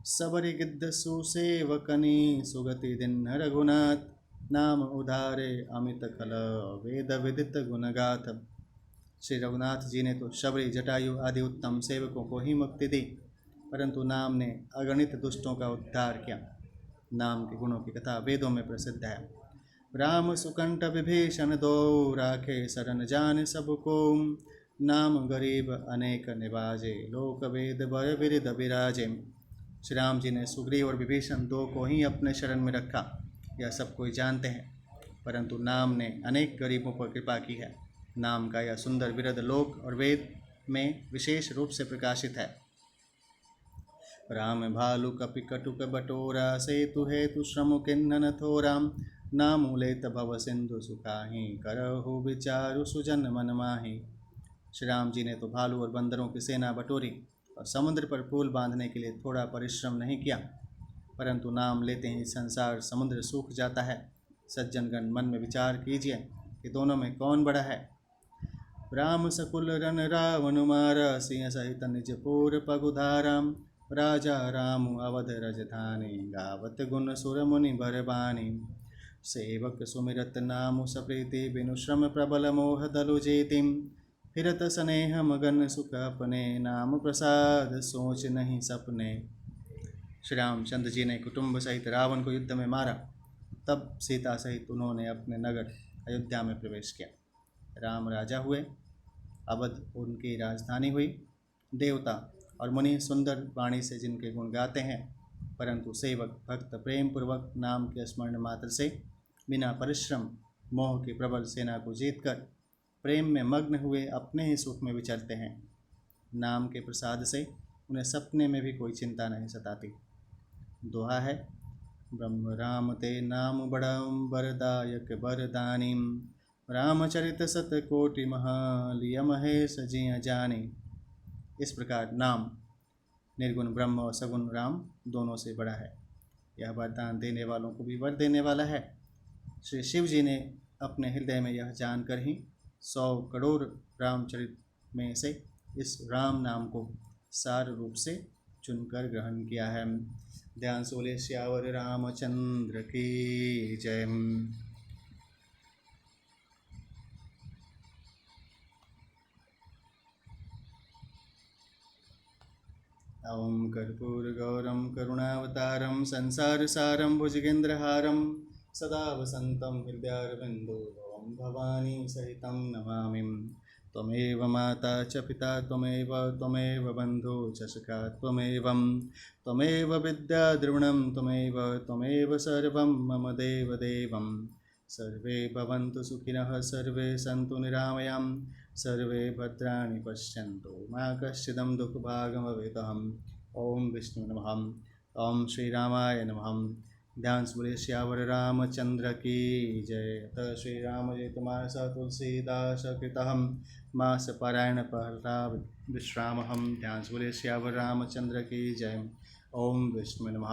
सबरि गिद्ध सुसेवकनी, सुगति दिन रघुनाथ, नाम उधारे अमित खल, वेद विदित गुणगाथ। श्री रघुनाथ जी ने तो शबरी, जटायु आदि उत्तम सेवकों को ही मुक्ति दी, परंतु नाम ने अगणित दुष्टों का उद्धार किया। नाम के गुणों की कथा वेदों में प्रसिद्ध है। राम सुकंठ विभीषण दो, राखे शरण जान सबको, नाम गरीब अनेक निवाजे, लोक वेद बर बिरिद बिराजे। श्री राम जी ने सुग्रीव और विभीषण दो को ही अपने शरण में रखा, यह सब कोई जानते हैं, परंतु नाम ने अनेक गरीबों पर कृपा की है। नाम का यह सुंदर बिरद लोक और वेद में विशेष रूप से प्रकाशित है। राम भालु कपि कटुक बटोरा, सेतु हेतु श्रम किन्नन थोराम, नाम लेत भव सिंधु सुखाही, करहु विचारु सुजन मन माही। श्री राम जी ने तो भालू और बंदरों की सेना बटोरी और समुद्र पर पुल बांधने के लिए थोड़ा परिश्रम नहीं किया, परंतु नाम लेते ही संसार समुद्र सूख जाता है। सज्जनगण मन में विचार कीजिए कि दोनों में कौन बड़ा है। राम सकुल रन रावण मारा, सिंह सहित निज पूर पगुधाराम, राजा राम अवध रजधानी, गावत गुण सुर मुनि बरबानी। सेवक सुमिरत नाम सप्रीति, बिनु श्रम प्रबल मोह दलु जेतिम, फिरत स्नेह मगन सुख अपने, नाम प्रसाद सोच नहीं सपने। श्री रामचंद्र जी ने कुटुंब सहित रावण को युद्ध में मारा, तब सीता सहित उन्होंने अपने नगर अयोध्या में प्रवेश किया। राम राजा हुए, अवध उनकी राजधानी हुई। देवता और मुनि सुंदर वाणी से जिनके गुण गाते हैं, परंतु सेवक भक्त प्रेम पूर्वक नाम के स्मरण मात्र से बिना परिश्रम मोह की प्रबल सेना को जीतकर प्रेम में मग्न हुए अपने ही सुख में विचरते हैं। नाम के प्रसाद से उन्हें सपने में भी कोई चिंता नहीं सताती। दोहा है, ब्रह्म राम ते नाम बड़म बरदायक बरदानीम, रामचरित सत कोटि महालिय महेश जिय जानी। इस प्रकार नाम निर्गुण ब्रह्म और सगुण राम दोनों से बड़ा है। यह वरदान देने वालों को भी वर देने वाला है। श्री शिव जी ने अपने हृदय में यह जानकर ही 100 करोड़ रामचरित में से इस राम नाम को सार रूप से चुनकर ग्रहण किया है। ध्यान सोले श्यावर रामचंद्र की जय। ओम कर्पूरगौरम करुणावतारम संसारसारम भुजगेन्द्रहारम सदा वसंतं हृदयारविन्दो भवानी सहितं नमामि। त्वमेव माता च पिता त्वमेव बन्धु च सखा त्वमेव विद्या द्रविणं त्वमेव सर्वं मम देवदेवं। सर्वे भवन्तु सुखिनः सर्वे सन्तु निरामयां सर्वे भद्राणि पश्यन्तु मा कश्चिदं दुःखभाग्भवेत्। ओम विष्णु नमः। ओम श्री रामाय नमः। ध्यान बोले श्यावर रामचंद्र की जय। अथ श्री राम जयतुमास तुलसीदास कृतहम मास पारायण पहला विश्रामहम। ध्यान बोले श्यावर रामचंद्र की जय। ओम विष्णु नमः।